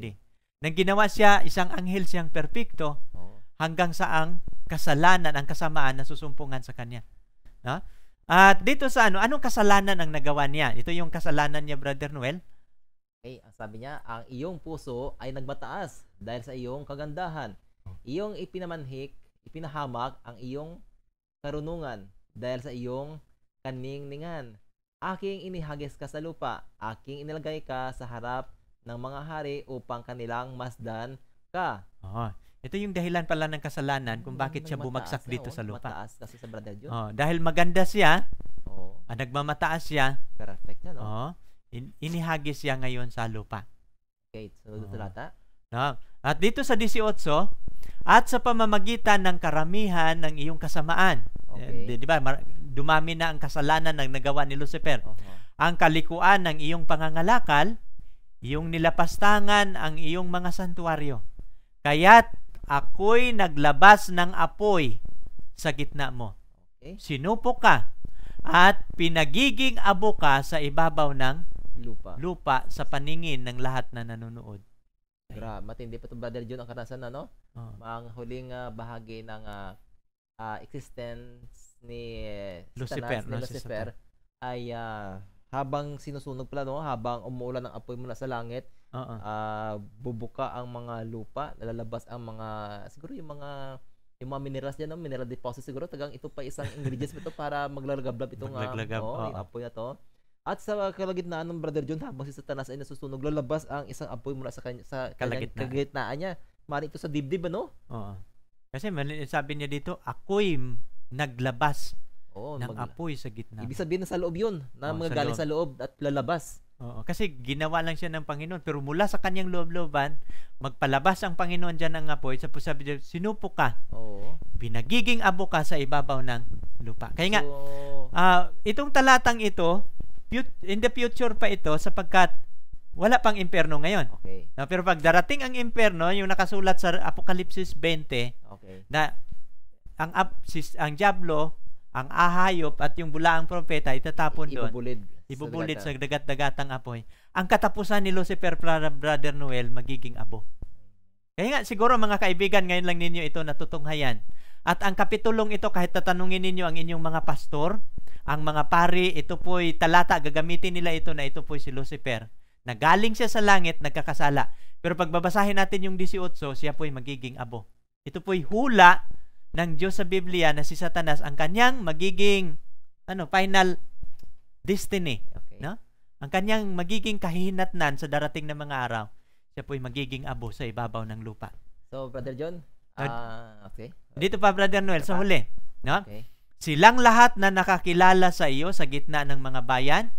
thee. Nang ginawa siya, isang anghel siyang perpekto, hanggang sa ang kasalanan, ang kasamaan na susumpungan sa kanya. At dito sa anong kasalanan ang nagawa niya? Ito yung kasalanan niya, Brother Noel. Okay, sabi niya, ang iyong puso ay nagmataas dahil sa iyong kagandahan. Iyong ipinahamak ang iyong karunungan dahil sa iyong kaningningan. Aking inihagis ka sa lupa, aking inilagay ka sa harap ng mga hari upang kanilang masdan ka. Ito yung dahilan pala ng kasalanan kung bakit siya bumagsak dito sa lupa. Mataas kasi sa Brother John. Dahil maganda siya, nagmamataas siya. Perfect siya, no? Inihagis siya ngayon sa lupa. Okay, sunod na talata. At dito sa 18, at sa pamamagitan ng karamihan ng iyong kasamaan. Di ba? Dumami na ang kasalanan ng nagawa ni Lucifer. Ang kalikuan ng iyong pangangalakal, iyong nilapastangan ang iyong mga santuaryo. Kaya't ako'y naglabas ng apoy sa gitna mo. Sinupo ka at pinagiging abo ka sa ibabaw ng lupa sa paningin ng lahat na nanonood. Matindi pa ito, Brother John, ang karanasan ang huling bahagi ng existence ni Lucifer ay habang sinusunog pala, habang umuulan ng apoy mula sa langit, bubuka ang mga lupa, nalalabas ang mga, siguro yung mga minerals dyan, mineral deposit siguro, ito pa isang ingredients ito para maglalagablab itong apoy na to. At sa kalagitnaan ng Brother John, habang si Satanas ay nasusunog, lalabas ang isang apoy mula sa kalagitnaan niya. Mari ito sa dibdib, Kasi sabi niya dito, ako'y naglabas ng apoy sa gitna. Ibig sabihin na sa loob yun, na mga galing sa loob at lalabas. Kasi ginawa lang siya ng Panginoon, pero mula sa kanyang loob-looban, magpalabas ang Panginoon dyan ng apoy, sabi niya, sinupo ka, binagiging abo ka sa ibabaw ng lupa. Kaya nga, itong talatang ito, in the future pa ito, sapagkat wala pang impyerno ngayon. Okay. Pero pag darating ang impyerno, yung nakasulat sa Apokalipsis 20, na ang diablo, ang ahayop at yung bulaang propeta itatapon doon. Ibubulid sa dagat-dagatang apoy. Ang katapusan ni Lucifer, Brother Noel, magiging abo. Kaya nga, siguro mga kaibigan, ngayon lang ninyo ito natutunghayan. At ang kapitulong ito, kahit tatanungin ninyo ang inyong mga pastor, ang mga pari, ito po'y talata, gagamitin nila ito na ito po'y si Lucifer. Nagaling siya sa langit, nagkakasala. Pero pag babasahin natin yung 18, siya po'y magiging abo. Ito po'y hula ng Diyos sa Biblia na si Satanas ang kanyang magiging final destiny. Ang kanyang magiging kahihinatnan sa darating na mga araw. Siya po'y magiging abo sa ibabaw ng lupa. So, Brother John, okay. Dito pa, Brother Noel, sa huli. No? Okay. Silang lahat na nakakilala sa iyo sa gitna ng mga bayan,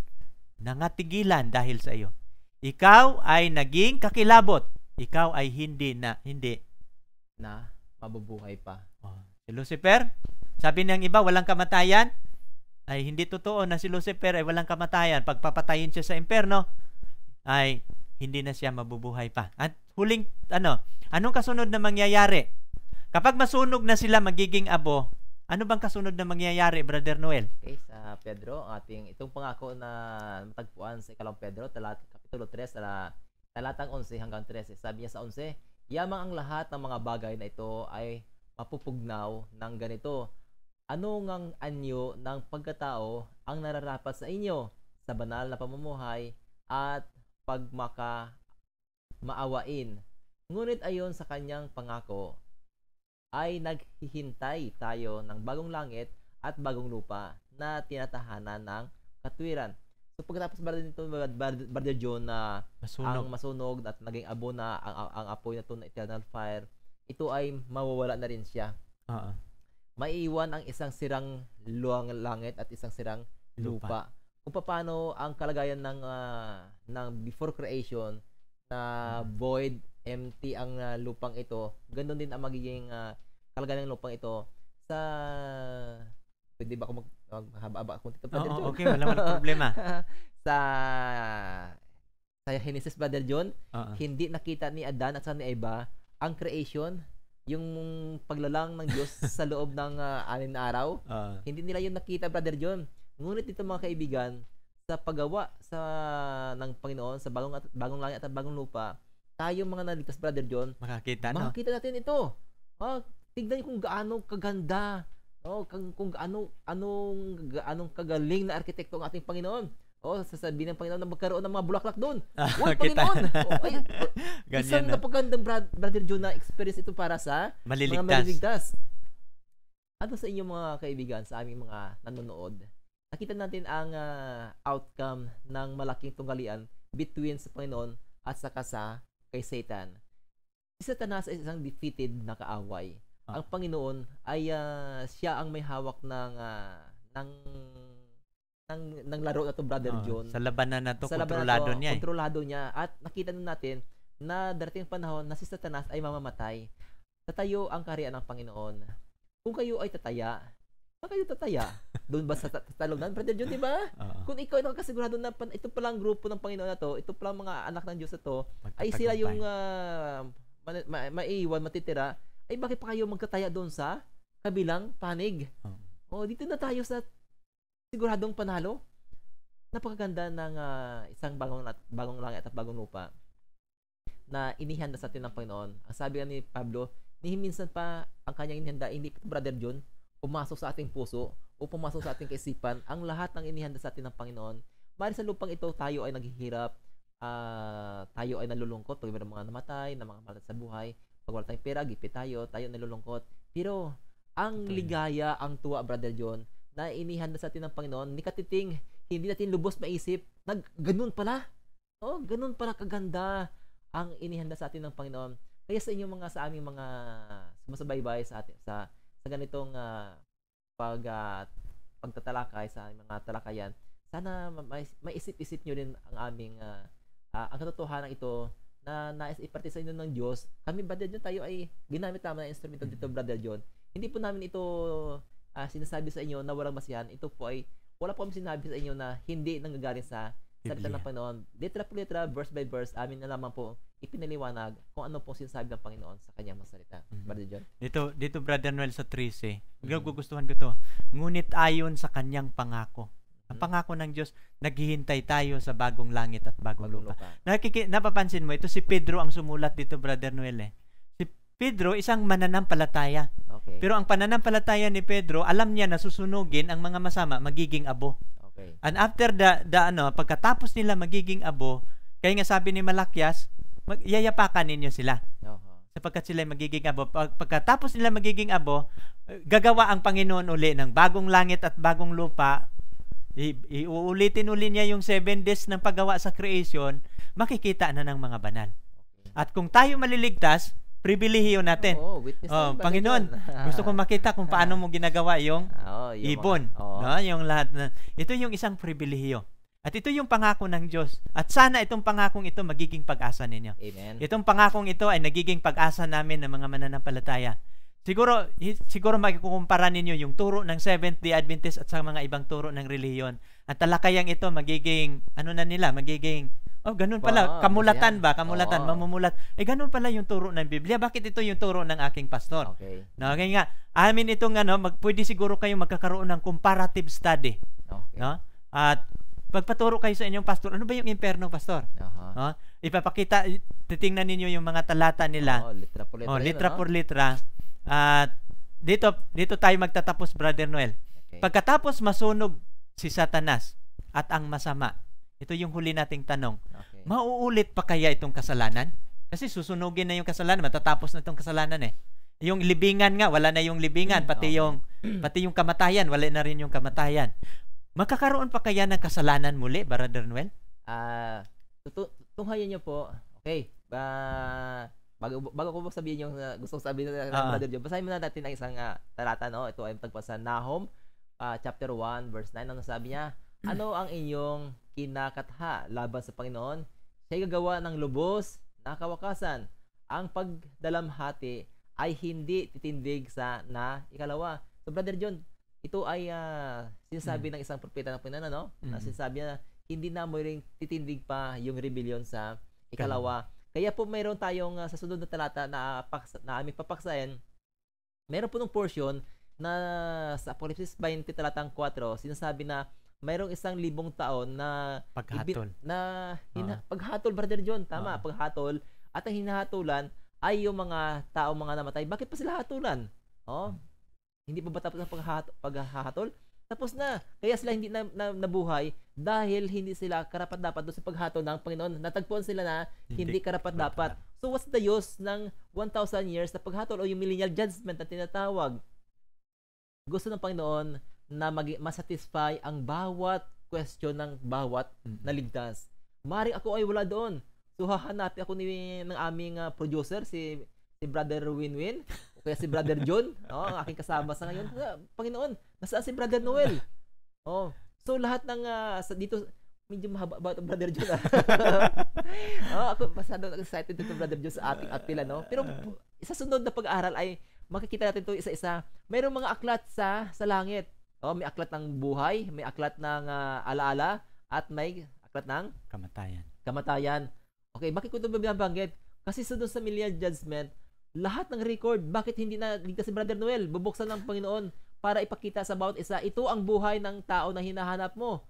nangatigilan dahil sa iyo. Ikaw ay naging kakilabot. Ikaw ay hindi na mabubuhay pa. Si Lucifer, sabi ng iba, walang kamatayan. Ay hindi totoo na si Lucifer ay walang kamatayan. Pagpapatayin siya sa impyerno, ay hindi na siya mabubuhay pa. At huling, anong kasunod na mangyayari? Kapag masunog na sila, magiging abo, ano bang kasunod na mangyayari, Brother Noel? Okay, sa Pedro, itong pangako na matagpuan sa ikalawang Pedro, kapitulo 3, talatang 11 hanggang 13. Sabi niya sa 11, yamang ang lahat ng mga bagay na ito ay mapupugnaw ng ganito. Ano ngang anyo ng pagkatao ang nararapat sa inyo sa banal na pamumuhay at maawain. Ngunit ayon sa kanyang pangako, ay naghihintay tayo ng bagong langit at bagong lupa na tinatahanan ng katwiran. So pagkatapos Brother John na ang masunog at naging abo na ang apoy na ito na eternal fire, ito ay mawawala na rin siya. Maiiwan ang isang sirang luang langit at isang sirang lupa. Kung paano ang kalagayan ng before creation na void, empty ang lupang ito, ganoon din ang magiging kalagayan ng lupang ito sa pwede ba ako maghaba akong Tito Brother John? Okay, walang problema. sa Genesis, Brother John, hindi nakita ni Adan at sa ni Eva ang creation, yung paglalang ng Diyos sa loob ng 6 na araw. Hindi nila yun nakita, Brother John. Ngunit dito mga kaibigan, sa paggawa ng Panginoon sa bagong langit at bagong lupa, tayo mga naligtas, Brother John, makakita natin ito. Tignan niyo kung gaano kaganda, kung anong kagaling na arkitekto ang ating Panginoon. Sasabihin ng Panginoon na magkaroon ng mga bulaklak doon. Panginoon! Isang napagandang, Brother John, na experience ito para sa mga maliligtas. Ano sa inyo mga kaibigan, sa aming mga nanonood? Nakita natin ang outcome ng malaking tunggalian between sa Panginoon at saka kay Satan. Si Satanas ay isang defeated na kaaway. Ang Panginoon ay siya ang may hawak ng laro na to, Brother John. Sa labanan na to, kontrolado niya. Kontrolado niya. At nakita natin na darating panahon na si Satanas ay mamamatay. Tatayo ang kaharian ng Panginoon. Kung kayo ay tataya, saan kayo tataya? Doon ba sa talunan, Brother John, di ba? Kung ikaw ay nakasigurado na ito palang grupo ng Panginoon na to, ito palang mga anak ng Diyos na to, ay sila yung maiiwan, matitira, ay bakit pa kayo magtataya doon sa kabilang panig? Dito na tayo sa siguradong panalo. Napakaganda ng isang bagong langit at bagong lupa na inihanda sa atin ng Panginoon. Ang sabi ni Pablo, minsan pa ang kanyang inihanda, hindi pa, Brother John, pumasok sa ating puso o pumasok sa ating kaisipan ang lahat ng inihanda sa atin ng Panginoon. Mari sa lupang ito, tayo ay naghihirap, tayo ay nalulungkot pag mayroong mga namatay, na mga malat sa buhay. Pag wala tayong pera, gipit tayo nalulungkot. Pero ang ligaya, ang tuwa, Brother John, na inihanda sa atin ng Panginoon, ni katiting, hindi natin lubos maisip na ganun pala. Ganun pala kaganda ang inihanda sa atin ng Panginoon. Kaya sa inyo sa aming mga sumasabaybay sa atin, sa ganitong pagtatalakay sa mga talakayan, sana maisip-isip nyo rin ang aming ang katotohanan ito na nais iparte sa inyo ng Diyos. Kami, Brother John, tayo ay ginamit naman ng instrumento dito, Brother John. Hindi po namin ito sinasabi sa inyo na walang basihan. Ito po ay wala po kami sinabi sa inyo na hindi nanggagaling sa salita ng Panginoon. Letra po letra, verse by verse, amin na lamang po ipinaliwanag kung ano po sinasabi ng Panginoon sa kanyang mga salita. Brother John? Dito Brother Noel, sa 13, gugustuhan ko to. Ngunit ayon sa kanyang pangako. Ang pangako ng Diyos, naghihintay tayo sa bagong langit at bagong lupa. Napapansin mo, ito si Pedro ang sumulat dito, Brother Noel. Si Pedro, isang mananampalataya. Okay. Pero ang pananampalataya ni Pedro, alam niya na susunugin ang mga masama, magiging abo. Okay. And after pagkatapos nila magiging abo, kaya nga sabi ni Malakyas, yayapakan ninyo sila. Sapagkat sila magiging abo. Pagkatapos nila magiging abo, gagawa ang Panginoon uli ng bagong langit at bagong lupa. Iuulitin uli niya yung 7 days ng paggawa sa creation, makikita na ng mga banal. Okay. At kung tayo maliligtas, pribilehiyo natin. Oo, witness naman, Brother Panginoon, John. gusto kong makita kung paano mo ginagawa yung Yung ibon. oo. No? Yung lahat na, ito yung isang pribilehiyo. At ito yung pangako ng Diyos. At sana itong pangakong ito magiging pag-asa ninyo. Amen. Itong pangakong ito ay nagiging pag-asa namin ng mga mananampalataya. Siguro makikukumpara ninyo yung turo ng Seventh-day Adventist at sa mga ibang turo ng relihiyon. At talakayang ito magiging, magiging, ganun pala, kamulatan ba? Kamulatan, mamumulat. Ganun pala yung turo ng Biblia. Bakit ito yung turo ng aking pastor? Okay. No, kaya nga, amin itong pwede siguro kayong magkakaroon ng comparative study. Okay. No? At pagpaturo kayo sa inyong pastor, ano ba yung imperno, pastor? Uh-huh. Ipapakita, titingnan ninyo yung mga talata nila. Litra por litra. Litra por litra. At dito tayo magtatapos, Brother Noel. Okay. Pagkatapos masunog si Satanas at ang masama, ito yung huli nating tanong, Okay. mauulit pa kaya itong kasalanan? Kasi susunugin na yung kasalanan, matatapos na itong kasalanan eh. Yung libingan nga, wala na yung libingan, pati yung kamatayan, wala na rin yung kamatayan. Magkakaroon pa kaya ng kasalanan muli, Brother Noel? Tunghayan niyo po. Okay. Bago ko sabihin yung gusto kong sabihin ng Brother John, basahin muna natin ang isang talata, no? Ito ay tagpo sa Nahum chapter 1 verse 9. Ano sabi niya? Ano ang inyong kinakatha laban sa Panginoon? Siya'y gagawa ng lubos na kawakasan. Ang pagdalamhati ay hindi titindig sa ikalawa. So Brother John, ito ay sinasabi ng isang propeta ng Panginoon, no? Na sinasabi niya, hindi na mo rin titindig pa yung rebellion sa ikalawa. Kaya po mayroon tayong sa sunod na talata na aming papaksayan, mayroon po ng portion na sa Apocalypse 20 talatang 4, sinasabi na mayroong 1,000 taon na paghatol. Paghatol, Brother John, tama, paghatol. At ang hinahatulan ay yung mga tao, mga namatay. Bakit pa sila hatulan? Hindi pa ba tapos ang paghahatol? Tapos na. Kaya sila hindi nabuhay dahil hindi sila karapat-dapat doon sa paghatol ng Panginoon. Natagpuan sila na hindi karapat-dapat. So what's the use ng 1,000 years na paghatol o yung millennial judgment na tinatawag? Gusto ng Panginoon na masatisfy ang bawat question ng bawat naligtas. Maring ako ay wala doon. So hahanapin ako ng aming producer, si Brother Winwin, o kaya si Brother John, ang aking kasama sa ngayon. Panginoon, nasaan si Brother Noel? So lahat ng dito, medyo mahaba ba ito, Brother John? Ako masyado excited dito, Brother John, sa ating apila, no? Pero sa sunod na pag-aaral ay makikita natin ito isa-isa. Mayroong mga aklat sa langit. May aklat ng buhay, may aklat ng alaala, at may aklat ng kamatayan. Okay, bakit ko ito binabanggit? Kasi doon sa millennial judgment, lahat ng record, bakit hindi na ligtas si Brother Noel? Bubuksan ng Panginoon para ipakita sa bawat isa, ito ang buhay ng tao na hinahanap mo.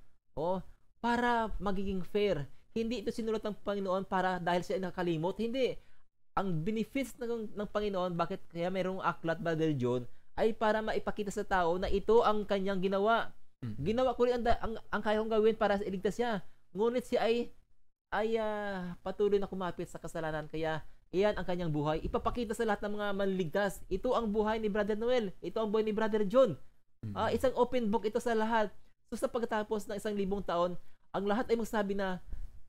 Para magiging fair. Hindi ito sinulat ng Panginoon para dahil siya ay nakakalimot. Hindi. Ang benefits ng Panginoon, bakit kaya mayroong aklat, Brother John, ay para maipakita sa tao na ito ang kanyang ginawa. Ginawa ko rin ang kaya kong gawin para iligtas siya. Ngunit siya ay patuloy na kumapit sa kasalanan. Kaya iyan ang kanyang buhay. Ipapakita sa lahat ng mga manligtas. Ito ang buhay ni Brother Noel. Ito ang buhay ni Brother John. Isang open book ito sa lahat. So sa pagkatapos ng 1,000 taon, ang lahat ay magsabi na,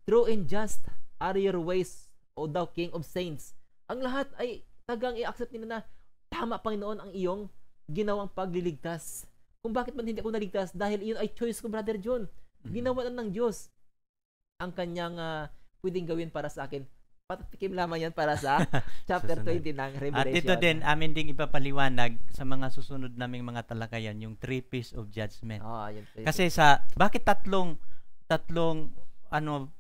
true and just are your ways, O thou King of Saints. Ang lahat ay tagang i-accept nila na tama, Panginoon, ang iyong ginawang pagliligtas. Kung bakit man hindi ako naligtas, dahil iyon ay choice ko, Brother John. Ginawa ng Diyos ang kanyang pwedeng gawin para sa akin. Patatikim lamang yan para sa chapter 20 ng Revelation. At ito din, amin ding ipapaliwanag sa mga susunod naming mga talakayan, yung 3 P's of Judgment. Kasi bakit tatlong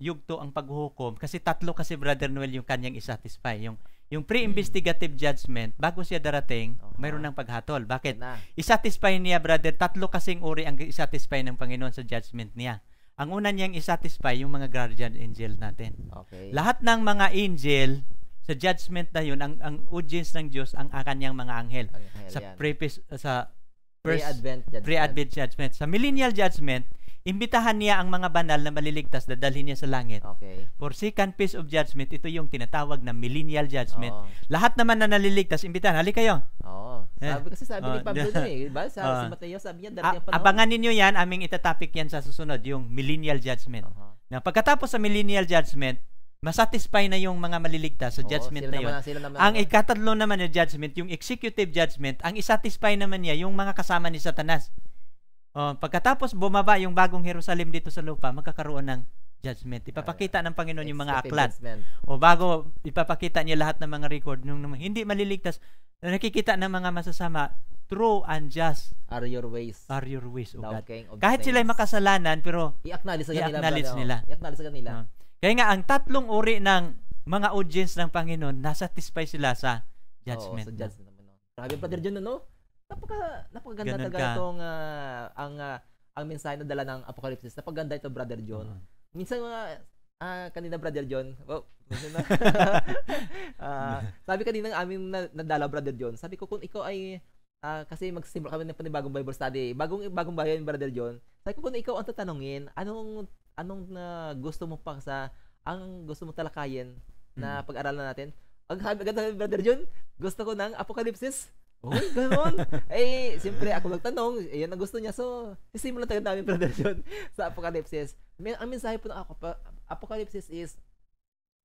yugto ang paghuhukom? Kasi tatlo kasi, Brother Noel, yung kanyang isatisfy. Yung pre-investigative judgment, bago siya darating, mayroon ng paghatol. Bakit? Isatisfy niya, brother, tatlo kasing uri ang isatisfy ng Panginoon sa judgment niya. Ang una niyang isatisfy yung mga guardian angel natin. Okay. Lahat ng mga angel sa judgment na yun, ang audience ng Diyos, ang kanyang mga anghel. Sa pre-advent judgment. Sa millennial judgment, imbitahan niya ang mga banal na maliligtas, dadalhin niya sa langit. Okay. For second piece of judgment, ito yung tinatawag na millennial judgment. Lahat naman na naliligtas, imbitahan, hali kayo. Sabi ni Pablo na diba? Si Mateo, sabi niya, darating ang panahon. Abangan ninyo yan, aming itatopic yan sa susunod, yung millennial judgment. Na pagkatapos sa millennial judgment, masatisfy na yung mga maliligtas sa Oo, judgment sila na yun. naman, sila naman Ang ikatatlo naman na judgment, yung executive judgment, ang isatisfy naman niya yung mga kasama ni Satanas. Pagkatapos bumaba yung bagong Jerusalem dito sa lupa, magkakaroon ng judgment. Ipapakita ng Panginoon yung mga aklat. judgment. O bago ipapakita niya lahat ng mga record nung hindi maliligtas, na nakikita ng mga masasama, true and just Are your ways, O thou God. King of Kahit saints. sila'y makasalanan, pero I-acknowledge sa kanila. i-acknowledge brother. nila. I-acknowledge sa kanila. Kaya nga, ang tatlong uri ng mga audience ng Panginoon, nasatisfy sila sa judgment. Oo, sa judgment naman. Grabe, Brother John, no? Napakaganda Ganun talaga ka. itong ang mensahe na dala ng Apocalypse. Napaganda ito, Brother John. Minsan kanina, Brother John, sabi kanina ng aming nadala, Brother John, sabi ko kung ikaw ay kasi magsisimula kami ng panibagong Bible study, bagong bayan, Brother John, sabi ko kung ikaw ang tatanungin, anong gusto mo pa ang gusto mo talakayin na pag-aralan natin? Ang sabi, Brother John, gusto ko ng Apocalypse. Uy, gano'n. Siyempre ako nagtanong, yan ang gusto niya. So, simulan tayo namin, Brother John, sa Apocalypse. Ang mensahe po ng Apocalypse is,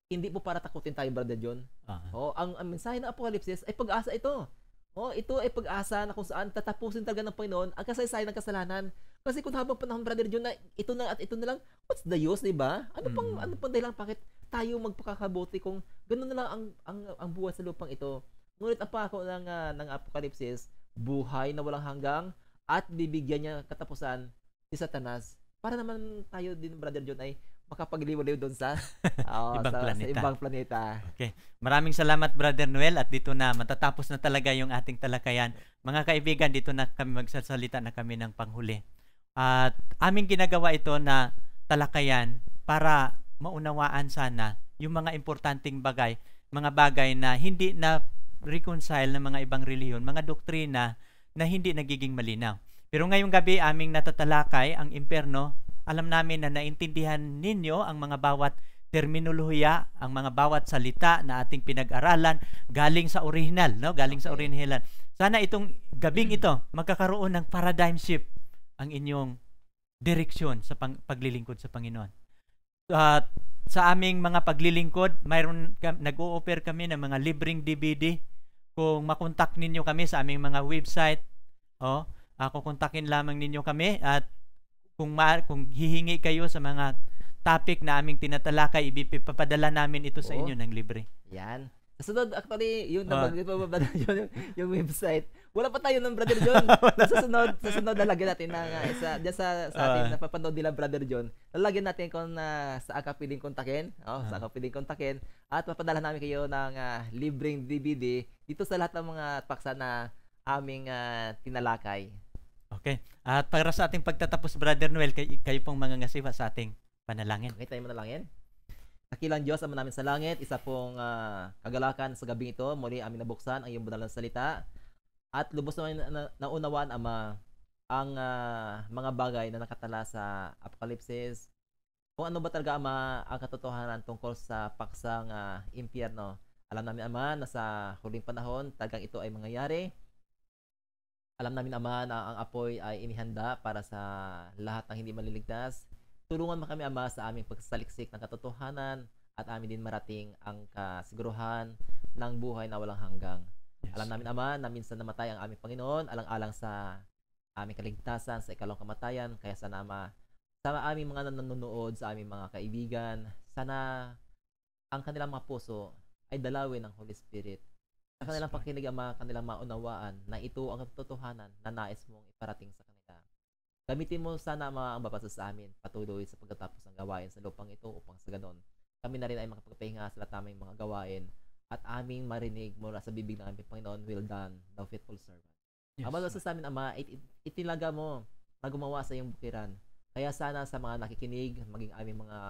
hindi po para takutin tayo, Brother John. Ang mensahe ng Apocalypse ay pag-asa ito. Ito ay pag-asa na kung saan tatapusin talaga ng Panginoon ang kasaysayan ng kasalanan. Kasi kung habang panahon, Brother John, na ito na at ito na lang, what's the use, diba? Ano pang dahilan bakit tayo magpakakabuti kung gano'n na lang ang buhay sa lupang ito? Ngunit ang pangako ng Apocalypse, buhay na walang hanggang at bibigyan niya katapusan si Satanas para naman tayo din, Brother John, ay makapagliwaliw doon sa ibang planeta. Okay. Maraming salamat, Brother Noel, at dito na matatapos na talaga yung ating talakayan. Mga kaibigan, dito na kami magsasalita na kami ng panghuli. At aming ginagawa ito na talakayan para maunawaan sana yung mga importanteng mga bagay na hindi na reconcile ng mga ibang reliyon, mga doktrina na hindi nagiging malinaw. Pero ngayong gabi aming natatalakay ang impyerno. Alam namin na naintindihan ninyo ang mga bawat terminolohiya, ang mga bawat salita na ating pinag-aralan galing sa original, no? Galing sa original. Sana itong gabing ito magkakaroon ng paradigm shift ang inyong direksyon sa paglilingkod sa Panginoon. Sa aming mga paglilingkod, nag-o-offer kami ng mga libreng DVD. Kung makontak ninyo kami sa aming mga website, kukontakin lamang ninyo kami, at kung hihingi kayo sa mga topic na aming tinatalakay, ipapadala namin ito sa inyo ng libre. Yan. Sa sunod, actually, yung nabanggit pa ba yung website, wala pa tayo ng Brother John. Sa sunod lalagyan natin diyan sa atin napapanood nila, Brother John. Lalagyan natin kung sa akapiling kontakin, sa akapiling kontakin, at papadala namin kayo ng libreng DVD dito sa lahat ng mga paksa na aming tinalakay. Okay. At para sa ating pagtatapos, Brother Noel, kayo pong mangangasiwa sa ating panalangin. Okay, tayo manalangin. Dakilang Diyos, Ama namin sa langit, isa pong kagalakan sa gabing ito. Muli amin nabuksan ang iyong banal na salita. At lubos naman naunawaan, Ama, ang mga bagay na nakatala sa Apocalypse. Kung ano ba talaga, Ama, ang katotohanan tungkol sa paksang impyerno. Alam namin, Ama, na sa huling panahon, talagang ito ay mangyayari. Alam namin, Ama, na ang apoy ay inihanda para sa lahat ng hindi maliligtas. Tulungan mo kami, Ama, sa aming pagsasaliksik ng katotohanan at amin din marating ang kasiguruhan ng buhay na walang hanggang. Yes. Alam namin, Ama, na minsan namatay ang aming Panginoon, alang-alang sa aming kaligtasan, sa ikalawang kamatayan. Kaya sana, Ama, sa aming mga nanonood, sa aming mga kaibigan, sana ang kanilang mga puso ay dalawin ng Holy Spirit. Sa kanilang pakinig, Ama, kanilang maunawaan na ito ang katotohanan na nais mong iparating sa kanila. Gamitin mo sana, Ama, ang babasa sa amin patuloy sa pagtatapos ng gawain sa lupang ito upang sa ganon kami na rin ay makapagpahinga sa lahat naming mga gawain at aming marinig mula sa bibig ng aming Panginoon, well done, thou faithful servant. Yes. Ang babasa sa amin, Ama, itinaga mo na gumawa sa iyong bukiran. Kaya sana sa mga nakikinig, maging aming mga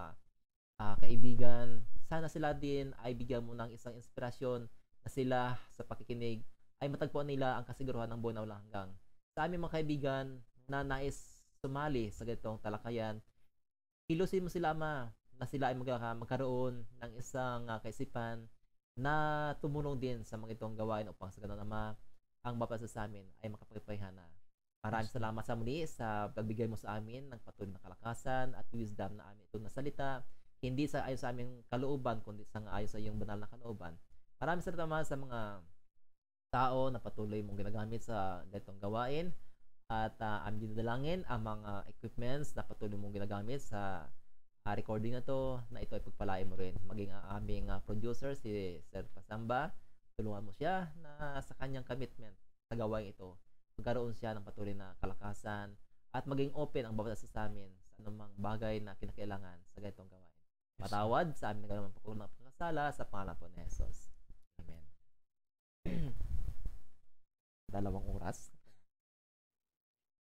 kaibigan, sana sila din ay bigyan mo ng isang inspirasyon na sila sa pakikinig ay matagpuan nila ang kasiguruhan ng buhay na walang hanggang. Sa aming mga kaibigan na nais sumali sa ganitong talakayan, kilusin mo sila, Ama, na sila ay magkaroon ng isang kaisipan na tumulong din sa mga itong gawain upang sa ganun, Ama, ang babasa sa amin ay makapagpahihana. Maraming salamat sa muli sa pagbigay mo sa amin ng patuloy na kalakasan at wisdom na amin itong nasalita. hindi sa ayon sa aming kalooban, kundi sa ayon sa iyong banal na kalooban. Maraming salamat sa mga tao na patuloy mong ginagamit sa ganitong gawain at aming dinadalangin ang mga equipments na patuloy mong ginagamit sa recording na to, na ito ay pagpalain mo rin. Maging ang aming producer, si Sir Pasamba, tulungan mo siya na sa kanyang commitment sa gawain ito, magkaroon siya ng patuloy na kalakasan at maging open ang bawat isa sa amin sa anumang bagay na kinakailangan sa ganitong gawain. Patawad sa amin na ng pagkakasala sa pangalan po ni Jesus. Amen. 2 oras.